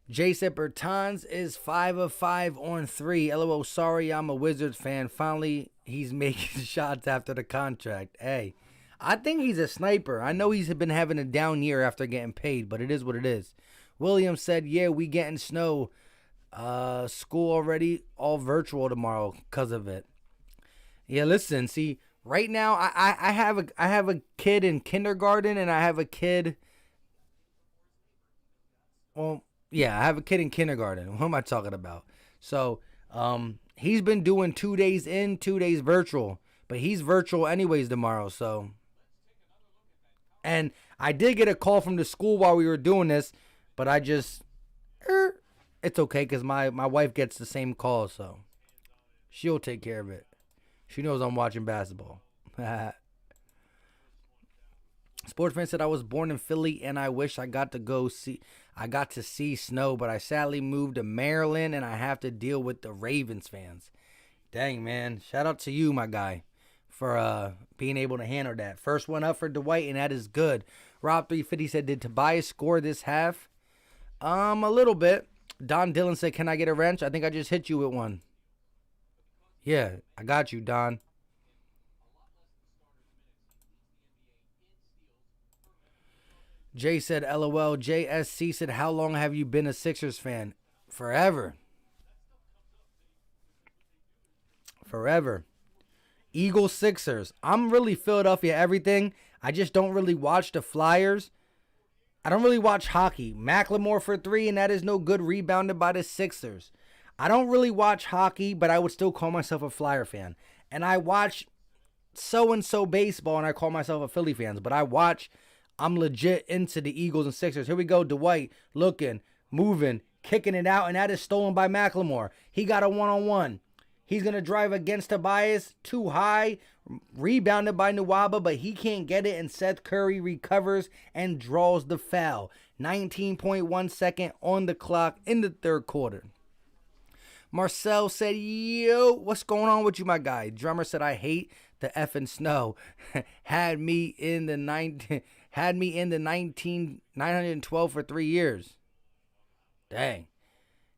Jay said Bertans is 5 of 5 on 3. LOL, sorry, I'm a Wizards fan. Finally, he's making shots after the contract. Hey, I think he's a sniper. I know he's been having a down year after getting paid, but it is what it is. William said, yeah, we getting snow. School already all virtual tomorrow because of it. Yeah, listen, see, right now I have a kid in kindergarten and I have a kid. Well, yeah, I have a kid in kindergarten. What am I talking about? So, he's been doing 2 days in, 2 days virtual, but he's virtual anyways tomorrow. So, and I did get a call from the school while we were doing this, but I just, it's okay because my wife gets the same call, so she'll take care of it. She knows I'm watching basketball. Sportsman said I was born in Philly and I wish I got to see snow, but I sadly moved to Maryland and I have to deal with the Ravens fans. Dang, man. Shout out to you, my guy, for being able to handle that. First one up for Dwight, and that is good. Rob 350 said, did Tobias score this half? A little bit. Don Dillon said, can I get a wrench? I think I just hit you with one. Yeah, I got you, Don. Jay said, LOL. JSC said, how long have you been a Sixers fan? Forever. Forever. Eagles, Sixers. I'm really Philadelphia everything. I just don't really watch the Flyers. I don't really watch hockey. Macklemore for 3, and that is no good, rebounded by the Sixers. I don't really watch hockey, but I would still call myself a Flyer fan. And I watch so-and-so baseball, and I call myself a Philly fan. But I'm legit into the Eagles and Sixers. Here we go, Dwight, looking, moving, kicking it out, and that is stolen by Macklemore. He got a one-on-one. He's going to drive against Tobias, too high, rebounded by Nwaba, but he can't get it, and Seth Curry recovers and draws the foul. 19.1 second on the clock in the third quarter. Marcel said, yo, what's going on with you, my guy? Drummer said, I hate the effing snow. Had me in the 912 for 3 years. Dang.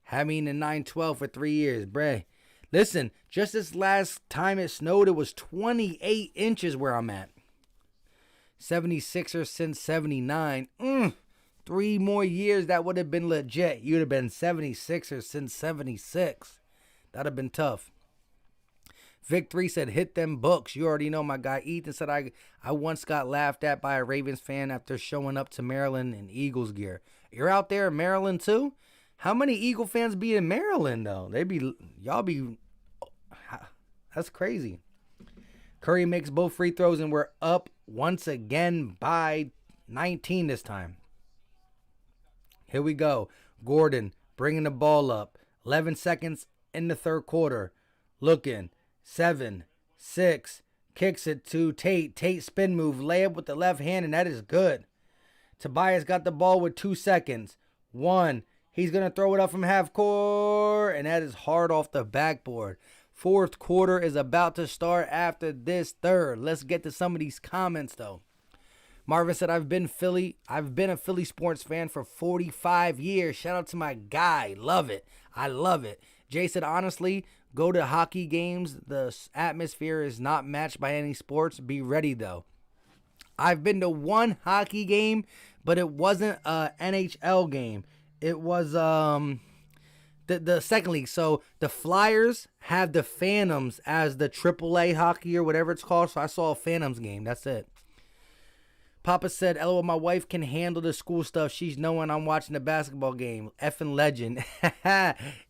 Had me in the 912 for 3 years, bruh. Listen, just this last time it snowed, it was 28 inches where I'm at. 76ers since 79. 3 more years, that would have been legit. You'd have been 76ers since 76. That would have been tough. Vic 3 said, hit them books. You already know, my guy. Ethan said, I once got laughed at by a Ravens fan after showing up to Maryland in Eagles gear. You're out there in Maryland too? How many Eagle fans be in Maryland though? That's crazy. Curry makes both free throws and we're up once again by 19 this time. Here we go. Gordon bringing the ball up. 11 seconds in the third quarter. Looking. 7, 6. Kicks it to Tate. Tate spin move. Layup with the left hand, and that is good. Tobias got the ball with 2 seconds. 1. He's going to throw it up from half court, and that is hard off the backboard. Fourth quarter is about to start after this third. Let's get to some of these comments, though. Marvin said, I've been a Philly sports fan for 45 years. Shout out to my guy. Love it. I love it. Jay said, honestly, go to hockey games. The atmosphere is not matched by any sports. Be ready, though. I've been to one hockey game, but it wasn't an NHL game. It was the second league. So the Flyers have the Phantoms as the AAA hockey or whatever it's called. So I saw a Phantoms game. That's it. Papa said, LOL, my wife can handle the school stuff. She's knowing I'm watching the basketball game. Effing legend.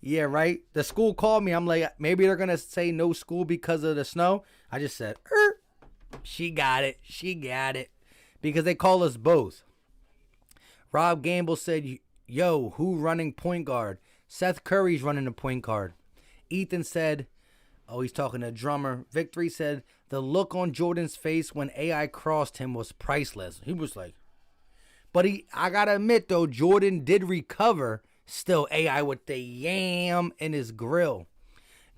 Yeah, right? The school called me. I'm like, maybe they're going to say no school because of the snow. I just said, she got it. She got it. Because they call us both. Rob Gamble said, yo, who running point guard? Seth Curry's running the point guard. Ethan said, oh, he's talking to Drummer. Victory said, the look on Jordan's face when AI crossed him was priceless. He was like, but I got to admit, though, Jordan did recover. Still, AI with the yam in his grill.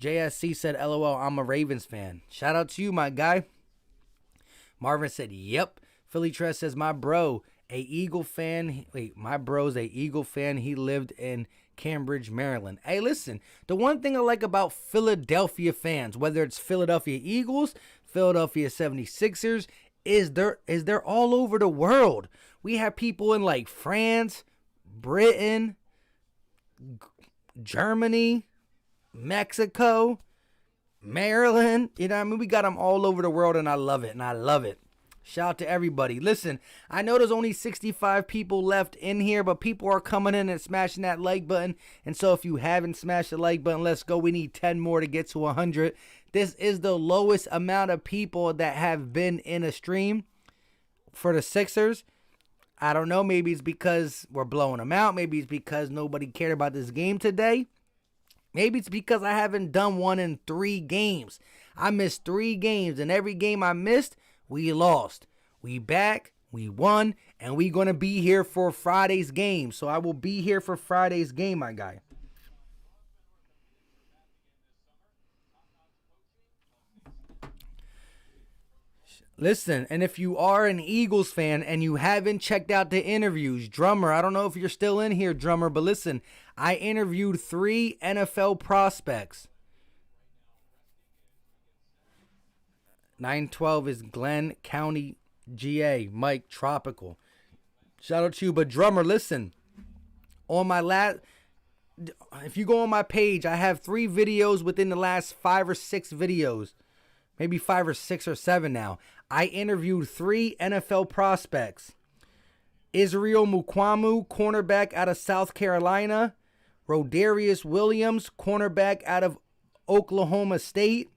JSC said, LOL, I'm a Ravens fan. Shout out to you, my guy. Marvin said, yep. Philly Tress says, my bro's a Eagle fan. He lived in Cambridge, Maryland. Hey, listen, the one thing I like about Philadelphia fans, whether it's Philadelphia Eagles, Philadelphia 76ers, is they're all over the world. We have people in like France, Britain, Germany, Mexico, Maryland. You know what I mean? We got them all over the world, and I love it. Shout out to everybody. Listen, I know there's only 65 people left in here, but people are coming in and smashing that like button. And so if you haven't smashed the like button, let's go. We need 10 more to get to 100. This is the lowest amount of people that have been in a stream for the Sixers. I don't know. Maybe it's because we're blowing them out. Maybe it's because nobody cared about this game today. Maybe it's because I haven't done one in 3 games. I missed 3 games, and every game I missed, we lost. We back, we won, and we going to be here for Friday's game. So I will be here for Friday's game, my guy. Listen, and if you are an Eagles fan and you haven't checked out the interviews, Drummer, I don't know if you're still in here, Drummer, but listen, I interviewed 3 NFL prospects. 912 is Glenn County, GA, Mike Tropical. Shout out to you. But Drummer, listen, on my if you go on my page, I have 3 videos within the last 5 or 6 videos. Maybe 5 or 6 or 7 now. I interviewed 3 NFL prospects. Israel Mukwamu, cornerback out of South Carolina. Rodarius Williams, cornerback out of Oklahoma State.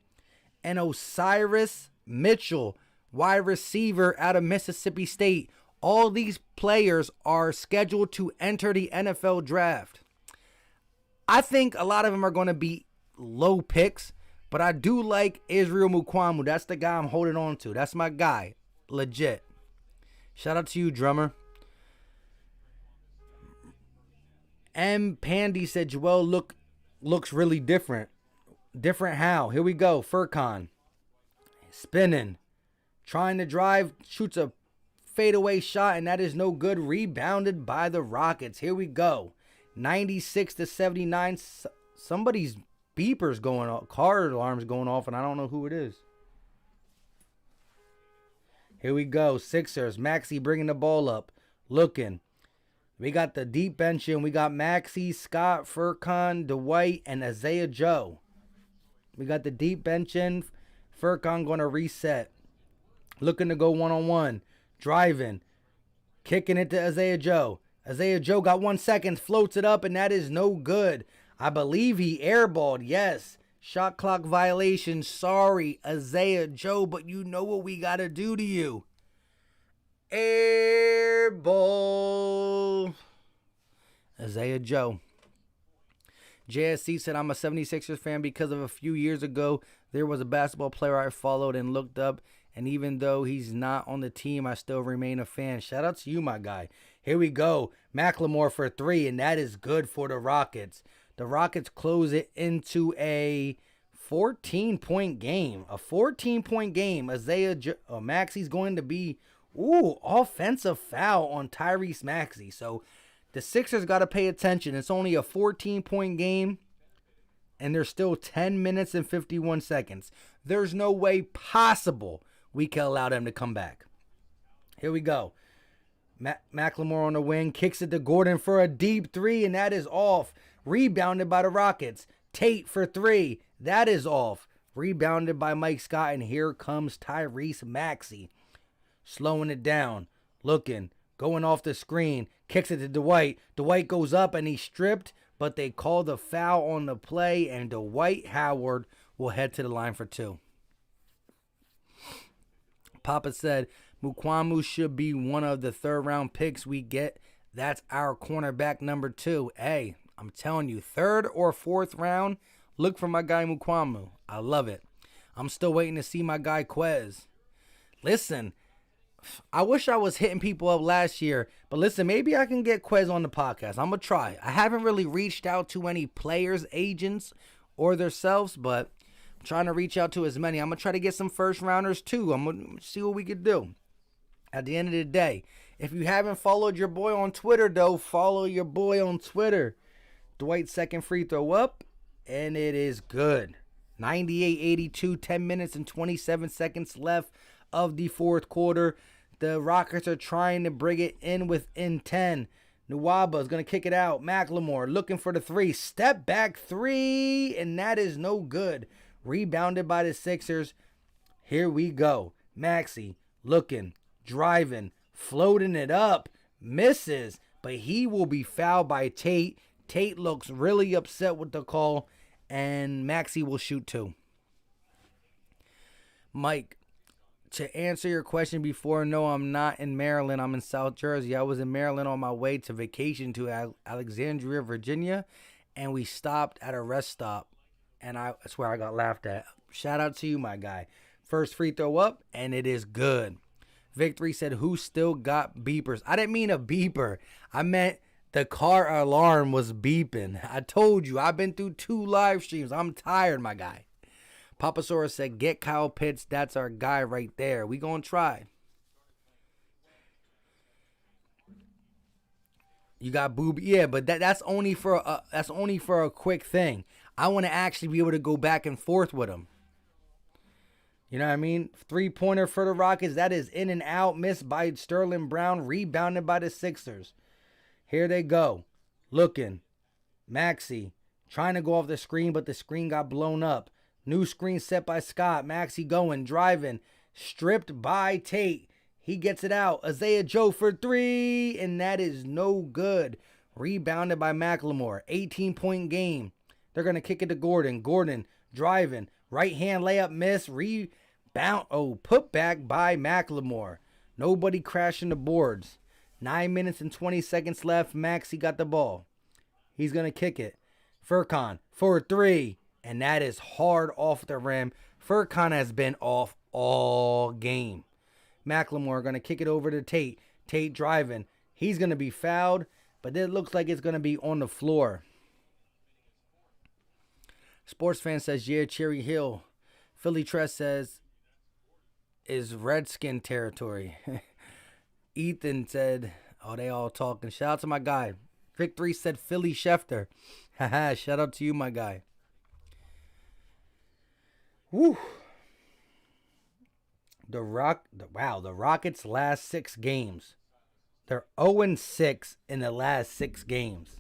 And Osiris Mitchell, wide receiver out of Mississippi State. All these players are scheduled to enter the NFL draft. I think a lot of them are going to be low picks, but I do like Israel Mukwamu. That's the guy I'm holding on to. That's my guy. Legit. Shout out to you, Drummer. M. Pandy said, Joel looks really different. Different how? Here we go. Furcon. Spinning. Trying to drive. Shoots a fadeaway shot, and that is no good. Rebounded by the Rockets. Here we go. 96-79. Somebody's beeper's going off. Car alarm's going off, and I don't know who it is. Here we go. Sixers. Maxey bringing the ball up. Looking. We got the deep bench in. We got Maxey, Scott, Furcon, Dwight, and Isaiah Joe. We got the deep bench in. Furcon going to reset. Looking to go one-on-one. Driving. Kicking it to Isaiah Joe. Isaiah Joe got 1 second. Floats it up, and that is no good. I believe he airballed. Yes. Shot clock violation. Sorry, Isaiah Joe, but you know what we got to do to you. Airball. Isaiah Joe. JSC said, I'm a 76ers fan because of a few years ago, there was a basketball player I followed and looked up, and even though he's not on the team, I still remain a fan. Shout out to you, my guy. Here we go. Macklemore for 3, and that is good for the Rockets. The Rockets close it into a 14-point game. A 14-point game. Maxey's going to be, offensive foul on Tyrese Maxey. So the Sixers got to pay attention. It's only a 14-point game, and there's still 10 minutes and 51 seconds. There's no way possible we can allow them to come back. Here we go. Macklemore on the wing, kicks it to Gordon for a deep 3, and that is off. Rebounded by the Rockets. Tate for 3. That is off. Rebounded by Mike Scott, and here comes Tyrese Maxey. Slowing it down. looking, going off the screen, kicks it to Dwight. Dwight goes up and he's stripped, but they call the foul on the play, and Dwight Howard will head to the line for 2. Papa said, Mukwamu should be one of the third-round picks we get. That's our cornerback number 2. Hey, I'm telling you, third or fourth round, look for my guy Mukwamu. I love it. I'm still waiting to see my guy Quez. Listen, I wish I was hitting people up last year, but listen, maybe I can get Quez on the podcast. I'm going to try. I haven't really reached out to any players, agents, or themselves, but I'm trying to reach out to as many. I'm going to try to get some first rounders too. I'm going to see what we could do. At the end of the day, if you haven't followed your boy on Twitter, though, follow your boy on Twitter. Dwight's second free throw up, and it is good. 98-82, 10 minutes and 27 seconds left of the fourth quarter. The Rockets are trying to bring it in within 10. Nwaba is going to kick it out. McLemore looking for the 3. Step back 3, and that is no good. Rebounded by the Sixers. Here we go. Maxey looking, driving, floating it up. Misses, but he will be fouled by Tate. Tate looks really upset with the call, and Maxey will shoot 2. Mike, to answer your question before, no, I'm not in Maryland. I'm in South Jersey. I was in Maryland on my way to vacation to Alexandria, Virginia, and we stopped at a rest stop, and I swear I got laughed at. Shout out to you, my guy. First free throw up, and it is good. Victory said, who still got beepers? I didn't mean a beeper. I meant the car alarm was beeping. I told you, I've been through 2 live streams. I'm tired, my guy. Papasaurus said, get Kyle Pitts. That's our guy right there. We gonna try. You got Booby. Yeah, but that's only for a quick thing. I want to actually be able to go back and forth with him. You know what I mean? 3-pointer for the Rockets. That is in and out. Missed by Sterling Brown. Rebounded by the Sixers. Here they go. Looking. Maxey. Trying to go off the screen, but the screen got blown up. New screen set by Scott. Maxey going. Driving. Stripped by Tate. He gets it out. Isaiah Joe for 3. And that is no good. Rebounded by McLemore. 18-point game. They're going to kick it to Gordon. Gordon driving. Right hand layup miss. Rebound. Oh, put back by McLemore. Nobody crashing the boards. 9 minutes and 20 seconds left. Maxey got the ball. He's going to kick it. Furkan for 3. And that is hard off the rim. Furkan has been off all game. McLemore going to kick it over to Tate. Tate driving. He's going to be fouled. But it looks like it's going to be on the floor. Sports fan says, yeah, Cherry Hill. Philly Tress says, is Redskin territory. Ethan said, oh, they all talking. Shout out to my guy. Victory said Philly Schefter. Haha, shout out to you, my guy. Woo. The Rockets' last 6 games. They're 0-6 in the last 6 games.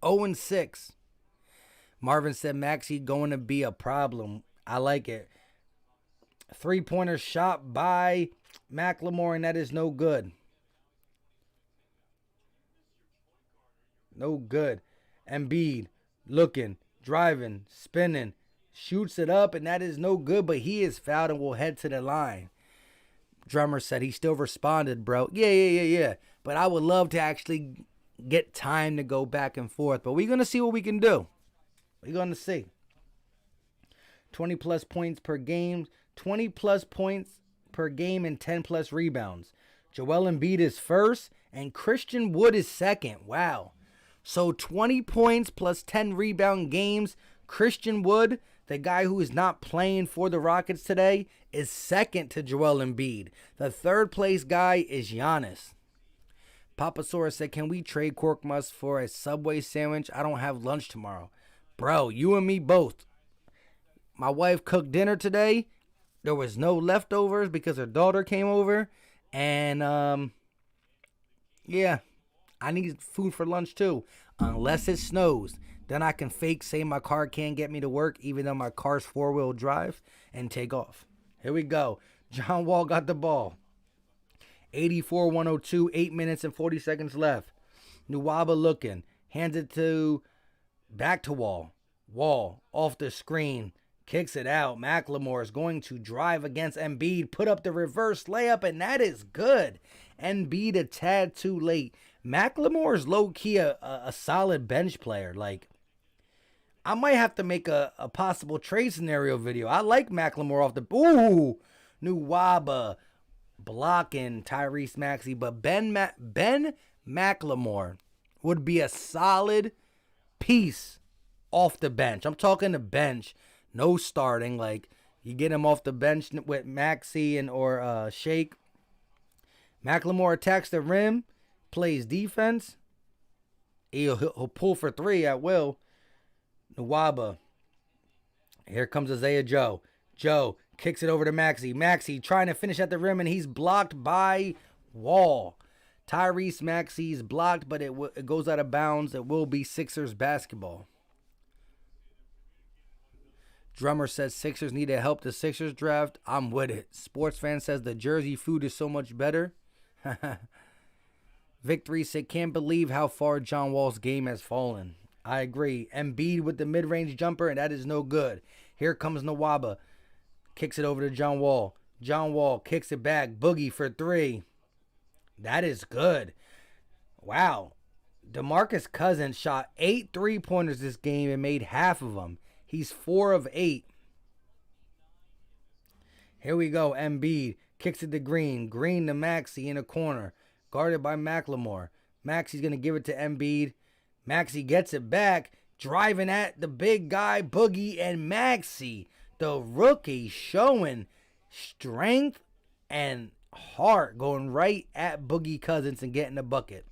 0-6. Marvin said Maxey going to be a problem. I like it. 3-pointer shot by McLemore, and that is no good. No good. Embiid looking, driving, spinning, shoots it up, and that is no good, but he is fouled and will head to the line. Drummer said he still responded, bro. Yeah. But I would love to actually get time to go back and forth. But we're going to see what we can do. We're going to see. 20-plus points per game. 20-plus points per game and 10-plus rebounds. Joel Embiid is first, and Christian Wood is second. Wow. So 20 points plus 10 rebound games. Christian Wood, the guy who is not playing for the Rockets today, is second to Joel Embiid. The third place guy is Giannis. Papasaurus said, can we trade Korkmaz for a Subway sandwich? I don't have lunch tomorrow. Bro, you and me both. My wife cooked dinner today. There was no leftovers because her daughter came over. And, yeah, I need food for lunch too. Unless it snows. Then I can fake say my car can't get me to work even though my car's 4-wheel drive and take off. Here we go. John Wall got the ball. 84-102, 8 minutes and 40 seconds left. Nwaba looking. Hands it back to Wall. Wall off the screen. Kicks it out. McLemore is going to drive against Embiid. Put up the reverse layup, and that is good. Embiid a tad too late. McLemore is low-key a solid bench player. Like, I might have to make a possible trade scenario video. I like McLemore off the... Ooh! Nwaba blocking Tyrese Maxey. But Ben McLemore would be a solid piece off the bench. I'm talking the bench. No starting. Like, you get him off the bench with Maxey or Shake. McLemore attacks the rim. Plays defense. He'll pull for three at will. Nwaba. Here comes Isaiah Joe. Joe kicks it over to Maxey. Maxey trying to finish at the rim, and he's blocked by Wall. Tyrese Maxey's blocked, but it goes out of bounds. It will be Sixers basketball. Drummer says Sixers need to help the Sixers draft. I'm with it. Sports fan says the Jersey food is so much better. Victory said, can't believe how far John Wall's game has fallen. I agree. Embiid with the mid-range jumper, and that is no good. Here comes Nwaba. Kicks it over to John Wall. John Wall kicks it back. Boogie for three. That is good. Wow. DeMarcus Cousins shot 8 3-pointers this game and made half of them. He's 4 of 8. Here we go. Embiid kicks it to Green. Green to Maxey in a corner. Guarded by McLemore. Maxey's going to give it to Embiid. Maxey gets it back. Driving at the big guy, Boogie, and Maxey, the rookie, showing strength and heart, going right at Boogie Cousins and getting the bucket.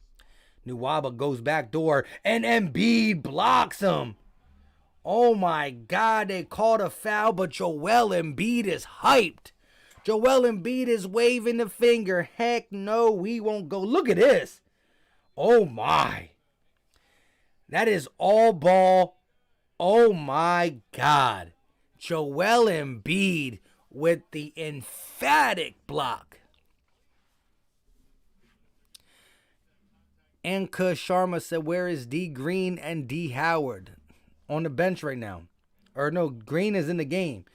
Nwaba goes back door, and Embiid blocks him. Oh my God, they called a foul, but Joel Embiid is hyped. Joel Embiid is waving the finger. Heck no, we won't go. Look at this. Oh my. That is all ball. Oh my God. Joel Embiid with the emphatic block. Anka Sharma said, where is D Green and D Howard? On the bench right now. Or no, Green is in the game.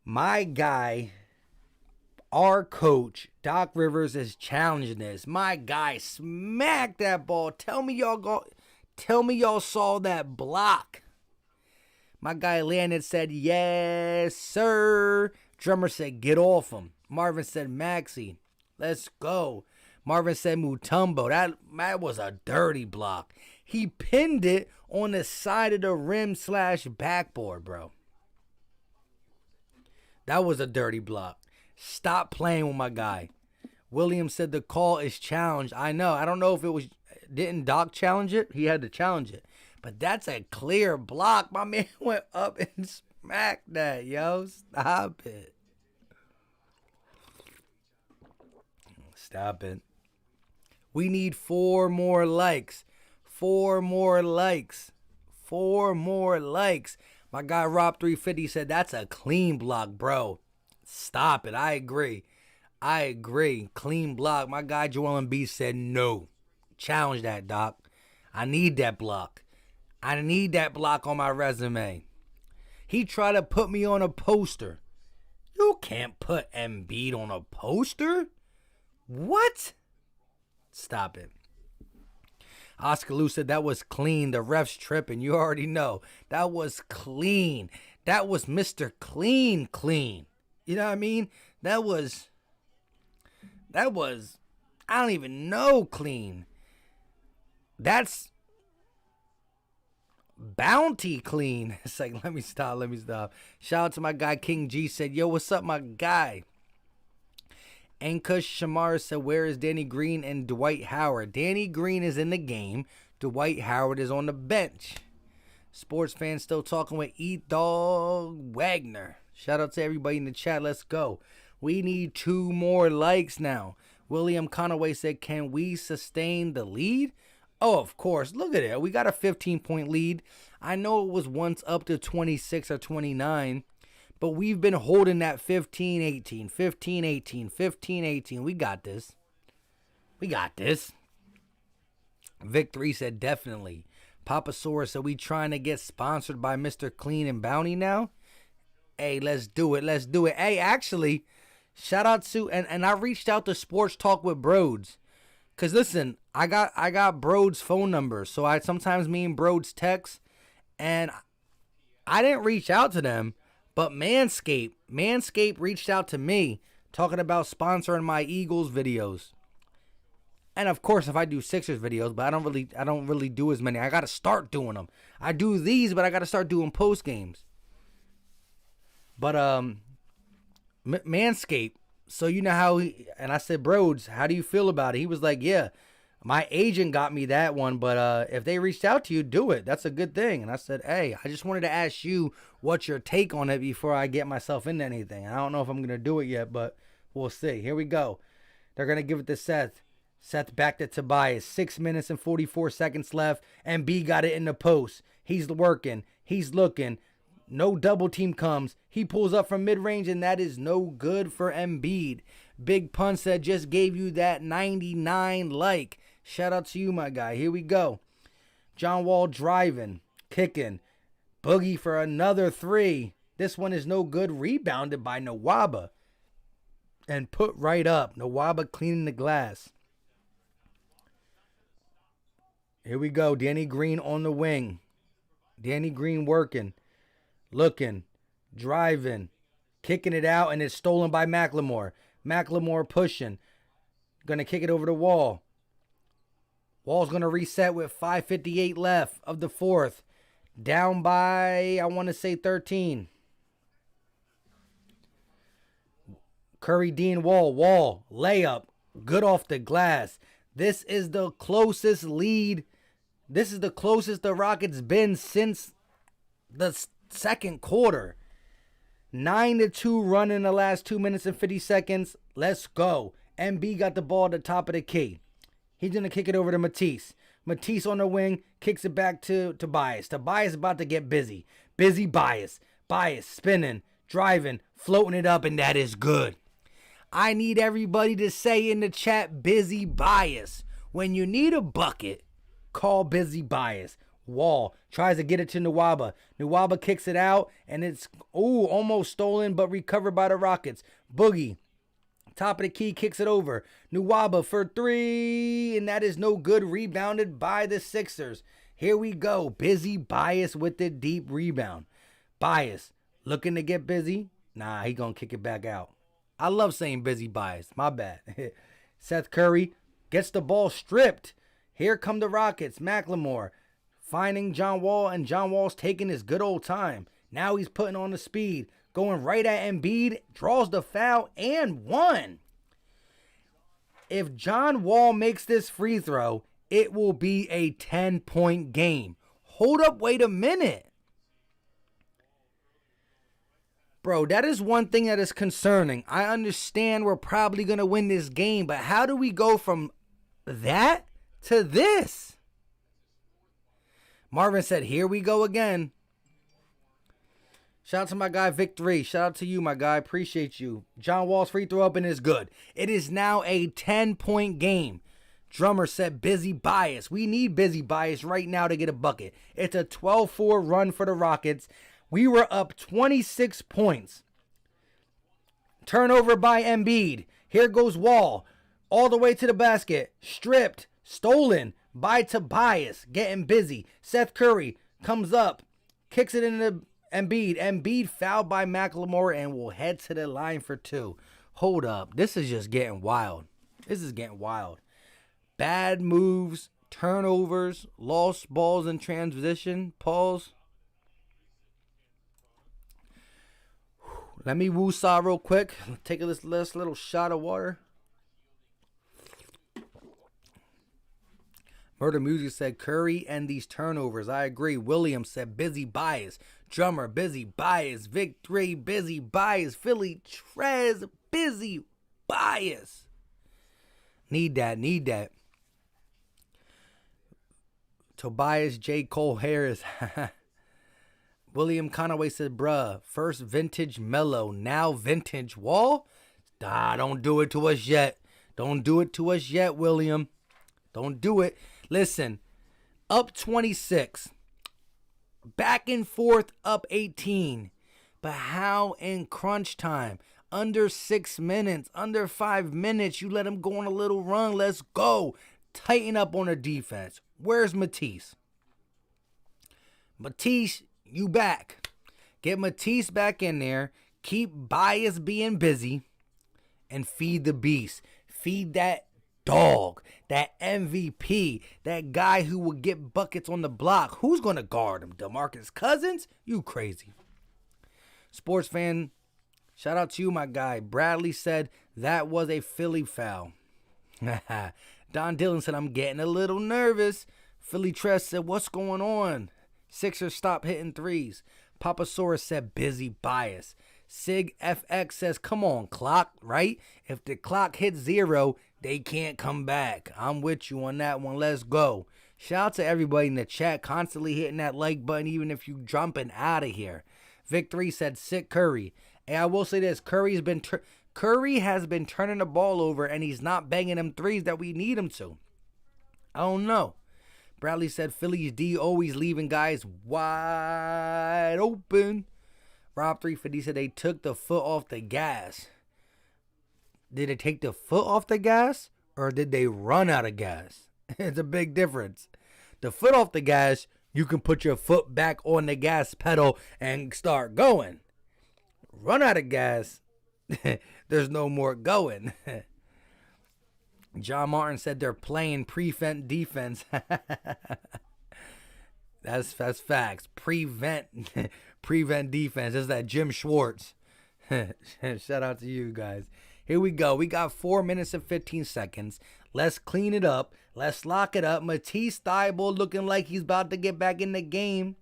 My guy, our coach, Doc Rivers, is challenging this. My guy smacked that ball. Tell me y'all saw that block. My guy landed, said, yes, sir. Drummer said, get off him. Marvin said, Maxey, let's go. Marvin said, Mutombo. That was a dirty block. He pinned it on the side of the rim / backboard, bro. That was a dirty block. Stop playing with my guy. William said the call is challenged. I know. I don't know if it was... Didn't Doc challenge it? He had to challenge it. But that's a clear block. My man went up and smacked that, yo. Stop it. Stop it. We need 4 more likes. 4 more likes. 4 more likes. My guy Rob350 said that's a clean block, bro. Stop it. I agree. Clean block. My guy Joel Embiid said no. Challenge that, Doc. I need that block. I need that block on my resume. He tried to put me on a poster. You can't put Embiid on a poster. What? Stop it. Oscar Lou said that was clean. The ref's tripping. You already know. That was clean. That was Mr. Clean. You know what I mean? That was, I don't even know clean. That's bounty clean. It's like, let me stop. Shout out to my guy King G said, yo, what's up, my guy? Ankush Shamar said, where is Danny Green and Dwight Howard? Danny Green is in the game. Dwight Howard is on the bench. Sports fans still talking with E-Dog Wagner. Shout out to everybody in the chat. Let's go. We need 2 more likes now. William Conaway said, can we sustain the lead? Oh, of course. Look at it. We got a 15-point lead. I know it was once up to 26 or 29. But we've been holding that 15-18, 15-18, 15-18. We got this. We got this. Vic3 said definitely. Papasaurus said we trying to get sponsored by Mr. Clean and Bounty now. Hey, let's do it. Let's do it. Hey, actually, shout out to and I reached out to Sports Talk with Broads. Cause listen, I got Broads' phone number. So I sometimes me and Broads text. And I didn't reach out to them. But Manscaped reached out to me talking about sponsoring my Eagles videos. And of course, if I do Sixers videos, but I don't really do as many. I got to start doing them. I do these, but I got to start doing post games. But Manscaped, so you know how and I said, Broads, how do you feel about it? He was like, yeah, my agent got me that one, but if they reached out to you, do it. That's a good thing. And I said, hey, I just wanted to ask you what's your take on it before I get myself into anything. I don't know if I'm going to do it yet, but we'll see. Here we go. They're going to give it to Seth. Seth back to Tobias. 6 minutes and 44 seconds left. And B got it in the post. He's working. He's looking. No double team comes. He pulls up from mid-range, and that is no good for Embiid. Big Pun said, just gave you that 99 like. Shout out to you, my guy. Here we go. John Wall driving, kicking. Boogie for another three. This one is no good. Rebounded by Nwaba. And put right up. Nwaba cleaning the glass. Here we go. Danny Green on the wing. Danny Green working. Looking. Driving. Kicking it out. And it's stolen by McLemore. McLemore pushing. Gonna kick it over the Wall. Wall's going to reset with 5:58 left of the fourth. Down by, I want to say 13. Curry, Dean, Wall. Wall, layup. Good off the glass. This is the closest lead. This is the closest the Rockets been since the second quarter. 9-2 run in the last 2 minutes and 50 seconds. Let's go. MB got the ball at the top of the key. He's going to kick it over to Matisse. Matisse on the wing, kicks it back to Tobias. Tobias about to get busy. Busy Bias. Bias spinning, driving, floating it up, and that is good. I need everybody to say in the chat, Busy Bias. When you need a bucket, call Busy Bias. Wall tries to get it to Nwaba. Nwaba kicks it out, and it's almost stolen, but recovered by the Rockets. Boogie. Top of the key, kicks it over. Nwaba for three, and that is no good. Rebounded by the Sixers. Here we go. Busy Bias with the deep rebound. Bias looking to get busy. Nah, he gonna kick it back out. I love saying Busy Bias. My bad. Seth Curry gets the ball stripped. Here come the Rockets. McLemore finding John Wall, and John Wall's taking his good old time. Now he's putting on the speed. Going right at Embiid, draws the foul, and one. If John Wall makes this free throw, it will be a 10-point game. Hold up, wait a minute. Bro, that is one thing that is concerning. I understand we're probably going to win this game, but how do we go from that to this? Marvin said, here we go again. Shout out to my guy, Vic3. Shout out to you, my guy. Appreciate you. John Wall's free throw up and is good. It is now a 10-point game. Drummer said Busy Bias. We need Busy Bias right now to get a bucket. It's a 12-4 run for the Rockets. We were up 26 points. Turnover by Embiid. Here goes Wall. All the way to the basket. Stripped. Stolen by Tobias. Getting busy. Seth Curry comes up. Kicks it into Embiid. Embiid fouled by McLemore and will head to the line for two. Hold up. This is just getting wild. This is getting wild. Bad moves, turnovers, lost balls in transition. Pause. Let me woo-saw real quick. Take this little shot of water. Murder Music said Curry and these turnovers. I agree. Williams said Busy Bias. Drummer, Busy Bias. Vic3, Busy Bias. Philly Trez, Busy Bias. Need that. Tobias J. Cole Harris. William Conaway said, bruh, first vintage Mellow, now vintage Wall? Nah, don't do it to us yet. Don't do it to us yet, William. Don't do it. Listen, up 26. Back and forth, up 18. But how in crunch time? Under 6 minutes, under 5 minutes, you let him go on a little run. Let's go. Tighten up on the defense. Where's Matisse? Matisse, you back. Get Matisse back in there. Keep Bias being busy. And feed the beast. Feed that dog. That MVP. That guy who will get buckets on the block. Who's going to guard him? DeMarcus Cousins? You crazy. Sports fan, shout out to you, my guy. Bradley said that was a Philly foul. Don Dillon said, I'm getting a little nervous. Philly Tress said, what's going on? Sixers stop hitting threes. Papasaurus said, busy Bias. Sig FX says, come on, clock, right? If the clock hits 0, they can't come back. I'm with you on that one. Let's go. Shout out to everybody in the chat, constantly hitting that like button, even if you jumping out of here. Vic3 said, sick Curry. And I will say this, Curry has been turning the ball over, and he's not banging them threes that we need him to. I don't know. Bradley said, Philly's D always leaving guys wide open. Rob 350 said they took the foot off the gas. Did they take the foot off the gas, or did they run out of gas? It's a big difference. The foot off the gas, you can put your foot back on the gas pedal and start going. Run out of gas, there's no more going. John Martin said they're playing prevent defense. That's facts. Prevent defense. That's that Jim Schwartz. Shout out to you guys. Here we go. We got 4 minutes and 15 seconds. Let's clean it up. Let's lock it up. Matisse Thybulle looking like he's about to get back in the game.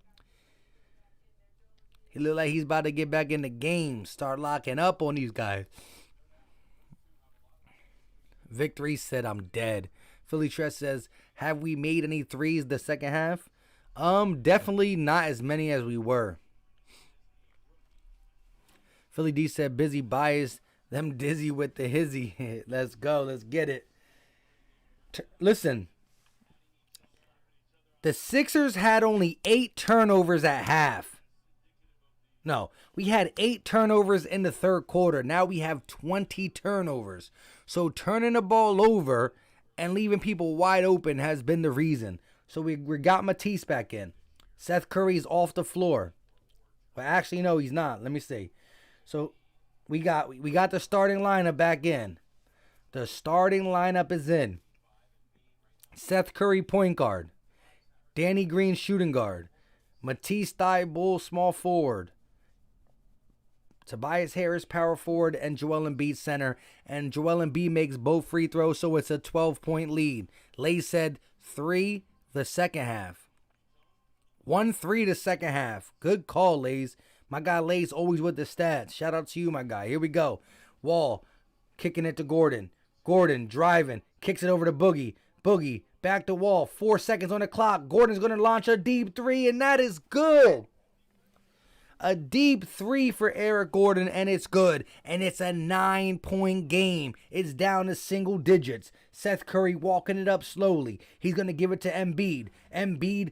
He look like he's about to get back in the game. Start locking up on these guys. Victory said, I'm dead. Philly Tress says, have we made any threes the second half? Definitely not as many as we were. Philly D said, busy Bias. Them dizzy with the hizzy. Let's go. Let's get it. Listen. The Sixers had only 8 turnovers at half. No, we had 8 turnovers in the third quarter. Now we have 20 turnovers. So turning the ball over and leaving people wide open has been the reason. So we got Matisse back in. Seth Curry's off the floor. Well, actually, no, he's not. Let me see. So we got the starting lineup back in. The starting lineup is in. Seth Curry, point guard. Danny Green, shooting guard. Matisse Thybulle, small forward. Tobias Harris, power forward, and Joel Embiid, center. And Joel Embiid makes both free throws, so it's a 12-point lead. Lay said 3 the second half. 1-3 the second half. Good call, Lays. My guy Lay's always with the stats. Shout out to you, my guy. Here we go. Wall, kicking it to Gordon. Gordon driving, kicks it over to Boogie. Boogie, back to Wall. 4 seconds on the clock. Gordon's going to launch a deep 3, and that is good. A deep 3 for Eric Gordon, and it's good. And it's a 9-point game. It's down to single digits. Seth Curry walking it up slowly. He's going to give it to Embiid. Embiid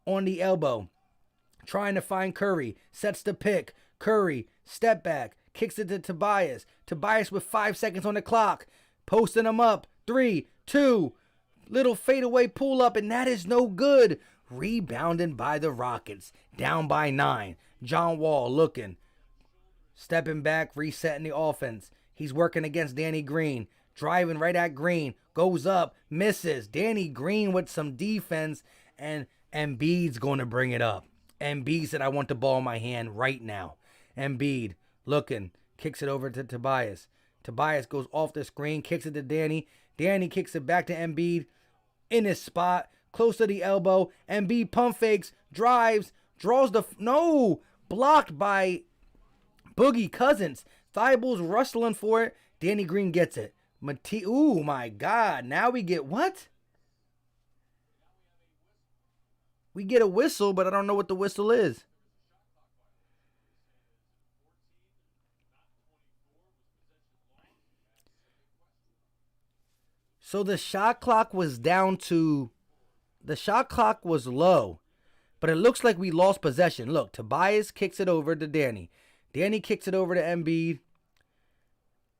on the elbow. Trying to find Curry. Sets the pick. Curry, step back. Kicks it to Tobias. Tobias with 5 seconds on the clock. Posting him up. 3, 2. Little fadeaway pull up, and that is no good. Rebounded by the Rockets. Down by 9. John Wall looking. Stepping back, resetting the offense. He's working against Danny Green. Driving right at Green. Goes up. Misses. Danny Green with some defense. And Embiid's going to bring it up. Embiid said, I want the ball in my hand right now. Embiid looking. Kicks it over to Tobias. Tobias goes off the screen. Kicks it to Danny. Danny kicks it back to Embiid. In his spot. Close to the elbow. Embiid pump fakes. Drives. Draws the... No! Blocked by Boogie Cousins. Thybulle's rustling for it. Danny Green gets it. Ooh, my God. Now we get what? We get a whistle, but I don't know what the whistle is. So the shot clock was low, but it looks like we lost possession. Look, Tobias kicks it over to Danny. Danny kicks it over to Embiid.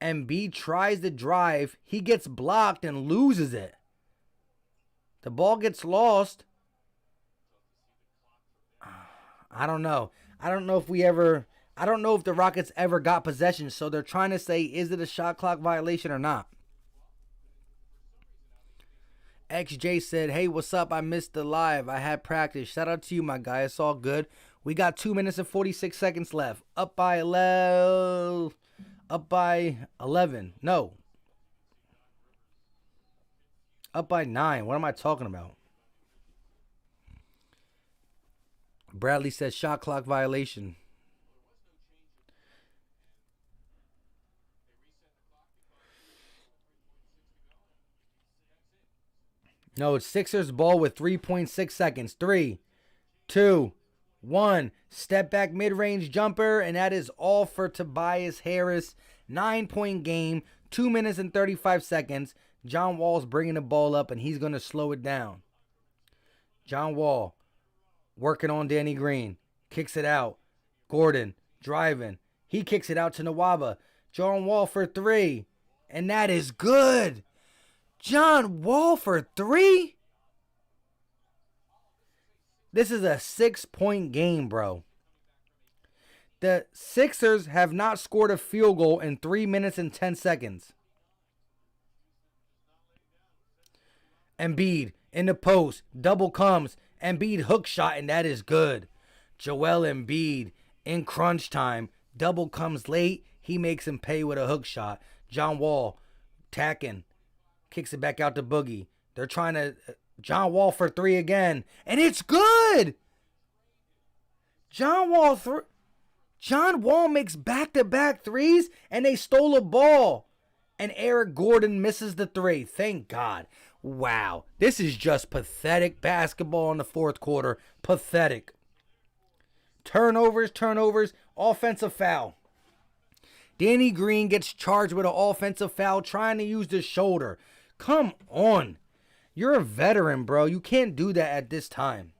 Embiid tries to drive. He gets blocked and loses it. The ball gets lost. I don't know. I don't know if the Rockets ever got possession, so they're trying to say, is it a shot clock violation or not? XJ said, hey, what's up? I missed the live. I had practice. Shout out to you, my guy. It's all good. We got 2 minutes and 46 seconds left. Up by 11. No. Up by 9. What am I talking about? Bradley says shot clock violation. No, it's Sixers ball with 3.6 seconds. 3, 2, 1. Step back mid-range jumper, and that is all for Tobias Harris. 9-point game, 2 minutes and 35 seconds. John Wall's bringing the ball up, and he's going to slow it down. John Wall working on Danny Green. Kicks it out. Gordon driving. He kicks it out to Nwaba. John Wall for 3. And that is good. John Wall for 3? This is a 6-point game, bro. The Sixers have not scored a field goal in 3 minutes and 10 seconds. Embiid in the post. Double comes. Embiid hook shot, and that is good. Joel Embiid in crunch time. Double comes late. He makes him pay with a hook shot. John Wall tacking. Kicks it back out to Boogie. They're trying to... John Wall for 3 again. And it's good! John Wall makes back-to-back threes, and they stole a ball. And Eric Gordon misses the 3. Thank God. Wow. This is just pathetic basketball in the fourth quarter. Pathetic. Turnovers. Offensive foul. Danny Green gets charged with an offensive foul trying to use the shoulder. Come on. You're a veteran, bro. You can't do that at this time.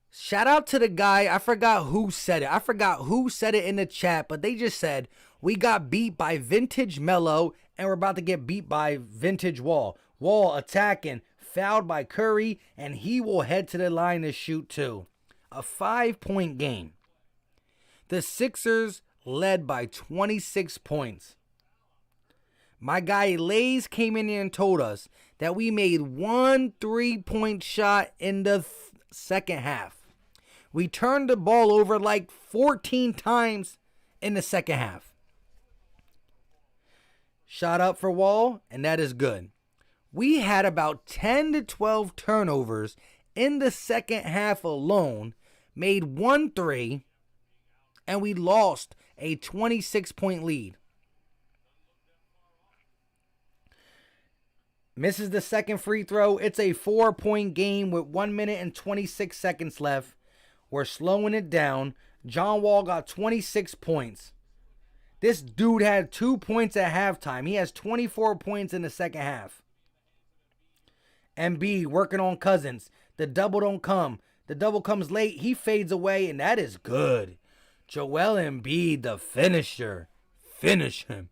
Shout out to the guy. I forgot who said it in the chat, but they just said, we got beat by Vintage Mello, and we're about to get beat by Vintage Wall. Wall attacking, fouled by Curry, and he will head to the line to shoot too. A 5-point game. The Sixers led by 26 points. My guy Lays came in here and told us that we made 1 3-point shot in the second half. We turned the ball over like 14 times in the second half. Shot up for Wall, and that is good. We had about 10 to 12 turnovers in the second half alone, made 1 3, and we lost a 26-point lead. Misses the second free throw. It's a 4-point game with 1 minute and 26 seconds left. We're slowing it down. John Wall got 26 points. This dude had 2 points at halftime. He has 24 points in the second half. Embiid working on Cousins. The double don't come. The double comes late. He fades away, and that is good. Joel Embiid, the finisher. Finish him.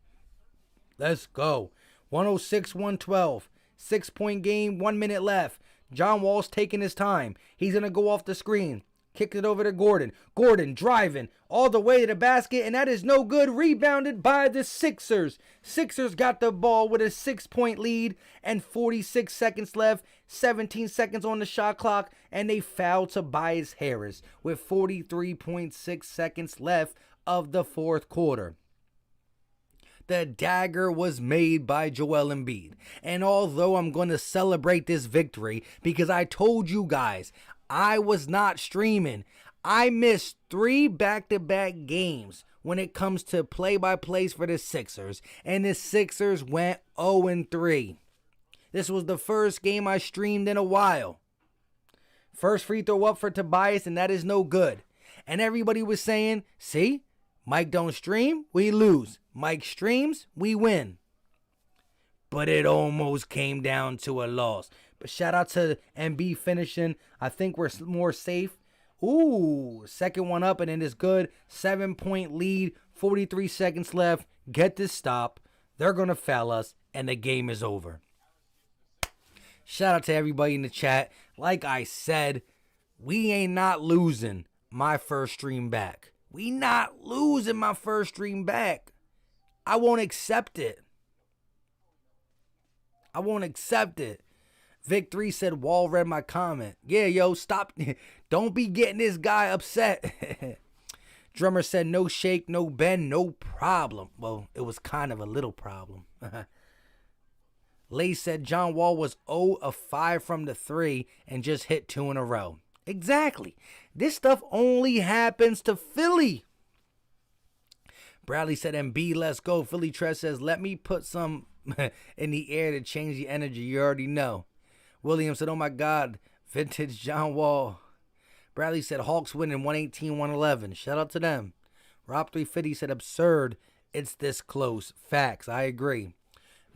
Let's go. 106-112. 6-point game, 1 minute left. John Wall's taking his time. He's going to go off the screen. Kick it over to Gordon. Gordon driving all the way to the basket, and that is no good. Rebounded by the Sixers. Sixers got the ball with a 6-point lead and 46 seconds left. 17 seconds on the shot clock, and they foul Tobias Harris with 43.6 seconds left of the fourth quarter. The dagger was made by Joel Embiid. And although I'm going to celebrate this victory because I told you guys I was not streaming, I missed 3 back-to-back games when it comes to play-by-plays for the Sixers. And the Sixers went 0-3. This was the first game I streamed in a while. First free throw up for Tobias, and that is no good. And everybody was saying, see, Mike don't stream, we lose. Mike streams, we win. but it almost came down to a loss. But shout out to MB finishing. I think we're more safe. Ooh, second one up, and it is good. 7-point lead, 43 seconds left. Get this stop. They're going to foul us, and the game is over. Shout out to everybody in the chat. Like I said, we ain't not losing my first stream back. We not losing my first stream back. I won't accept it. I won't accept it. Vic3 said, Wall read my comment. Yeah, yo, stop. Don't be getting this guy upset. Drummer said, no shake, no bend, no problem. Well, it was kind of a little problem. Lay said John Wall was 0 of 5 from the 3 and just hit 2 in a row. Exactly. This stuff only happens to Philly. Bradley said, MB, let's go. Philly Tress says, let me put some in the air to change the energy. You already know. William said, oh my God, vintage John Wall. Bradley said, Hawks winning 118-111. Shout out to them. Rob 350 said, absurd. It's this close. Facts. I agree.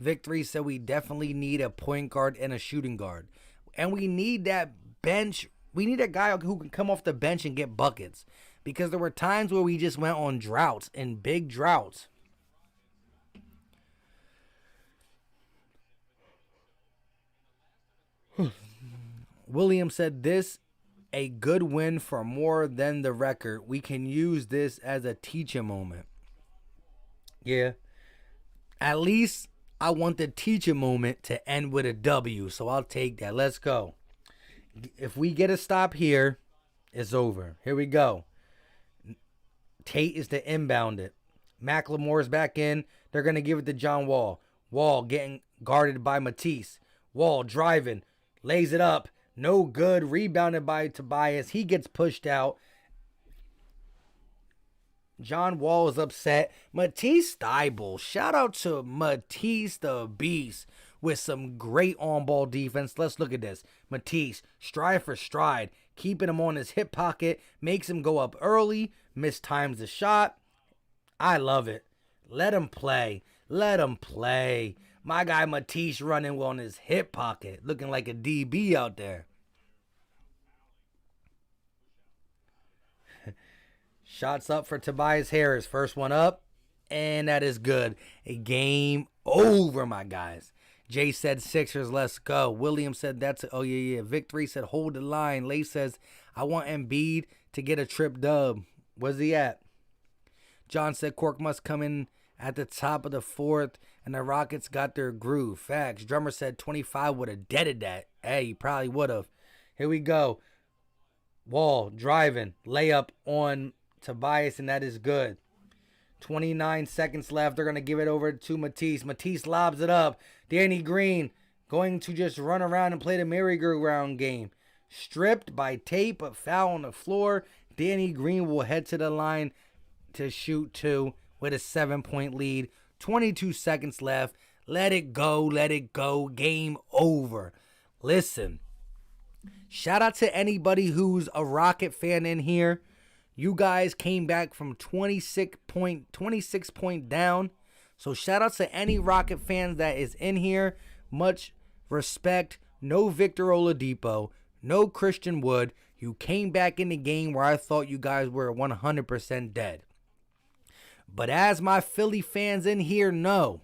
Vic3 said, we definitely need a point guard and a shooting guard. And we need that bench. We need a guy who can come off the bench and get buckets. Because there were times where we just went on droughts and big droughts. William said, this a good win for more than the record. We can use this as a teaching moment. Yeah. At least I want the teaching moment to end with a W. So I'll take that. Let's go. If we get a stop here, it's over. Here we go. Tate is to inbound it. McLemore's back in. They're going to give it to John Wall. Wall getting guarded by Matisse. Wall driving. Lays it up. No good. Rebounded by Tobias. He gets pushed out. John Wall is upset. Matisse Thybulle. Shout out to Matisse the Beast with some great on-ball defense. Let's look at this. Matisse, stride for stride. Keeping him on his hip pocket. Makes him go up early. Mistimes the shot. I love it. Let him play. Let him play. My guy Matisse running on his hip pocket. Looking like a DB out there. Shots up for Tobias Harris. First one up. And that is good. A game over, my guys. Jay said Sixers, let's go. William said that's, oh yeah. Vic3 said hold the line. Lay says, I want Embiid to get a trip dub. Where's he at? John said Cork must come in at the top of the fourth, and the Rockets got their groove. Facts. Drummer said 25 would have deaded that. Hey, he probably would have. Here we go. Wall driving. Layup on Tobias, and that is good. 29 seconds left. They're going to give it over to Matisse. Matisse lobs it up. Danny Green going to just run around and play the merry-go-round game. Stripped by Tate, but foul on the floor. Danny Green will head to the line to shoot 2 with a 7-point lead. 22 seconds left. Let it go. Let it go. Game over. Listen, shout out to anybody who's a Rocket fan in here. You guys came back from 26 point down. So shout out to any Rocket fans that is in here. Much respect. No Victor Oladipo. No Christian Wood. You came back in the game where I thought you guys were 100% dead. But as my Philly fans in here know,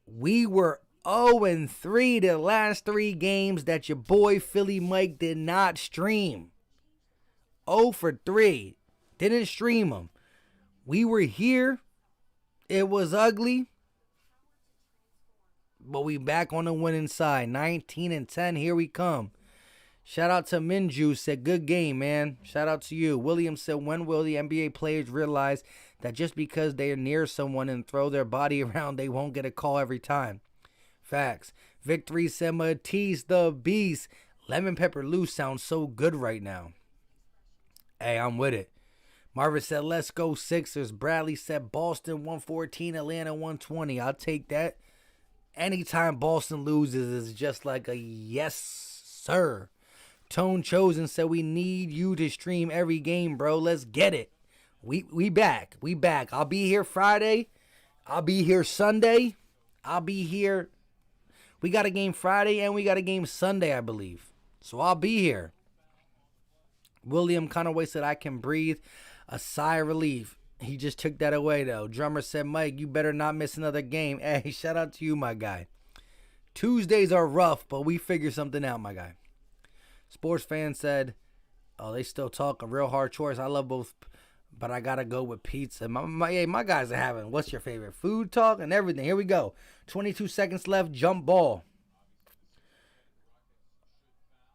we were 0-3 the last 3 games that your boy Philly Mike did not stream. 0 for 3. Didn't stream them. We were here. It was ugly. But we back on the winning side. 19-10. Here we come. Shout out to Minju. Said, good game, man. Shout out to you. William said, when will the NBA players realize that just because they are near someone and throw their body around, they won't get a call every time? Facts. Vic3 said, Matisse the Beast. Lemon Pepper Lou sounds so good right now. Hey, I'm with it. Marvin said, let's go Sixers. Bradley said, Boston 114, Atlanta 120. I'll take that. Anytime Boston loses is just like a yes, sir. Tone Chosen said, we need you to stream every game, bro. Let's get it. We back. We back. I'll be here Friday. I'll be here Sunday. I'll be here. We got a game Friday and we got a game Sunday, I believe. So I'll be here. William Conaway said, I can breathe. A sigh of relief. He just took that away, though. Drummer said, Mike, you better not miss another game. Hey, shout out to you, my guy. Tuesdays are rough, but we figure something out, my guy. Sports fan said, oh, they still talk a real hard choice. I love both, but I got to go with pizza. My guys are having what's your favorite food talk and everything. Here we go. 22 seconds left. Jump ball.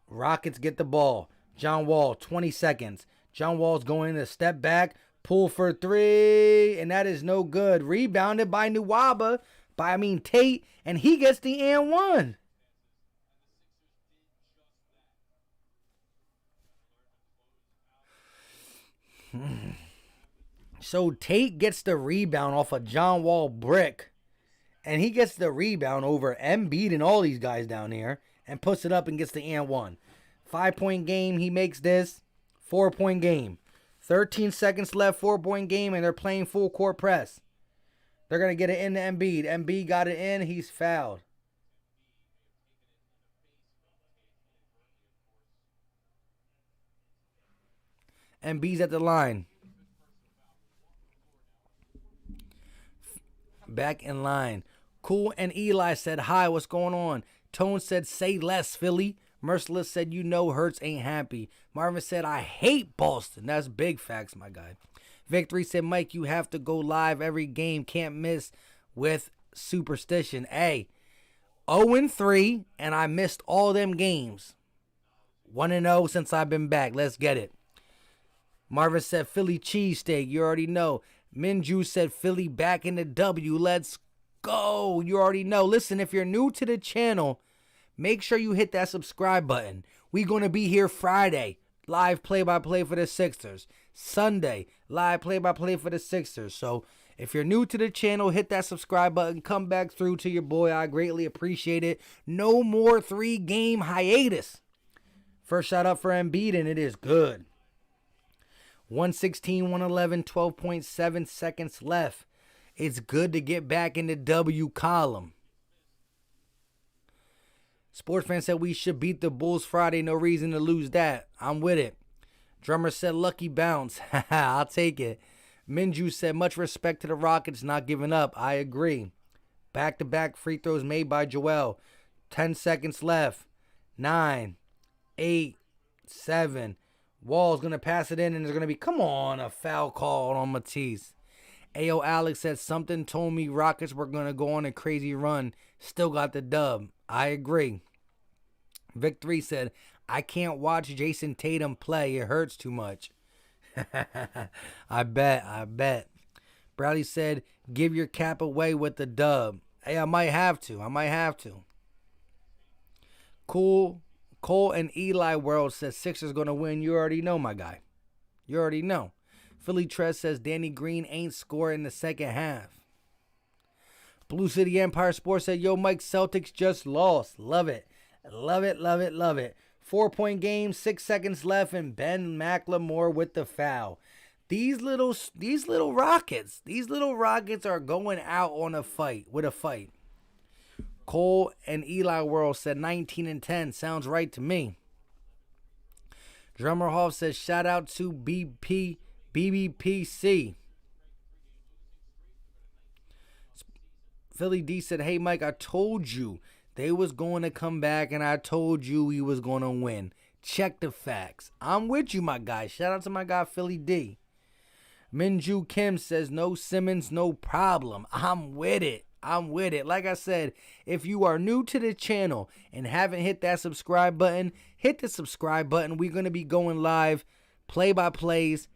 Rockets get the ball. John Wall, 20 seconds. John Wall's going to step back, pull for three, and that is no good. Rebounded by Tate, and he gets the and one. So Tate gets the rebound off a John Wall brick, and he gets the rebound over Embiid and all these guys down here, and puts it up and gets the and one. 5-point game, he makes this. 4-point game. 13 seconds left, 4-point game, and they're playing full court press. They're going to get it into Embiid. Embiid got it in. He's fouled. Embiid's at the line. Back in line. Cool and Eli said, hi, what's going on? Tone said, say less, Philly. Merciless said, you know Hurts ain't happy. Marvin said, I hate Boston. That's big facts, my guy. Victory said, Mike, you have to go live every game. Can't miss with superstition. Hey, 0-3, and I missed all them games. 1-0 since I've been back. Let's get it. Marvin said, Philly cheesesteak. You already know. Minju said, Philly back in the W. Let's go. You already know. Listen, if you're new to the channel, make sure you hit that subscribe button. We're going to be here Friday. Live play-by-play for the Sixers. Sunday, live play-by-play for the Sixers. So if you're new to the channel, hit that subscribe button. Come back through to your boy. I greatly appreciate it. No more 3-game hiatus. First shot up for Embiid, and it is good. 116, 111, 12.7 seconds left. It's good to get back in the W column. Sports fan said we should beat the Bulls Friday. No reason to lose that. I'm with it. Drummer said lucky bounce. I'll take it. Minju said much respect to the Rockets not giving up. I agree. Back-to-back free throws made by Joel. 10 seconds left. 9, 8, 7. Wall's going to pass it in, and there's going to be, come on, a foul call on Matisse. Ayo Alex said something told me Rockets were going to go on a crazy run. Still got the dub. I agree. Victory said, I can't watch Jason Tatum play. It hurts too much. I bet. Bradley said, give your cap away with the dub. Hey, I might have to. Cool. Cole and Eli World says Sixers going to win. You already know, my guy. You already know. Philly Trez says Danny Green ain't scoring in the second half. Blue City Empire Sports said, yo, Mike, Celtics just lost. Love it. 4-point game, 6 seconds left, and Ben McLemore with the foul. These little Rockets are going out on a fight. Cole and Eli World said 19-10. Sounds right to me. Drummer Hoff says shout out to BBPC. Philly D said, hey, Mike, I told you they was going to come back, and I told you we was going to win. Check the facts. I'm with you, my guy. Shout out to my guy, Philly D. Minju Kim says, no Simmons, no problem. I'm with it. Like I said, if you are new to the channel and haven't hit that subscribe button, hit the subscribe button. We're going to be going live play-by-plays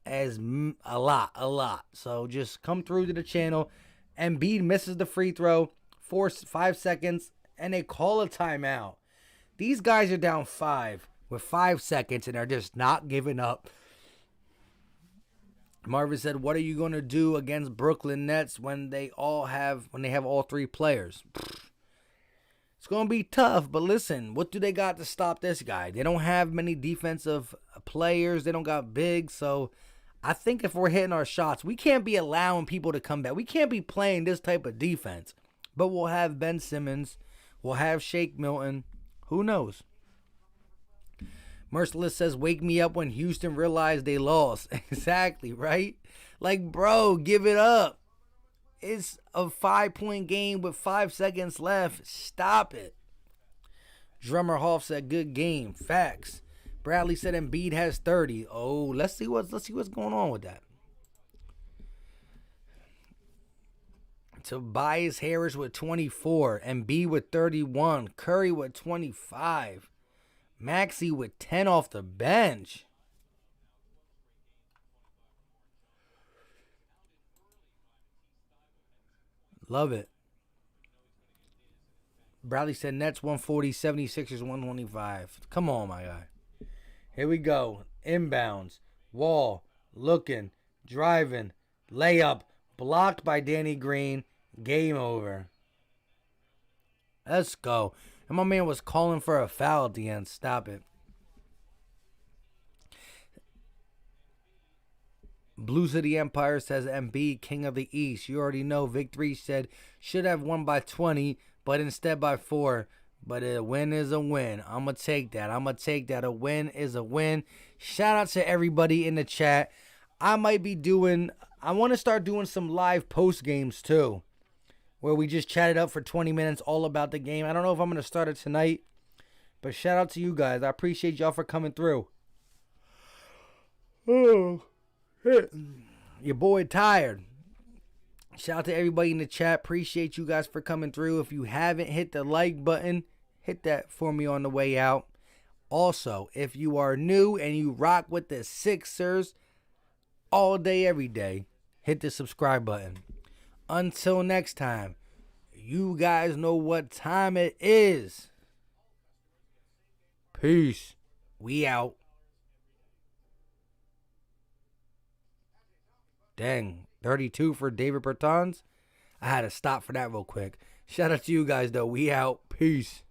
as a lot. So just come through to the channel. Embiid misses the free throw, 5 seconds, and they call a timeout. These guys are down 5 with 5 seconds, and they're just not giving up. Marvin said, what are you going to do against Brooklyn Nets when they have all 3 players? It's going to be tough, but listen, what do they got to stop this guy? They don't have many defensive players. They don't got big, so I think if we're hitting our shots, we can't be allowing people to come back. We can't be playing this type of defense. But we'll have Ben Simmons. We'll have Shake Milton. Who knows? Merciless says, wake me up when Houston realized they lost. Exactly, right? Like, bro, give it up. It's a 5-point game with 5 seconds left. Stop it. Drummer Hoff said, good game. Facts. Bradley said Embiid has 30. Oh, let's see what's going on with that. Tobias Harris with 24. Embiid with 31. Curry with 25. Maxey with 10 off the bench. Love it. Bradley said Nets 140, 76ers 125. Come on, my guy. Here we go. Inbounds. Wall. Looking. Driving. Layup. Blocked by Danny Green. Game over. Let's go. And my man was calling for a foul at the end. Stop it. Blue City Empire says Embiid, King of the East. You already know. Victory said should have won by 20, but instead by 4. But a win is a win. I'm going to take that. A win is a win. Shout out to everybody in the chat. I want to start doing some live post games too, where we just chat it up for 20 minutes all about the game. I don't know if I'm going to start it tonight, but shout out to you guys. I appreciate y'all for coming through. Oh, shit. Your boy tired. Shout out to everybody in the chat. Appreciate you guys for coming through. If you haven't hit the like button, hit that for me on the way out. Also, if you are new and you rock with the Sixers all day, every day, hit the subscribe button. Until next time, you guys know what time it is. Peace. We out. Dang, 32 for David Bertans. I had to stop for that real quick. Shout out to you guys, though. We out. Peace.